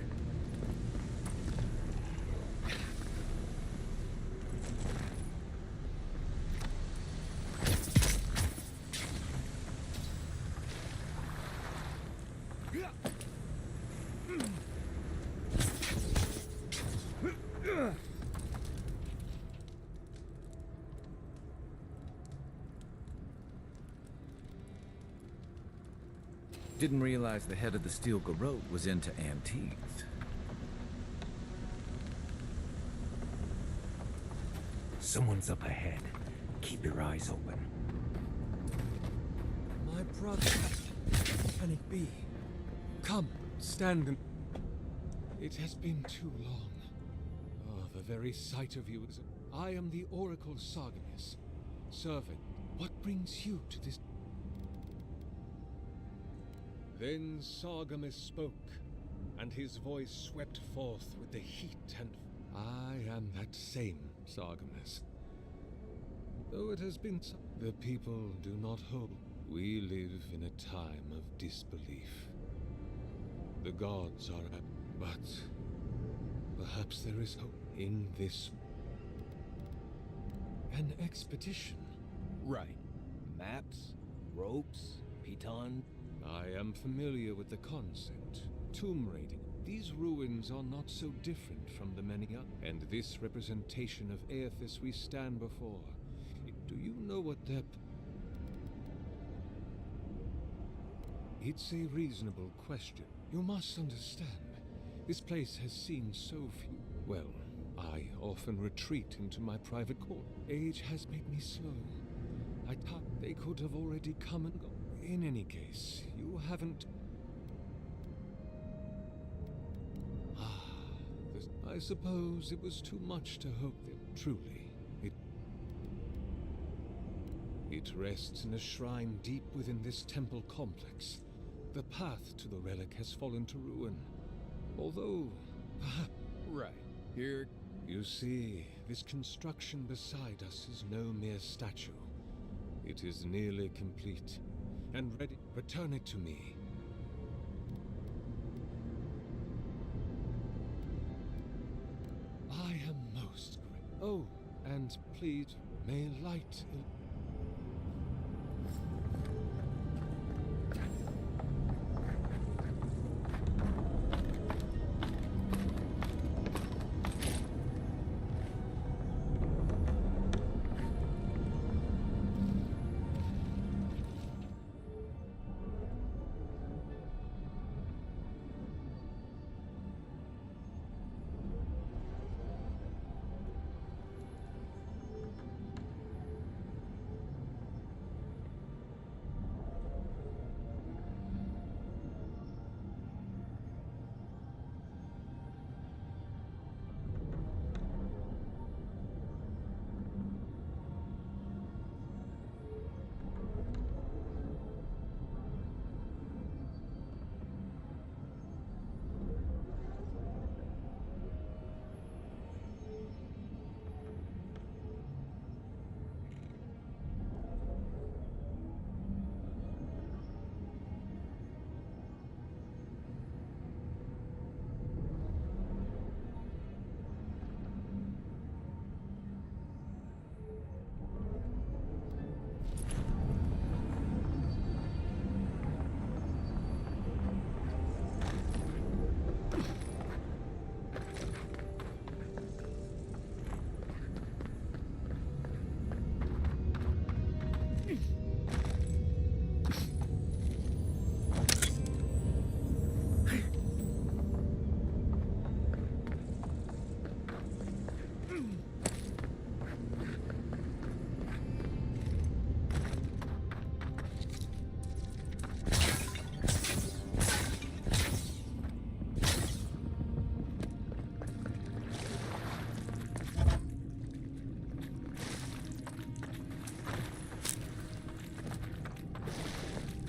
Didn't realize the head of the Steel Garrote was into antiques. Someone's up ahead. Keep your eyes open. My brother. Can it be? Come, stand and... It has been too long. Oh, the very sight of you is... I am the Oracle Sargeras. Servant, what brings you to this... Then Sargeras spoke, and his voice swept forth with the heat and... I am that same Sargeras. Though it has been... The people do not hold. We live in a time of disbelief. The gods are... But... Perhaps there is hope in this... An expedition. Right. Maps, ropes, pitons... I am familiar with the concept. Tomb raiding. These ruins are not so different from the many others. And this representation of Aethys we stand before. Do you know what their... It's a reasonable question. You must understand. This place has seen so few... Well, I often retreat into my private court. Age has made me slow. I thought they could have already come and gone. In any case, you haven't... I suppose it was too much to hope that, truly, it rests in a shrine deep within this temple complex. The path to the relic has fallen to ruin. Although, perhaps... Right. Here... You see, this construction beside us is no mere statue. It is nearly complete. and ready. Return it to me. I am most grateful. Oh, and please, may light.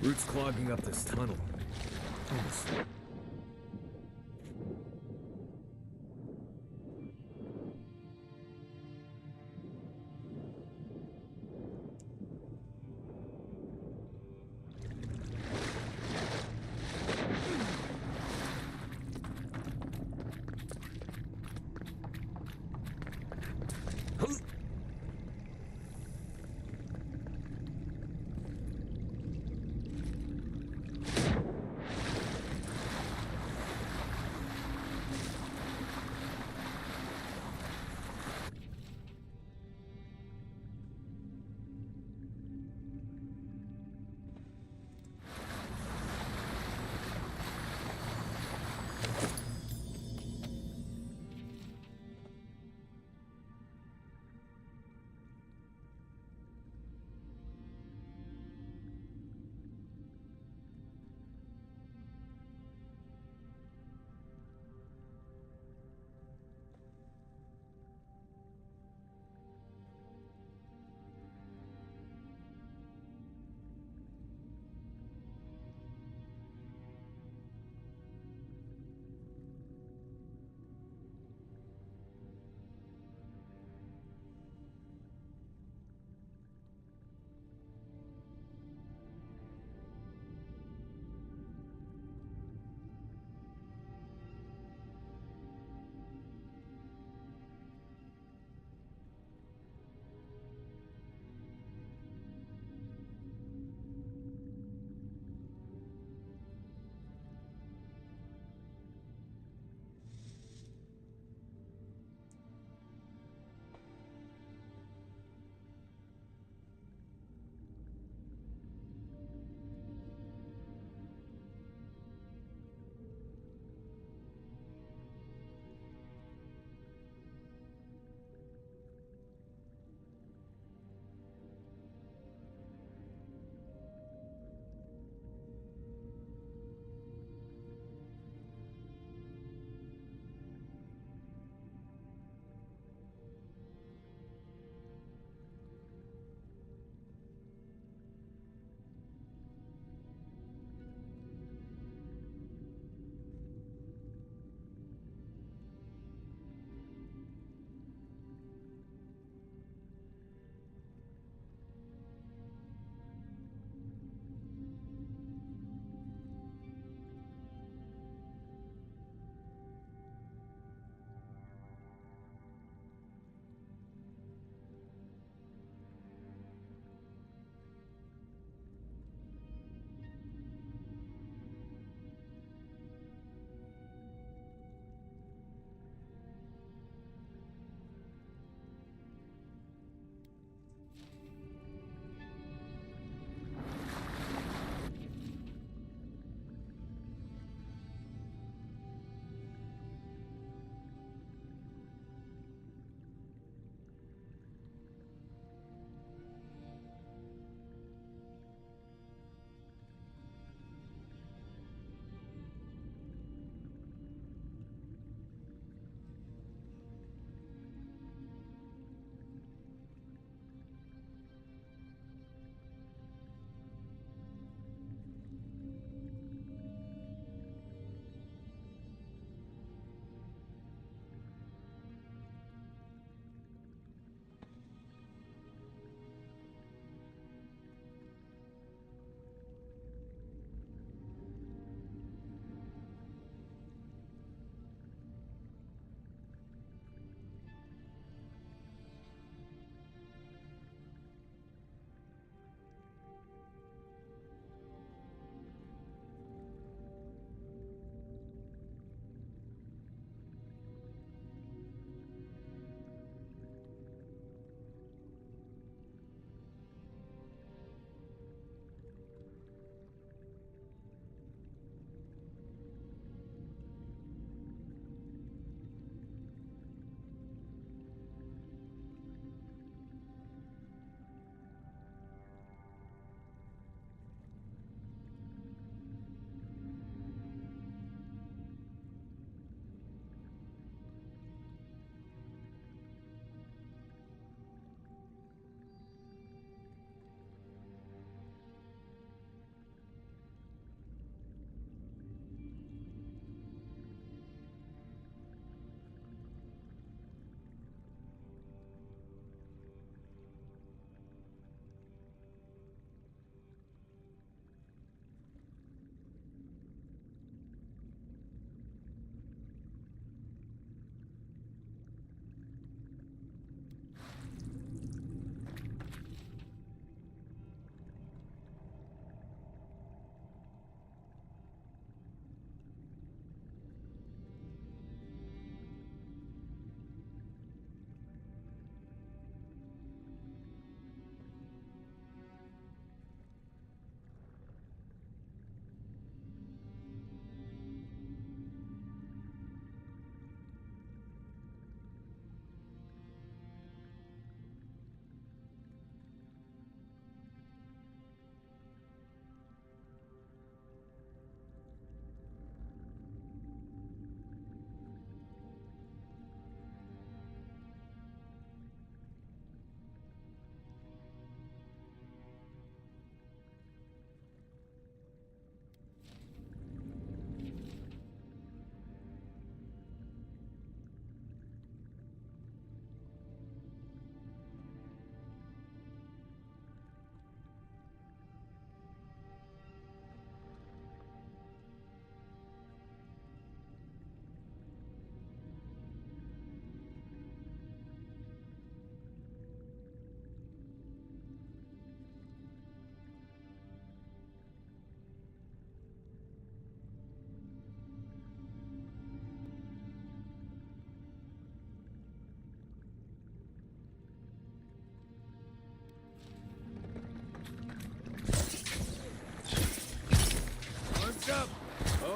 Roots clogging up this tunnel. Almost.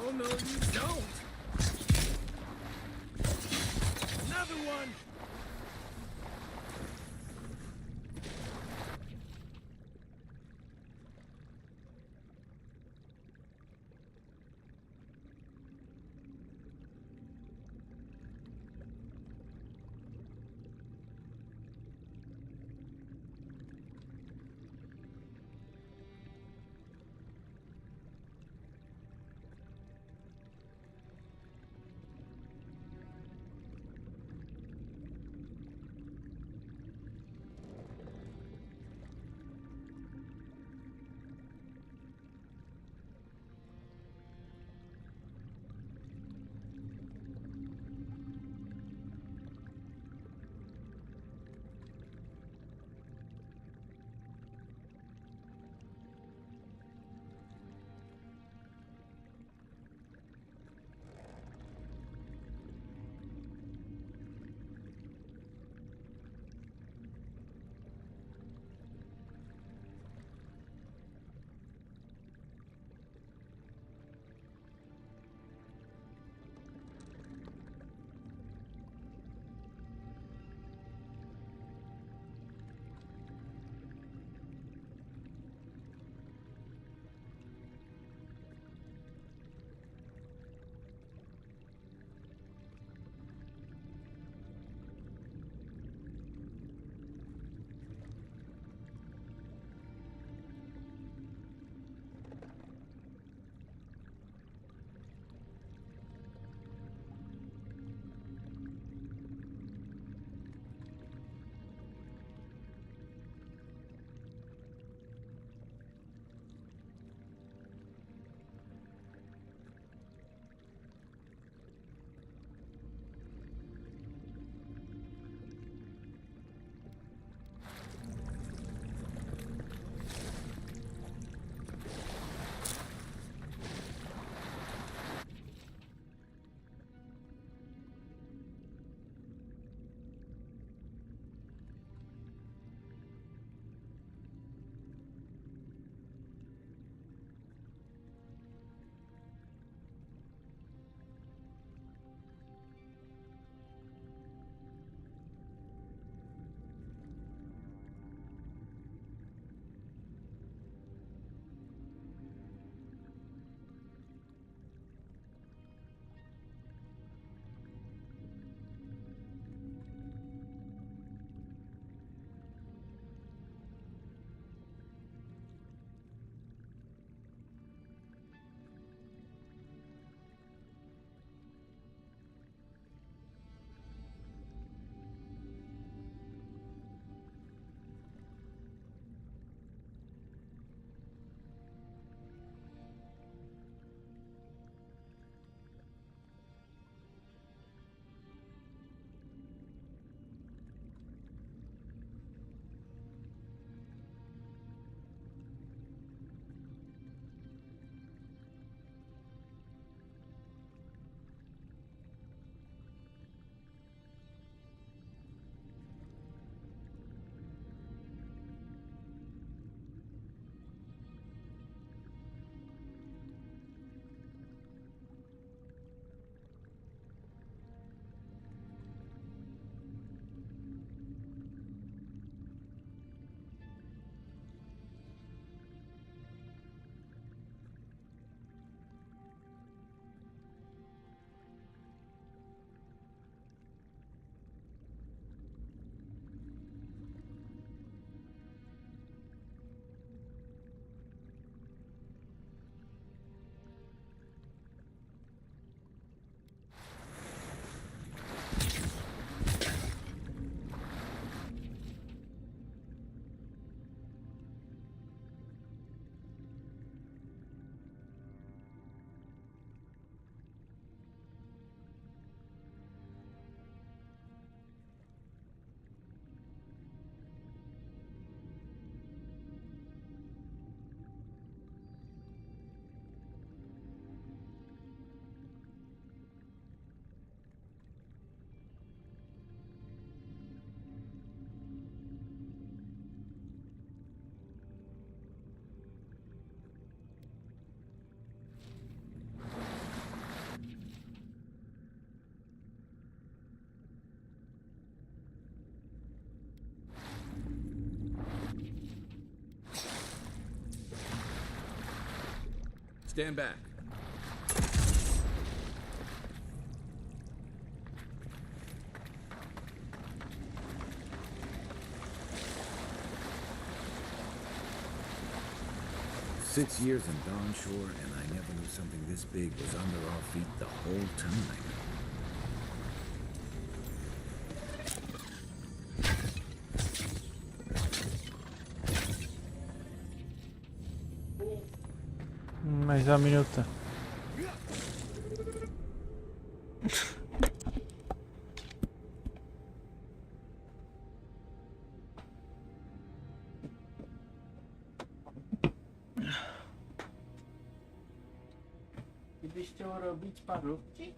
Oh, no, you don't! Another one! Stand back. Six years in Dawnshore, and I never knew something this big was under our feet the whole time. Mais za minutę. Gdybyś chciał robić parówki?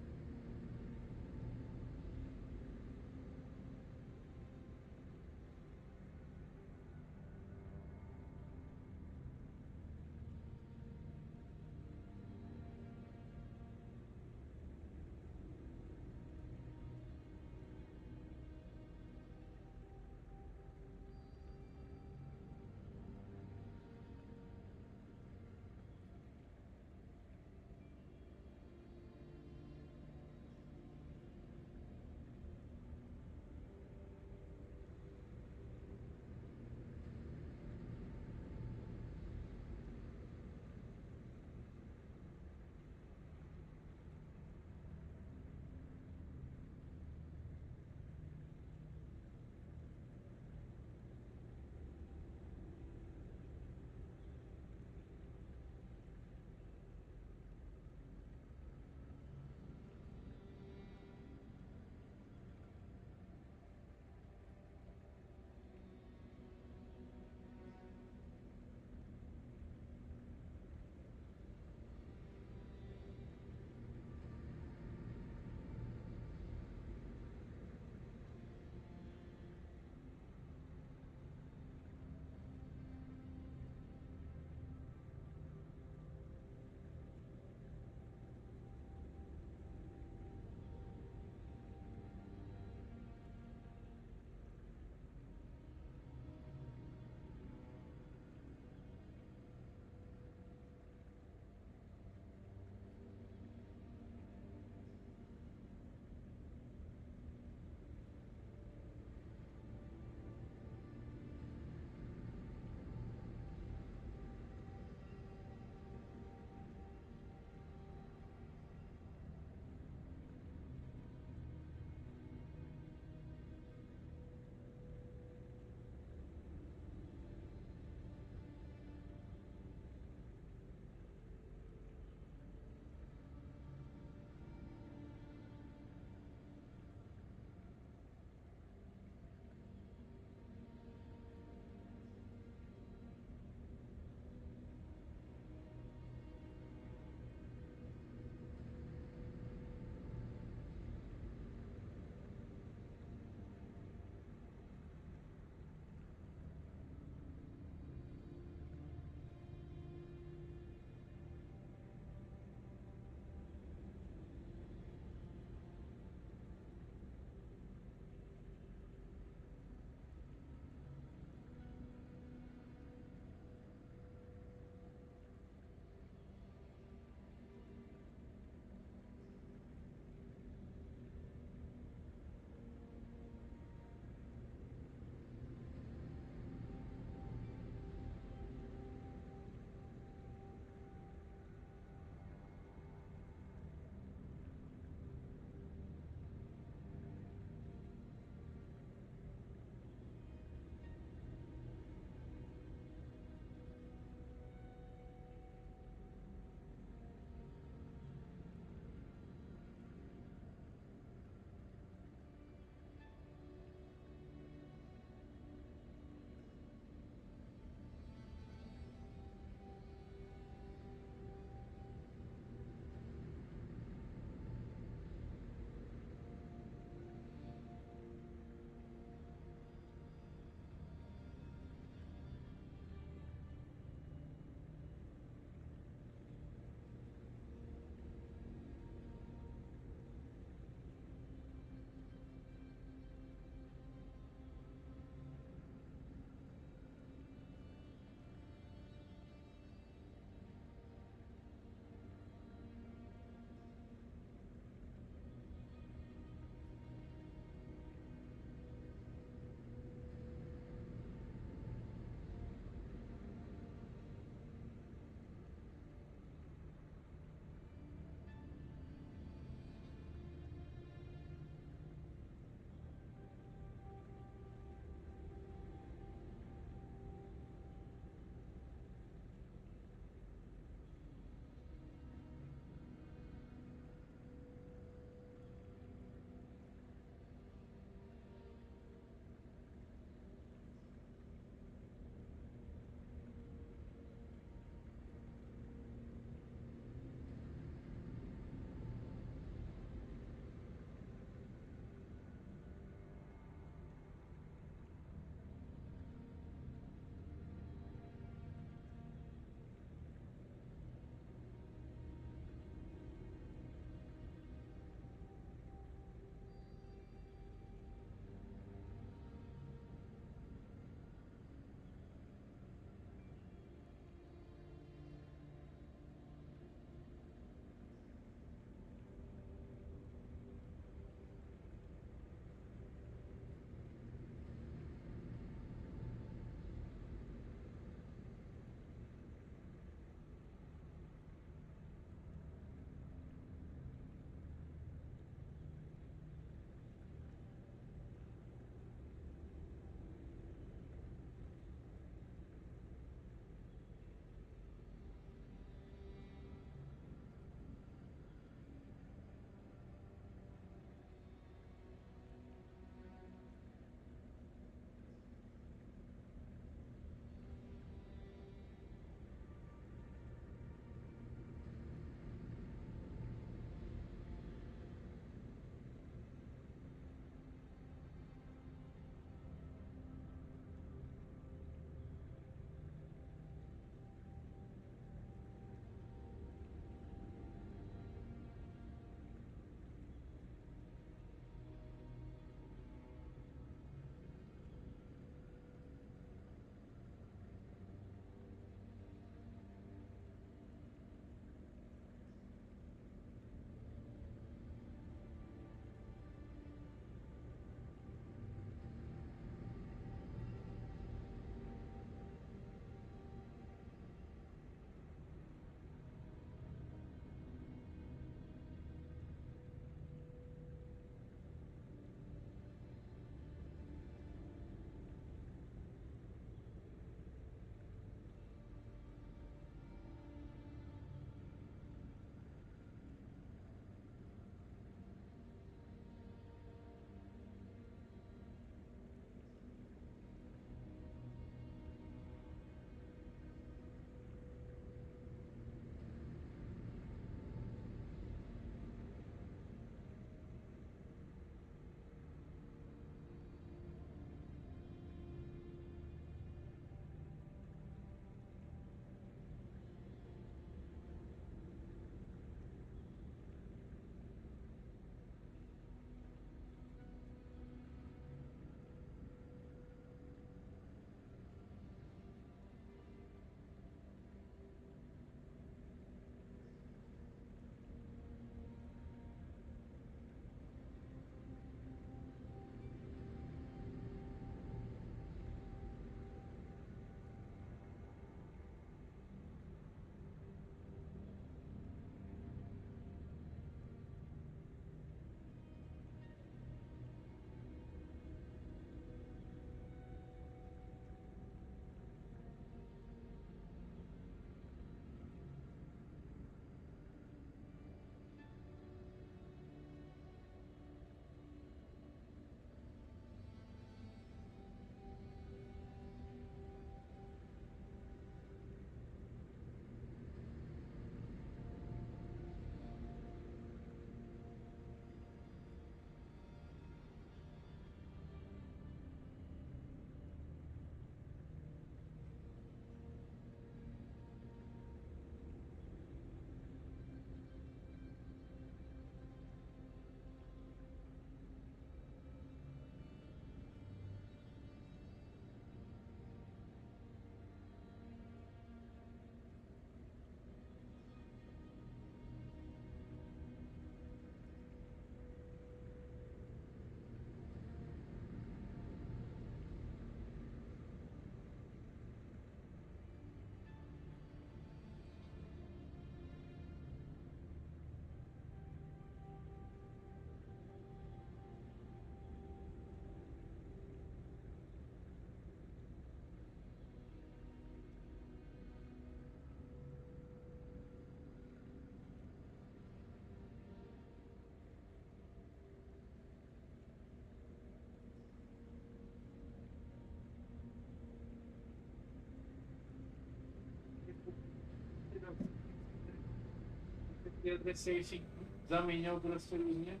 ty adresy si zamíňou prostě různě.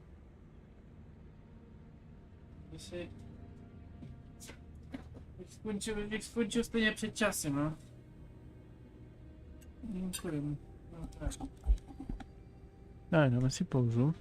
Zase... Jak skončil stejně před časem, no. Děkujem. No, tak. Dáme si pauzu.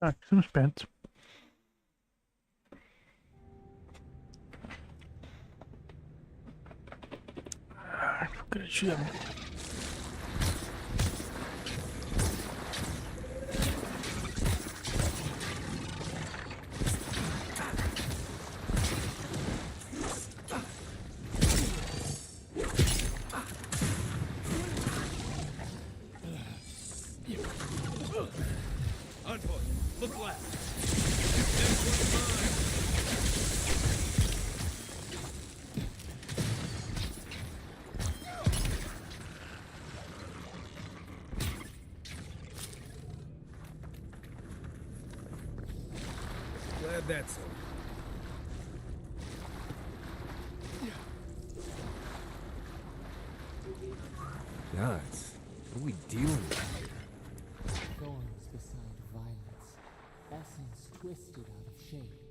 Tak, jsem zpět. Pokračujeme. Look left. Glad that's over. Guys, what are we dealing with here? Thorns beside violence, essence twisted out of shape.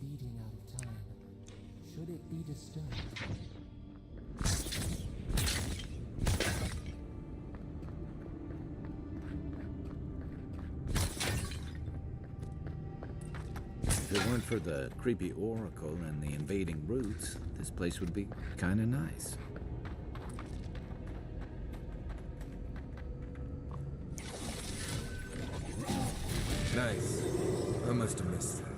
Beating out of time. Should it be disturbed? If it weren't for the creepy oracle and the invading roots, this place would be kinda nice. Nice. I must have missed that.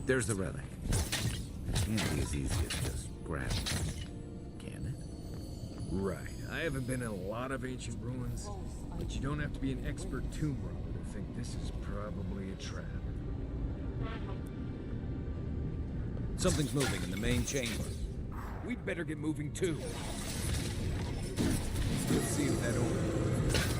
There's the relic. Can't be as easy as just grabbing it, can it? Right. I haven't been in a lot of ancient ruins, but you don't have to be an expert tomb robber to think this is probably a trap. Something's moving in the main chamber. We'd better get moving too. Let's see if that opens.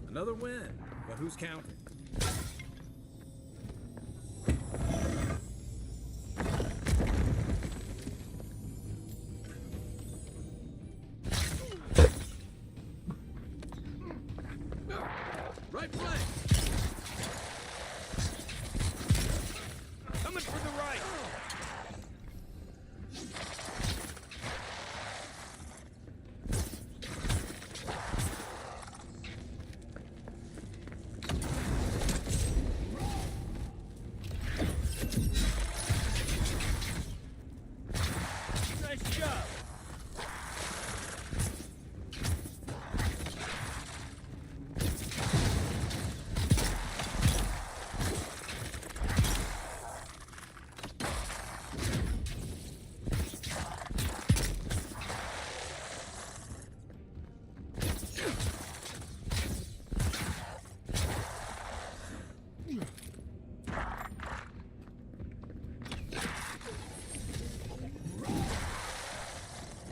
Another win, but who's counting? Right flank. Coming for the right. Nice job.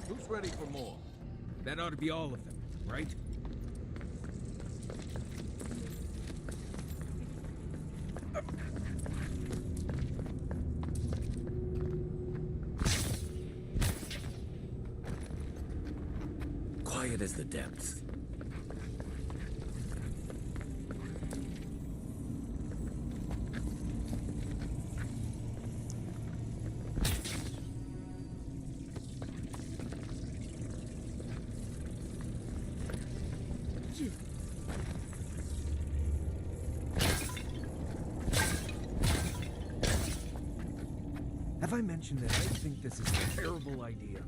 Who's ready for more? That ought to be all of them, right? quiet as the depths. Have I mentioned that I think this is a terrible idea?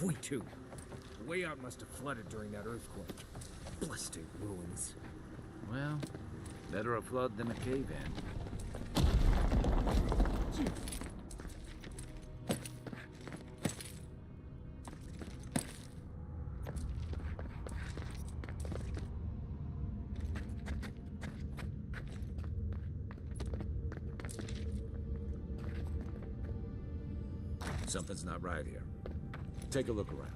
We too. The way out must have flooded during that earthquake. Blasted ruins. Well, better a flood than a cave-in. Something's not right here. Take a look around.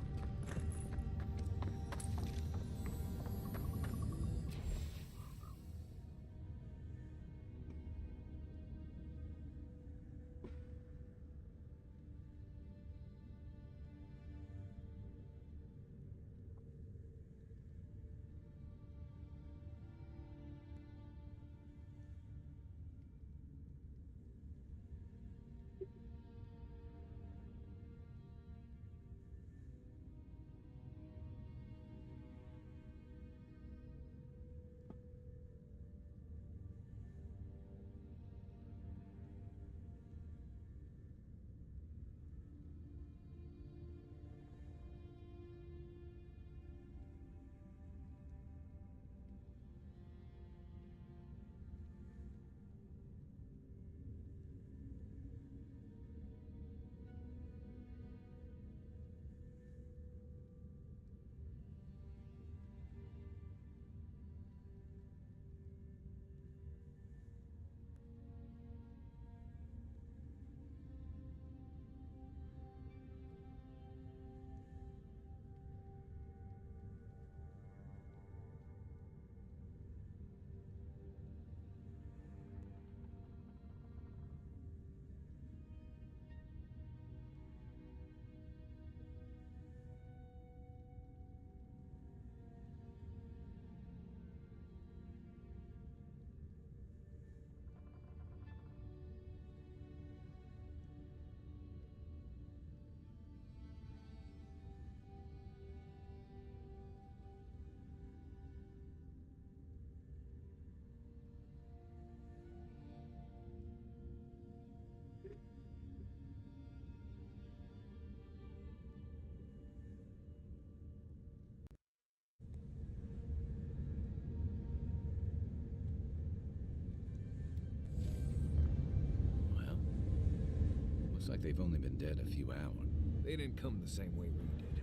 Looks like they've only been dead a few hours. They didn't come the same way we did.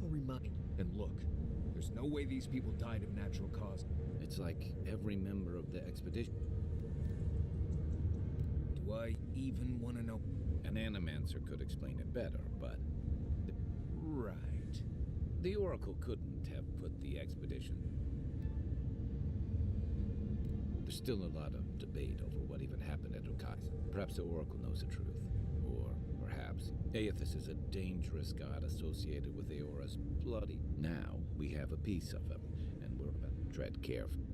I'll remind. And look, there's no way these people died of natural causes. It's like every member of the expedition. Do I even want to know? An animancer could explain it better, but... Right. The Oracle couldn't have put the expedition. There's still a lot of debate over what even happened at Okai'sa. Perhaps the Oracle knows the truth. Or perhaps Aethys is a dangerous god associated with Eora's bloody... Now we have a piece of him, and we're about to tread carefully.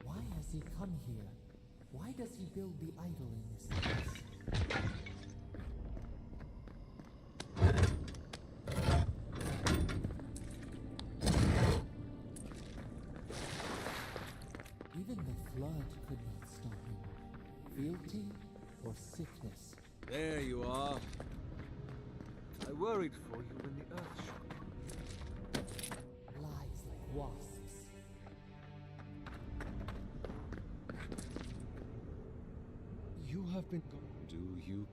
Why has he come here? Why does he build the idol in this place? Even the flood could not stop him. Fealty or sickness? There you are. I worried for you when the earth shook. Lies like wasps. You have been do you?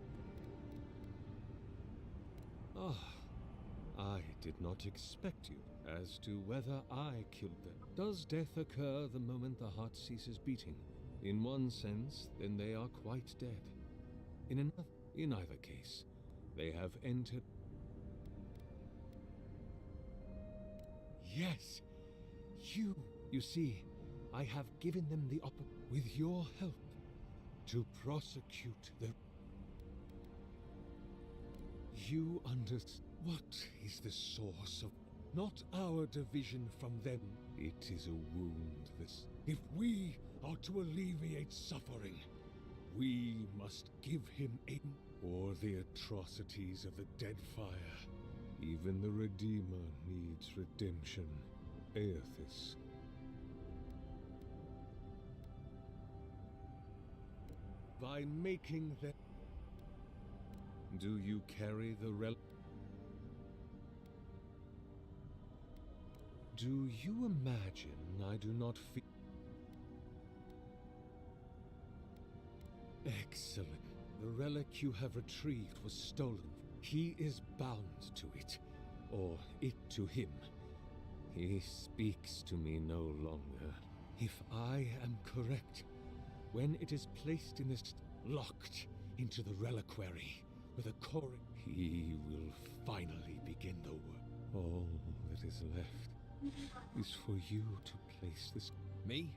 Ah, I did not expect you. As to whether I killed them. Does death occur the moment the heart ceases beating? In one sense, then they are quite dead. In another, in either case, they have entered. Yes, you see, I have given them the with your help, to prosecute the... You understand? What is the source of... Not our division from them. It is a wound this... If we are to alleviate suffering, we must give him in, or the atrocities of the dead fire. Even the Redeemer needs redemption. Aethys. By making them... Do you carry the relic? Do you imagine I do not feel... Excellent. The relic you have retrieved was stolen. He is bound to it, or it to him. He speaks to me no longer. If I am correct, when it is placed in this... locked into the reliquary with a core... He will finally begin the work. All that is left is for you to place this... Me?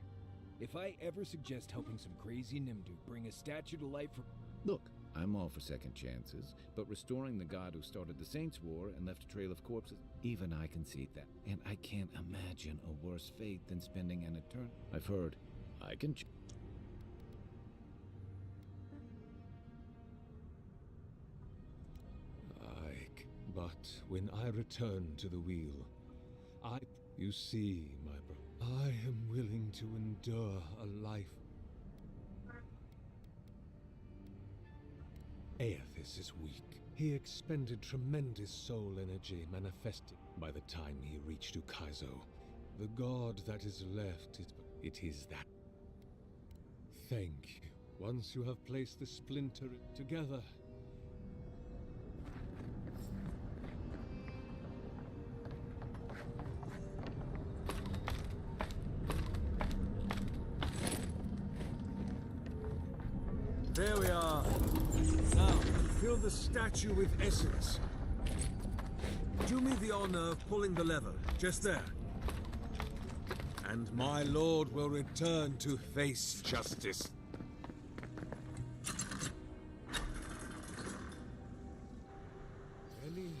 If I ever suggest helping some crazy Nimdu bring a statue to life for... Look, I'm all for second chances, but restoring the god who started the Saints' War and left a trail of corpses, even I concede that. And I can't imagine a worse fate than spending an eternity. I've heard. I can... But when I return to the wheel, you see, my brother, I am willing to endure a life. Aethys is weak. He expended tremendous soul energy manifested by the time he reached Ukaizo. The god that is left is... It is that. Thank you. Once you have placed the splinter together... There we are. Now, fill the statue with essence. Do me the honor of pulling the lever, just there. And my lord will return to face justice. Any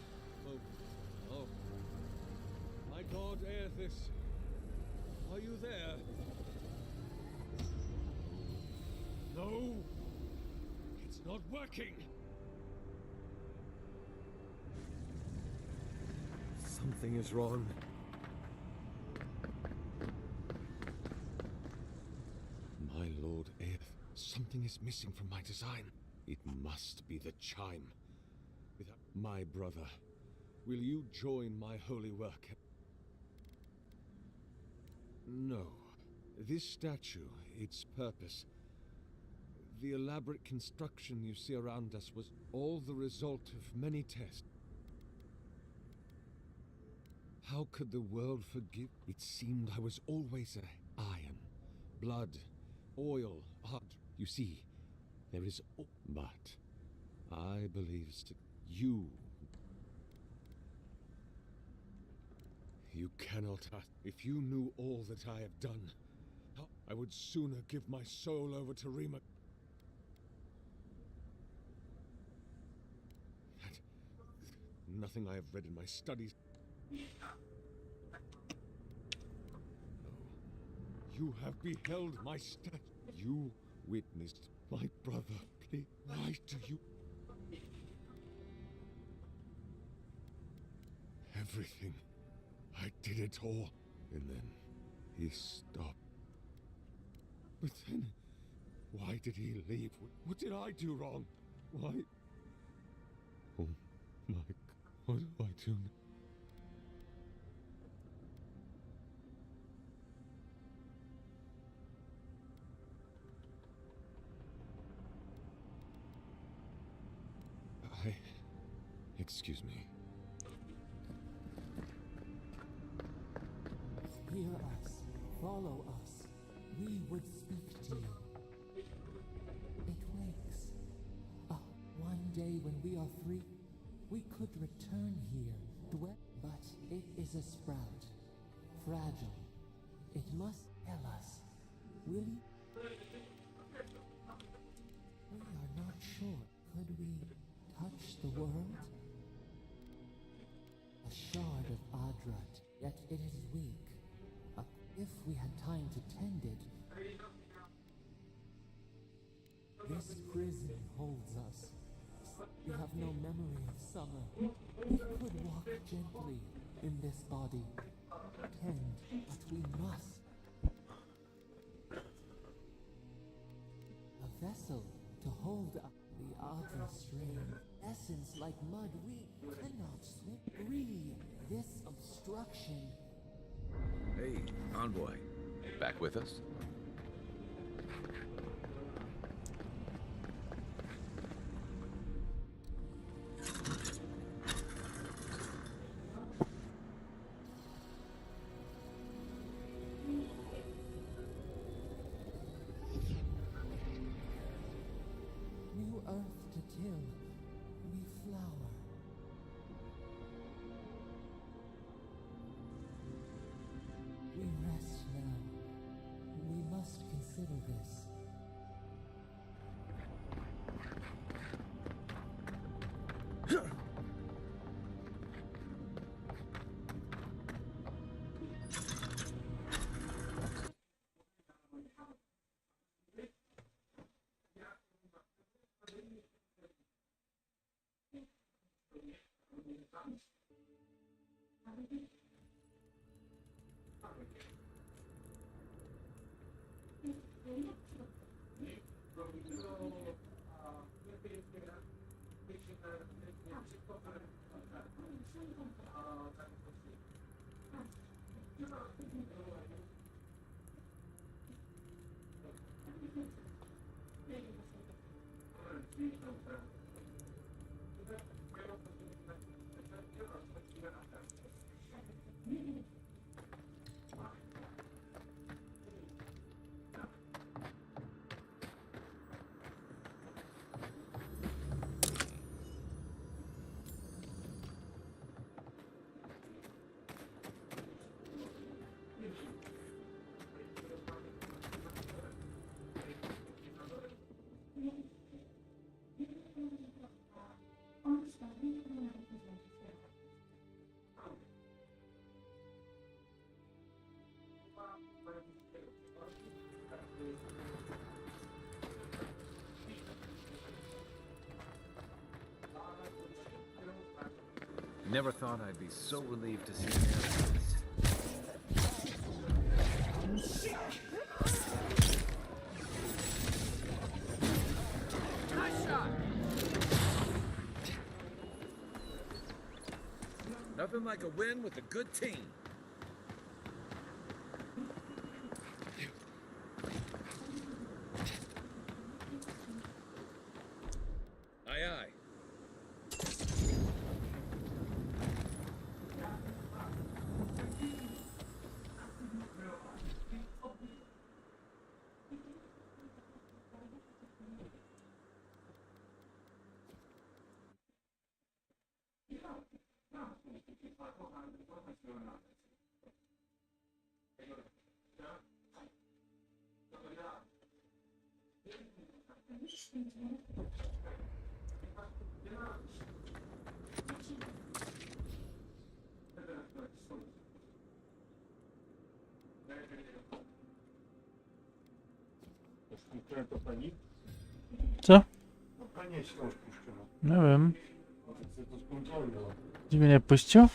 moment. Oh. My god, Aethys. Are you there? No! It's not working! Something is wrong. My lord Aeth, something is missing from my design. It must be the chime. Without my brother, will you join my holy work? No. This statue, its purpose, the elaborate construction you see around us was all the result of many tests. How could the world forgive? It seemed I was always iron, blood, oil, art. You see, there is... But I believe you... You cannot ask. If you knew all that I have done, I would sooner give my soul over to Rima. Nothing I have read in my studies. No. You have beheld my stat. You witnessed my brother. Please, why do you... Everything. I did it all. And then he stopped. But then, why did he leave? What did I do wrong? Why? Oh my God, what do I do now? Excuse me. Hear us. Follow us. We would speak to you. It wakes. One day when we are free, we could return here. But it is a sprout. Fragile. It must tell us. Will you? We are not sure. Could we touch the world? A shard of Adrat, yet it is weak. If we had time to tend it... This prison holds us. We have no memory of summer. We could walk gently in this body. Tend, but we must. A vessel to hold up the Adra strain. Essence like mud, we cannot swim. Free this obstruction. Hey, envoy. Back with us? New earth to till, we flower. We rest now. We Never thought I'd be so relieved to see an Nice shot. Nothing like a win with a good team. Aye, aye. Co? Nevím. Ty mě nepustil?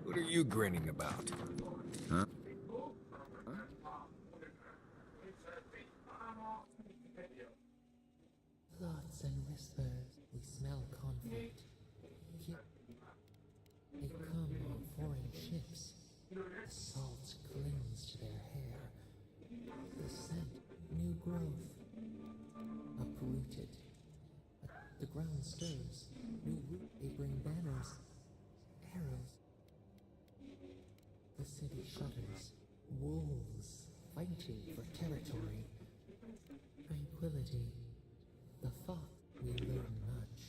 What are you grinning about? Huh? Thoughts and whispers, we smell conflict. They come on foreign ships. The salt clings to their hair. The scent, new growth. Uprooted. The ground stirs. New root, they bring banners. Arrows. The city shudders. Wolves fighting for territory. Tranquility. The thought we learn much.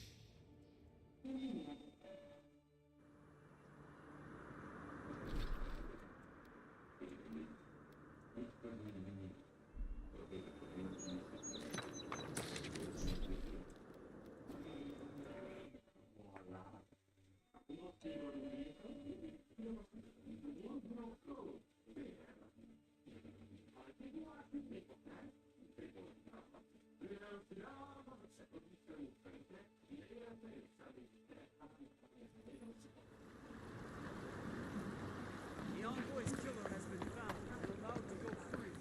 The envoy's killer has been found. You're allowed to go free.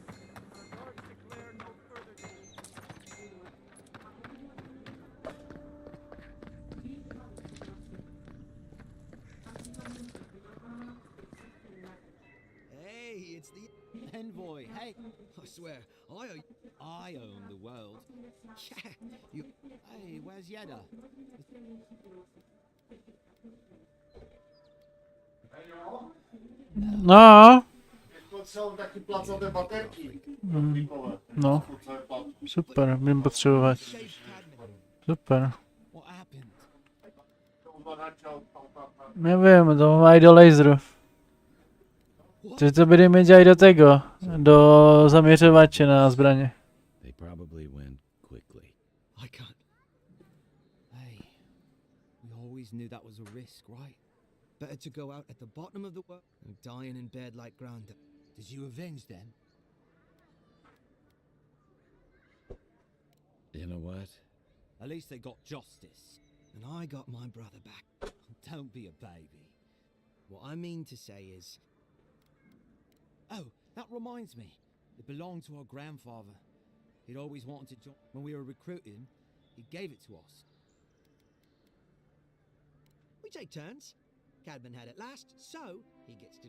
Our guards declare no further Hey, it's the envoy. Hey, I swear, I own the world. Yeah, you. Hey, where's Yeda? No. No. Super, budeme potřebovat. Super. Nevím, to mají do laseru. To by mi dělají do tego, do zaměřovače na zbraně. They probably went quickly. I always knew that was a risk, right? Better to go out at the bottom of the world than dying in bed like Granda. Did you avenge them? You know what? At least they got justice. And I got my brother back. Don't be a baby. What I mean to say is... Oh, that reminds me. It belonged to our grandfather. He'd always wanted to join. When we were recruiting, he gave it to us. We take turns. Cadman had it last, so he gets to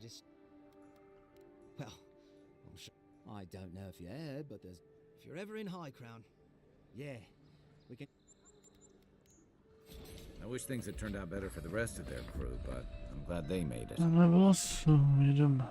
Well, I'm sure... I don't know if you heard, but there's... If you're ever in High Crown, yeah, we can... I wish things had turned out better for the rest of their crew, but I'm glad they made it. Ale losu, jedziemy.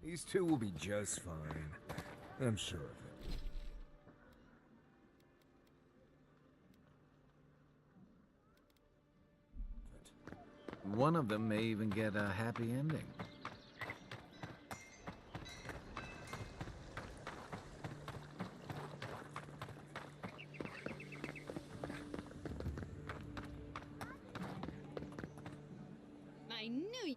These two will be just fine. I'm sure of it. One of them may even get a happy ending. I knew you.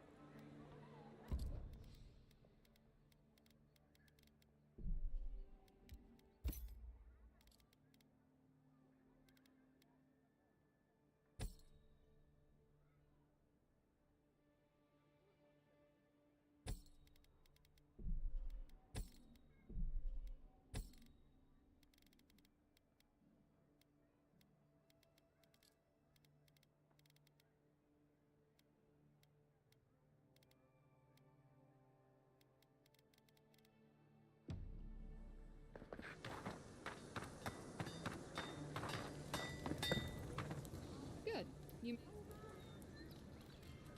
Good.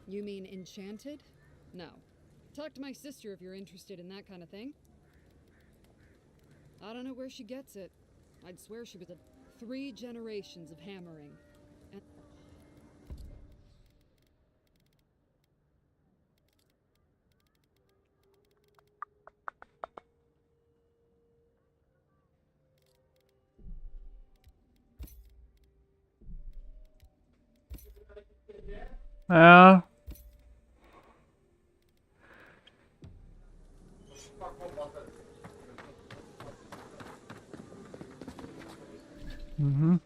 You mean enchanted? No. Talk to my sister if you're interested in that kind of thing. I don't know where she gets it. I'd swear she was 3 generations of hammering. And Ja. Mhm.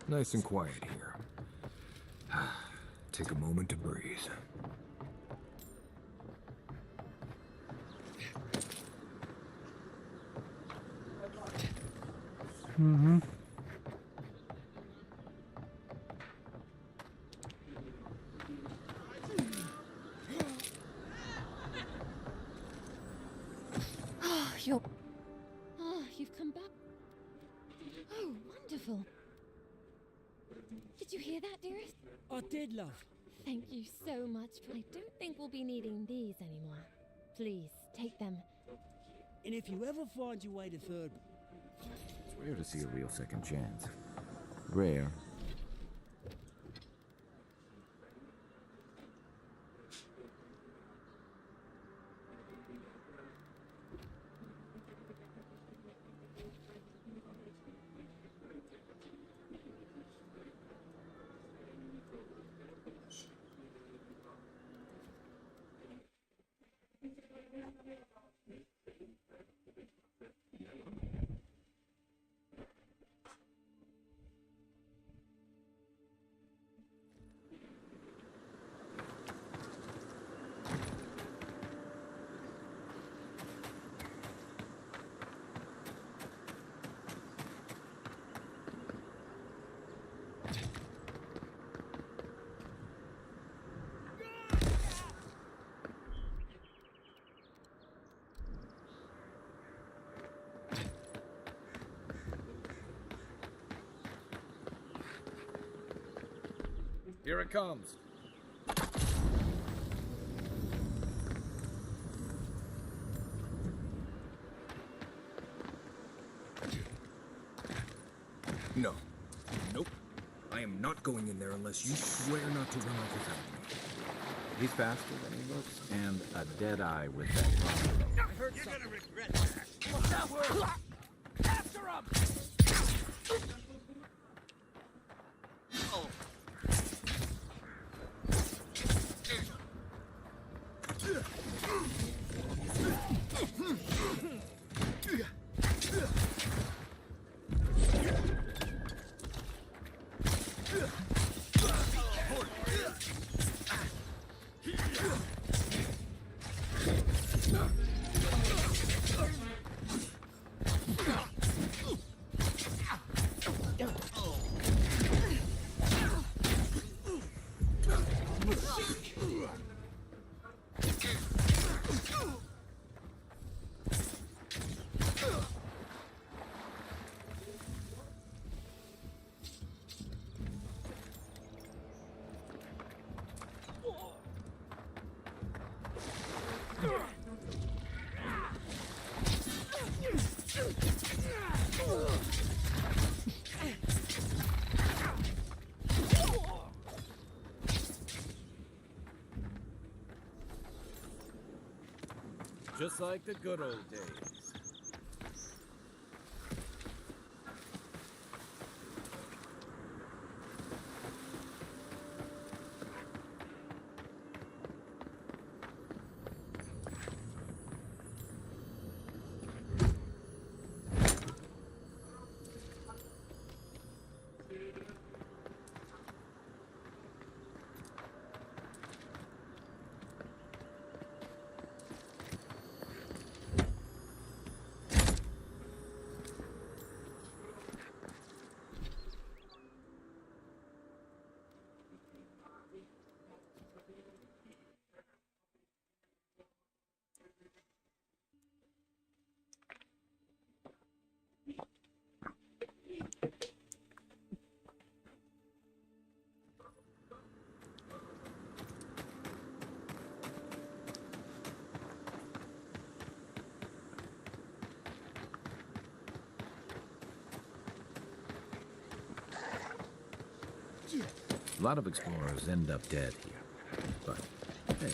Nice and quiet here. Take a moment to breathe. Mm-hmm. You've come back. Oh, wonderful. Did you hear that, dearest? I did, love. Thank you so much. I don't think we'll be needing these anymore. Please, take them. And if you ever find your way to Third... It's rare to see a real second chance. Rare. Here it comes. No. Nope. I am not going in there unless you swear not to run off without me. He's faster than he looks, and a dead eye with that crossbow. I heard you're gonna regret that. What's that word? After him! Oh. Just like the good old days. A lot of explorers end up dead here. But, hey,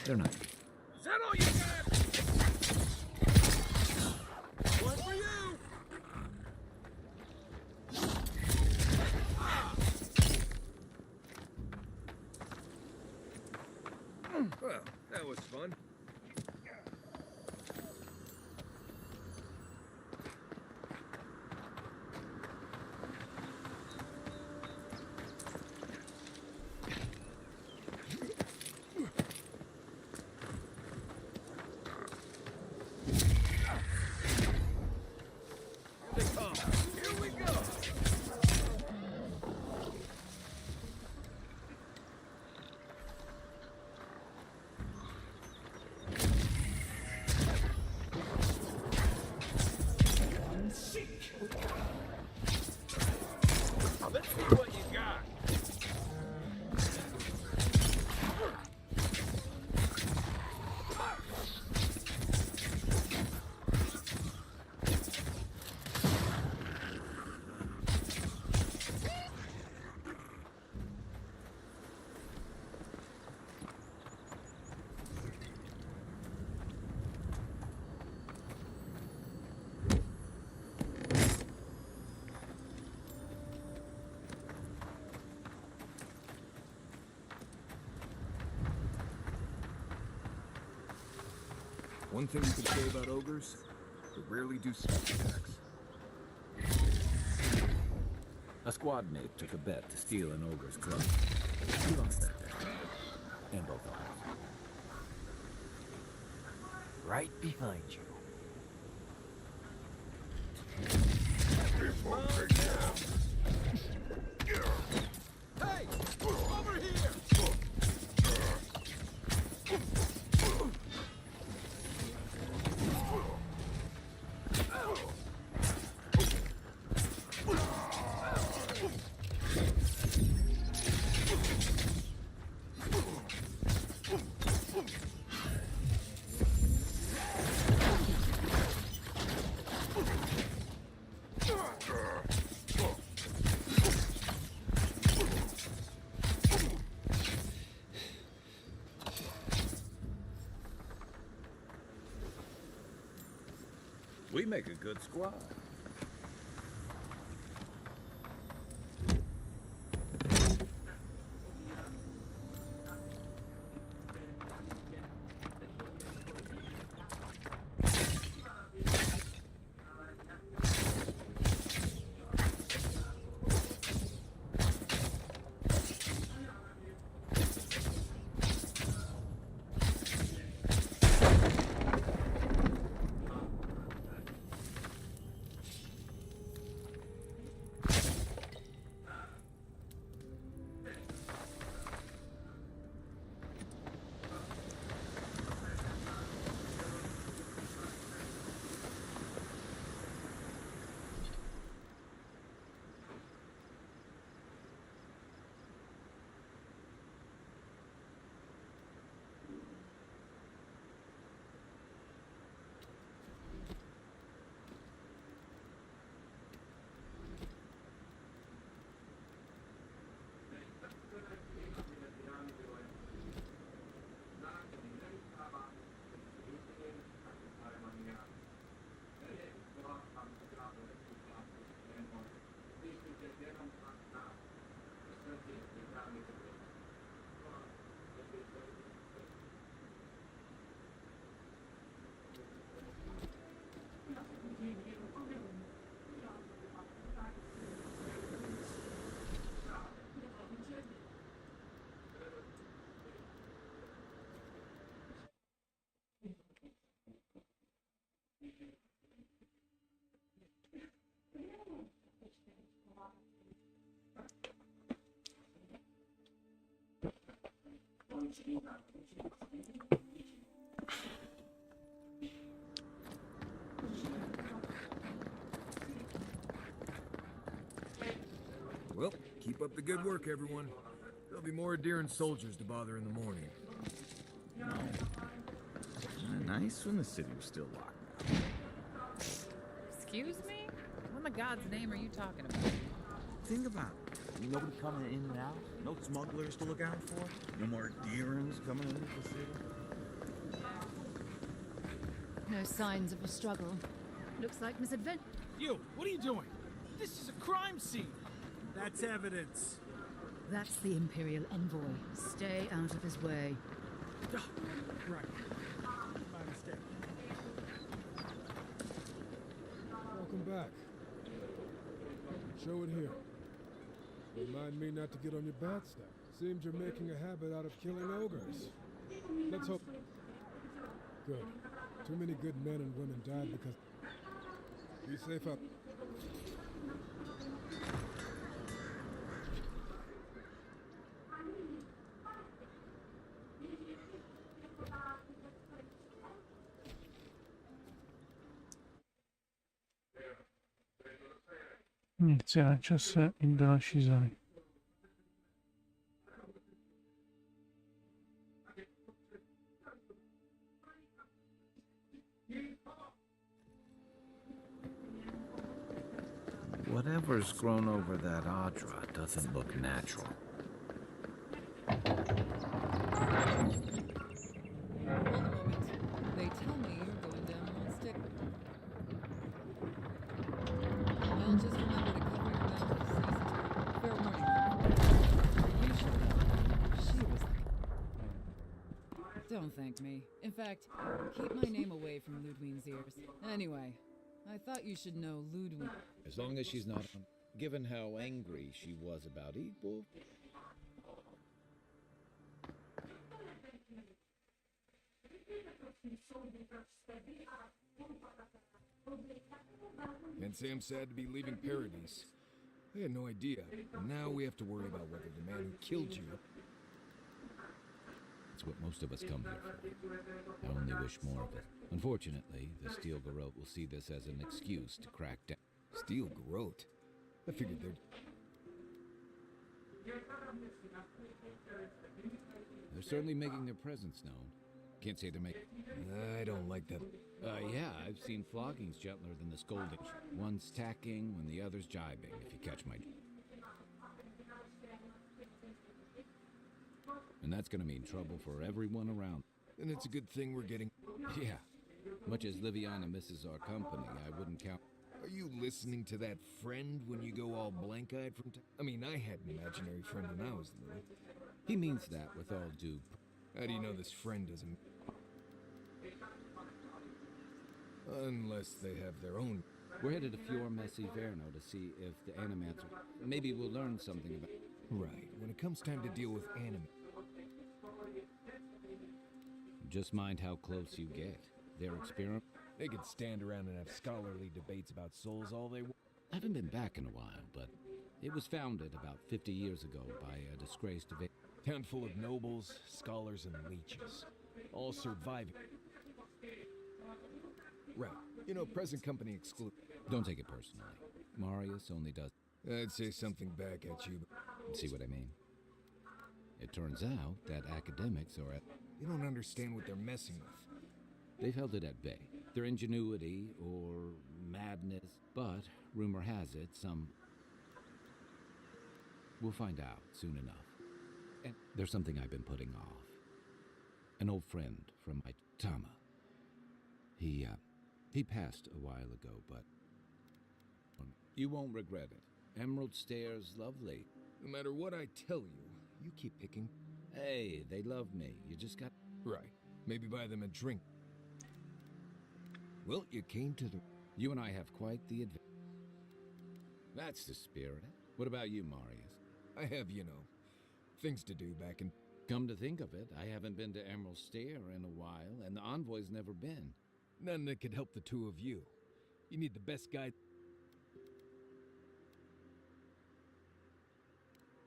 they're not. Is that all you got? One for you! Well, that was fun. One thing you can say about ogres, they rarely do sneak attacks. A squad mate took a bet to steal an ogre's club. He lost that bet. And both arms. Right behind you. Hey! Over here! We make a good squad. Well, keep up the good work, everyone. There'll be more deer and soldiers to bother in the morning. Nice when the city was still locked down. Excuse me? What in the God's name are you talking about? Think about it. Nobody coming in and out. No smugglers to look out for. No more deerins coming into the city. No signs of a struggle. Looks like misadventure. You, what are you doing? This is a crime scene. That's evidence. That's the Imperial envoy. Stay out of his way. Right. My mistake. Welcome back. Show it here. Remind me not to get on your bad stuff. Seems you're making a habit out of killing ogres. Let's hope. Good. Too many good men and women died because. Be safe up. Nic, čas se i další zaj. Whatever's grown over that Adra doesn't look natural. They tell me you're going down on stick. Well, just remember to cover your mouth with season. Fair warning. You showed up. She was. Don't Don't thank me. In fact, keep my name away from Ludwine's ears. Anyway, I thought you should know Ludwine. As long as she's not... Given how angry she was about Equal... Can't say I'm sad to be leaving Paradise. I had no idea. Now we have to worry about whether the man who killed you... It's what most of us come here for. I only wish more of it. Unfortunately, the Steel Garrote will see this as an excuse to crack down. Steel Garrote? I figured they'd... They're certainly making their presence known. Can't say they're making... I don't like that. Yeah, I've seen floggings gentler than the scolding. One's tacking when the other's jibing, if you catch my... And that's gonna mean trouble for everyone around. And it's a good thing we're getting... Yeah. Much as Liviana misses our company, I wouldn't count... Are you listening to that friend when you go all blank-eyed from I mean, I had an imaginary friend when I was little. He means that with all due... How do you know this friend doesn't... Unless they have their own... We're headed to Fior Messi Verno to see if the Animants... Maybe we'll learn something about... Right, when it comes time to deal with Anim... Just mind how close you get. Their experiment... They could stand around and have scholarly debates about souls all they want. I haven't been back in a while, but it was founded about 50 years ago by a disgraced... Town full of nobles, scholars, and leeches. All surviving. Right. You know, present company exclude. Don't take it personally. Marius only does... I'd say something back at you. See what I mean? It turns out that academics are at... You don't understand what they're messing with. They've held it at bay. Their ingenuity or madness, but rumor has it some... We'll find out soon enough. And there's something I've been putting off. An old friend from my Tama. He passed a while ago, but... You won't regret it. Emerald Stairs, lovely. No matter what I tell you, you keep picking... Hey, they love me. You just got... Right. Maybe buy them a drink. Well, you came to the... You and I have quite the advantage. That's the spirit. What about you, Marius? I have, you know, things to do back in... Come to think of it, I haven't been to Emerald Stair in a while, and the Envoy's never been. None that could help the two of you. You need the best guide...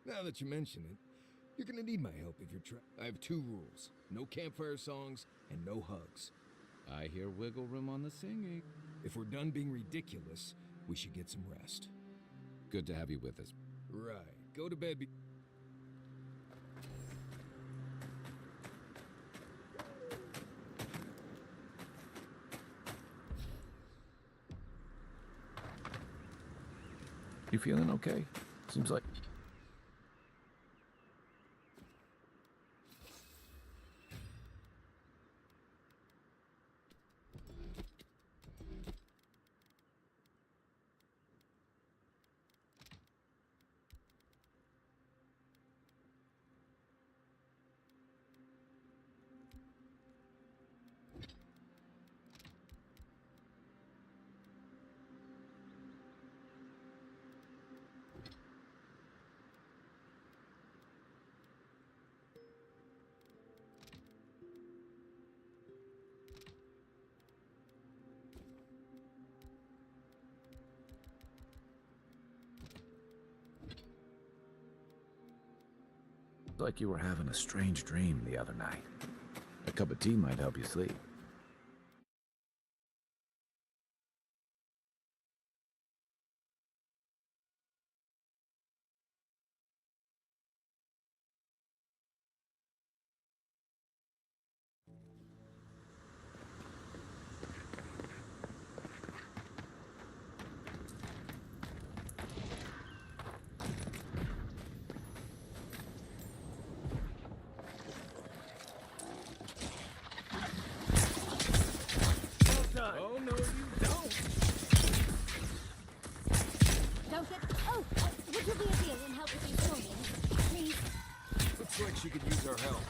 Now that you mention it, you're gonna need my help if you're I have 2 rules. No campfire songs, and no hugs. I hear wiggle room on the singing. If we're done being ridiculous, we should get some rest. Good to have you with us. Right. Go to bed. You feeling okay? Seems like... like you were having a strange dream the other night. A cup of tea might help you sleep. Oh, no, you don't! Don't get... Oh, would you be a deal and help with these warnings? Please? Looks like she could use our help.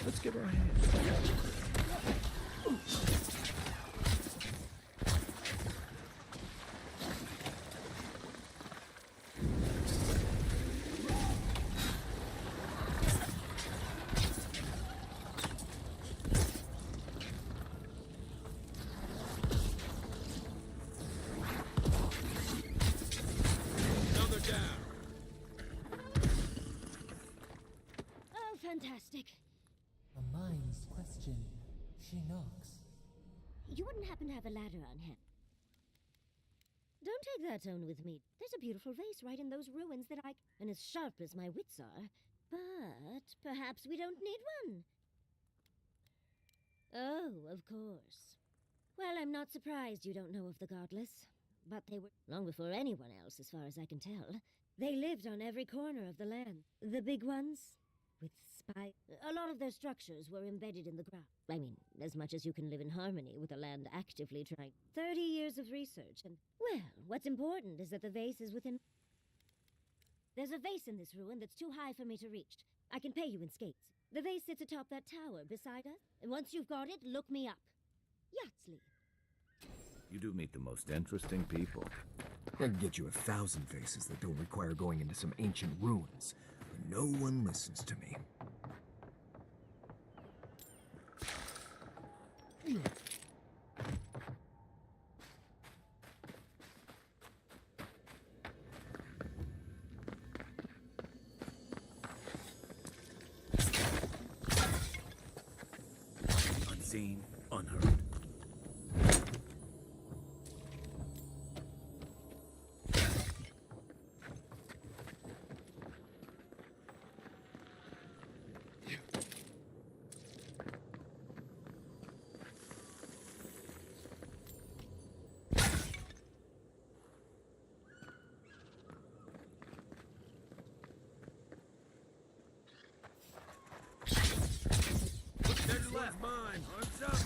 Let's give her a hand. question. She knocks. You wouldn't happen to have a ladder on hand? Don't take that tone with me. There's a beautiful vase right in those ruins that and as sharp as my wits are. But perhaps we don't need one. Oh, of course. Well, I'm not surprised you don't know of the Godless. But they were long before anyone else, as far as I can tell. They lived on every corner of the land. The big ones, with a lot of their structures were embedded in the ground. I mean, as much as you can live in harmony with a land actively trying. 30 years of research, and, well, what's important is that the vase is within... There's a vase in this ruin that's too high for me to reach. I can pay you in skates. The vase sits atop that tower beside us, and once you've got it, look me up. Yatsley. You do meet the most interesting people. I can get you 1,000 vases that don't require going into some ancient ruins, but no one listens to me. Unseen, unheard. Next left, mine. Arms up.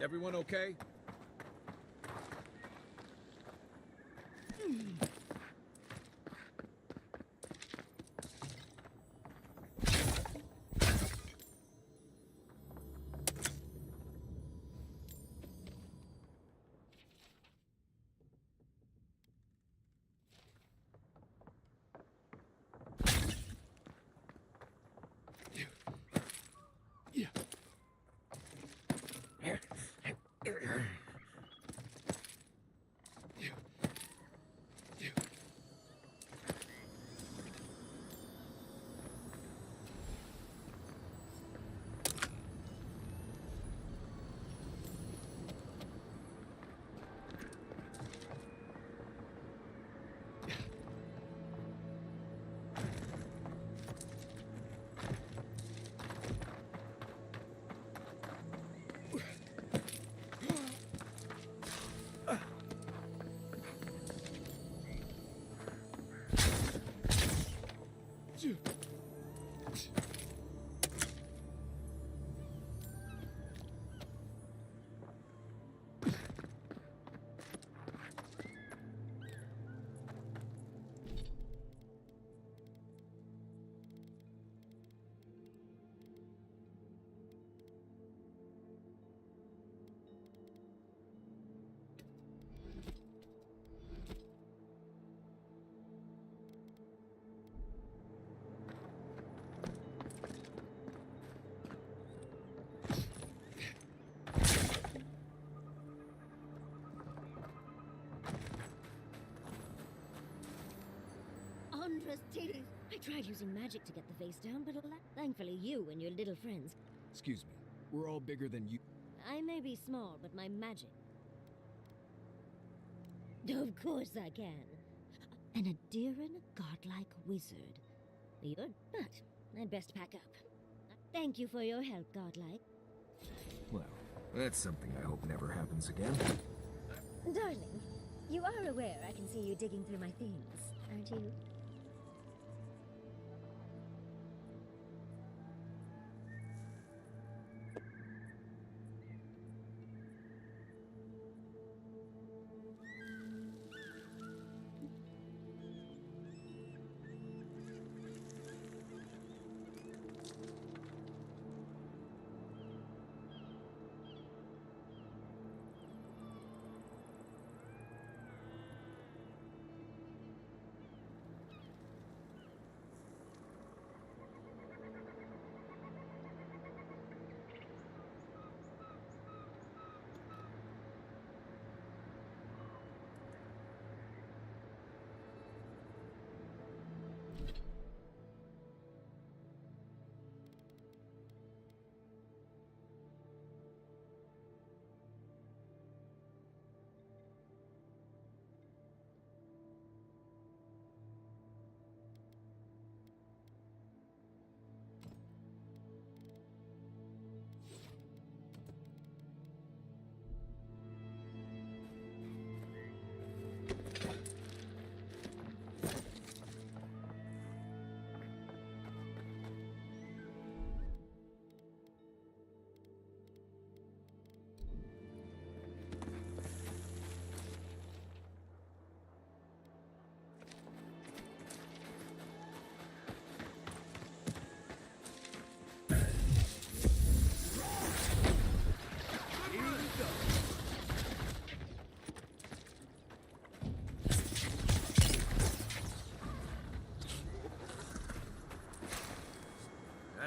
Everyone okay? Andres did. I tried using magic to get the vase down, but thankfully you and your little friends. Excuse me. We're all bigger than you. I may be small, but my magic... Of course I can. An Adiran godlike wizard. You're... But I'd best pack up. Thank you for your help, godlike. Well, that's something I hope never happens again. Darling, you are aware I can see you digging through my things, aren't you?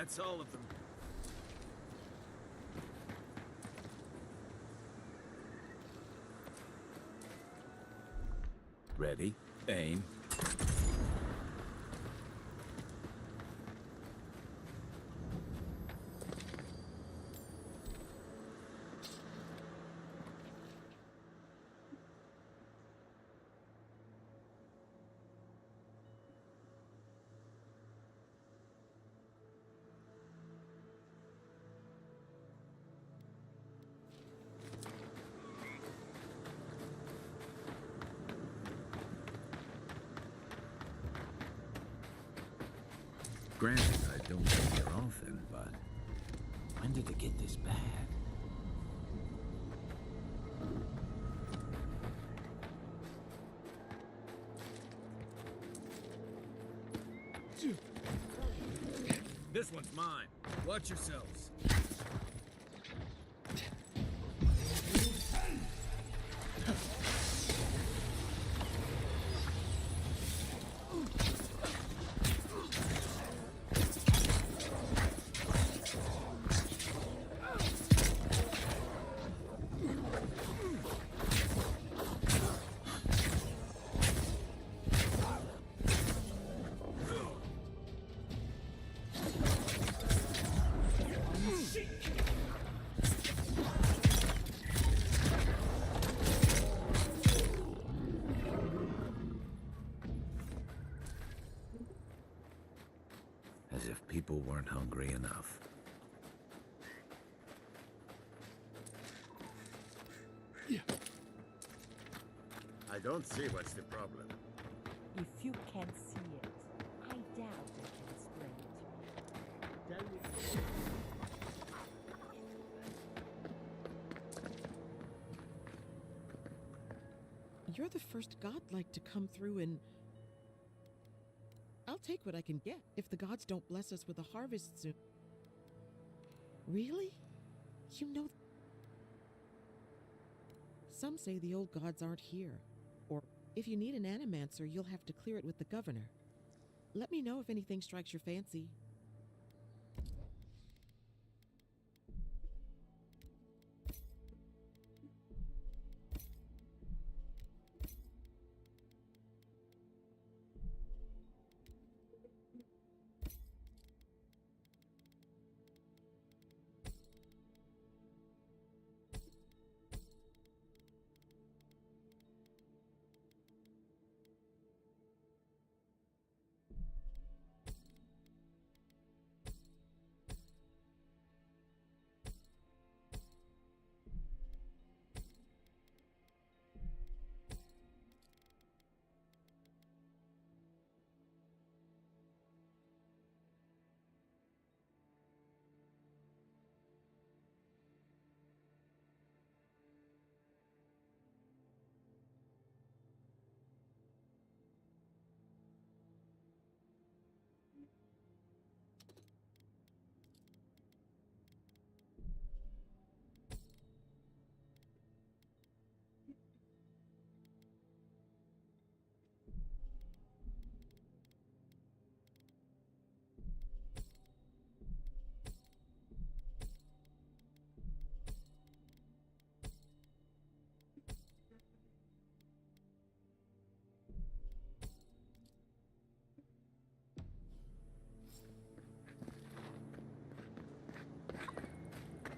That's all of them. Ready? Aim. Granted, I don't go here often, but when did it get this bad? This one's mine. Watch yourselves. As if people weren't hungry enough. I don't see what's the problem. If you can't see it, I doubt I can explain it. Tell me. You're the first godlike to come through and... I'll take what I can get if the gods don't bless us with a harvest soon. Really? You know... Some say the old gods aren't here. Or if you need an animancer, you'll have to clear it with the governor. Let me know if anything strikes your fancy.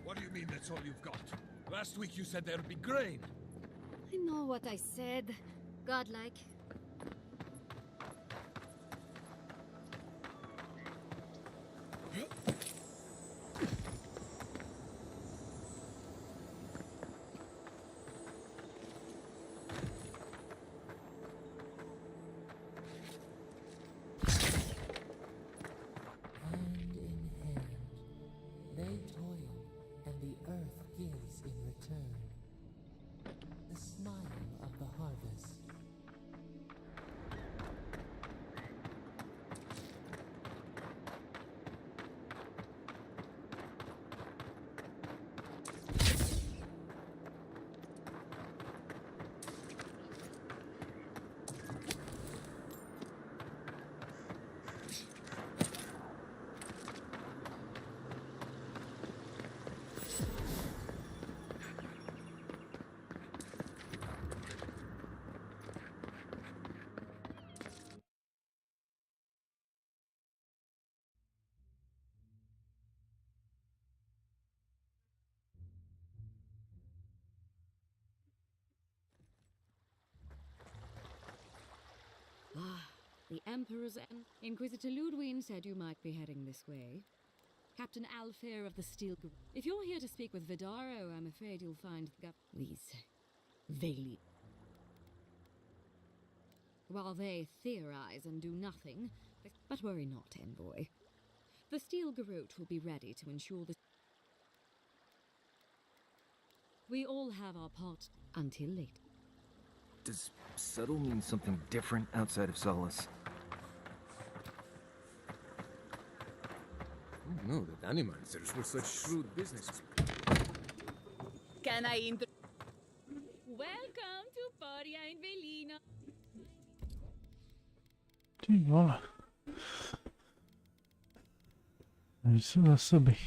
What do you mean that's all you've got? Last week you said there'd be grain. I know what I said. Godlike. Hand in hand, they toil, and the earth gives in return. The smile of the harvest, The Emperor's Inquisitor Ludwig said you might be heading this way. Captain Alfair of the Steel Group. If you're here to speak with Vidaro, I'm afraid you'll find these Veli. While they theorize and do nothing, but worry not, envoy. The Steel Garrote will be ready to ensure the... We all have our part until late. Does subtle mean something different outside of Solace? I didn't know that animancers were such shrewd businessmen. Can I Welcome to Paria in Velina. Ty vole. Nejsem za sebe.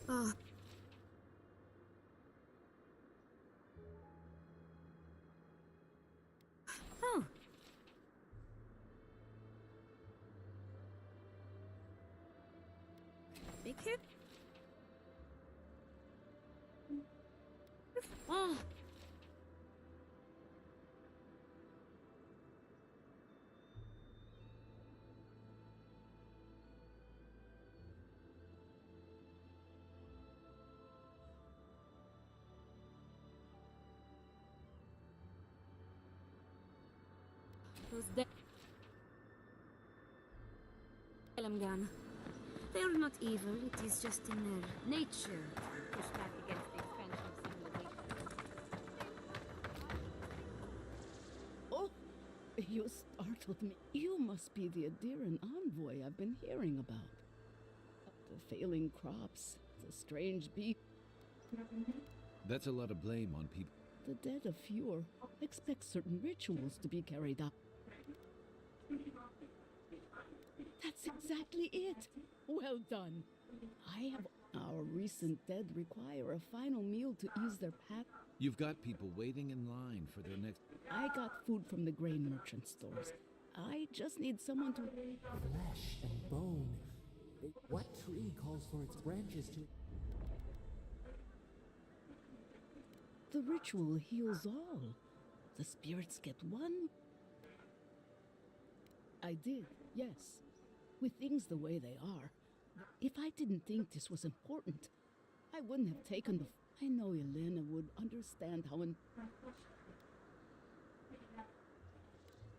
Oh. Be careful. Oh. Who's that? Elamgan. They are not evil, it is just in their nature. Push back against the expansion of civilization. Oh, you startled me. You must be the Adiran envoy I've been hearing about. The failing crops, the strange beast. That's a lot of blame on people. The dead of Fjord expect certain rituals to be carried out. That's exactly it. Well done. I have our recent dead require a final meal to ease their path. You've got people waiting in line for their next... I got food from the grain merchant stores. I just need someone to... Flesh and bone. What tree calls for its branches to... The ritual heals all. The spirits get one. I did, yes. With things the way they are. If I didn't think this was important, I wouldn't have taken the... I know Elena would understand how...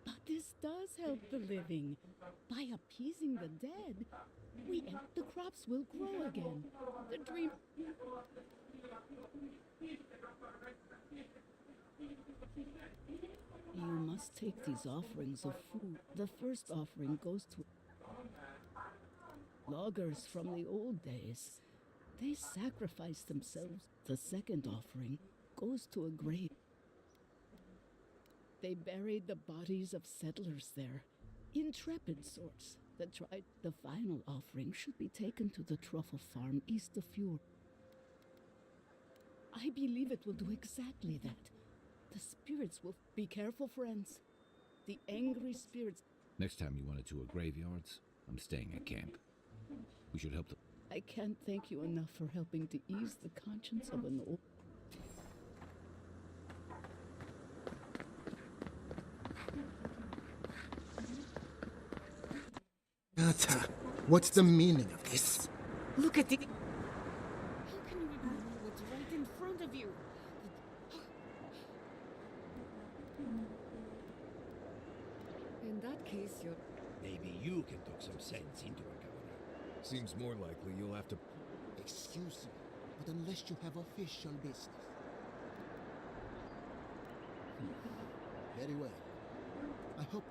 But this does help the living. By appeasing the dead, the crops will grow again. The dream... You must take these offerings of food. The first offering goes to loggers from the old days. They sacrifice themselves. The second offering goes to a grave. They buried the bodies of settlers there, intrepid sorts that tried. The final offering should be taken to the truffle farm east of Fjord. I believe it will do exactly that. The spirits will... Be careful, friends. The angry spirits... Next time you want to tour graveyards, I'm staying at camp. We should help them. I can't thank you enough for helping to ease the conscience of an old... Nata, what's the meaning of this? Look at the... How can you ignore what's right in front of you? In that case, you're... Maybe you can talk some sense into her, Governor. Seems more likely you'll have to... Excuse me, but unless you have official business. Very well. I hope...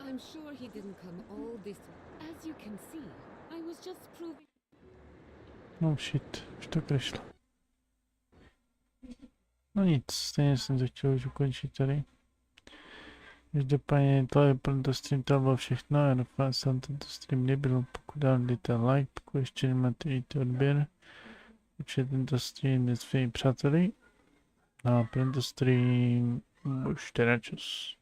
I'm sure he didn't come all this way. As you can see, I was just proving... No shit, už to kryšlo. No nic, stejně jsem to chtěl už ukončit tady. Každopádně tohle pro tento stream to bylo všechno. Já doufám, že se vám tento stream líbil. Pokud dám, dejte like, pokud ještě nemáte, dejte odběr. Určitě tento stream je svými přáteli. A pro tento stream už teda čus.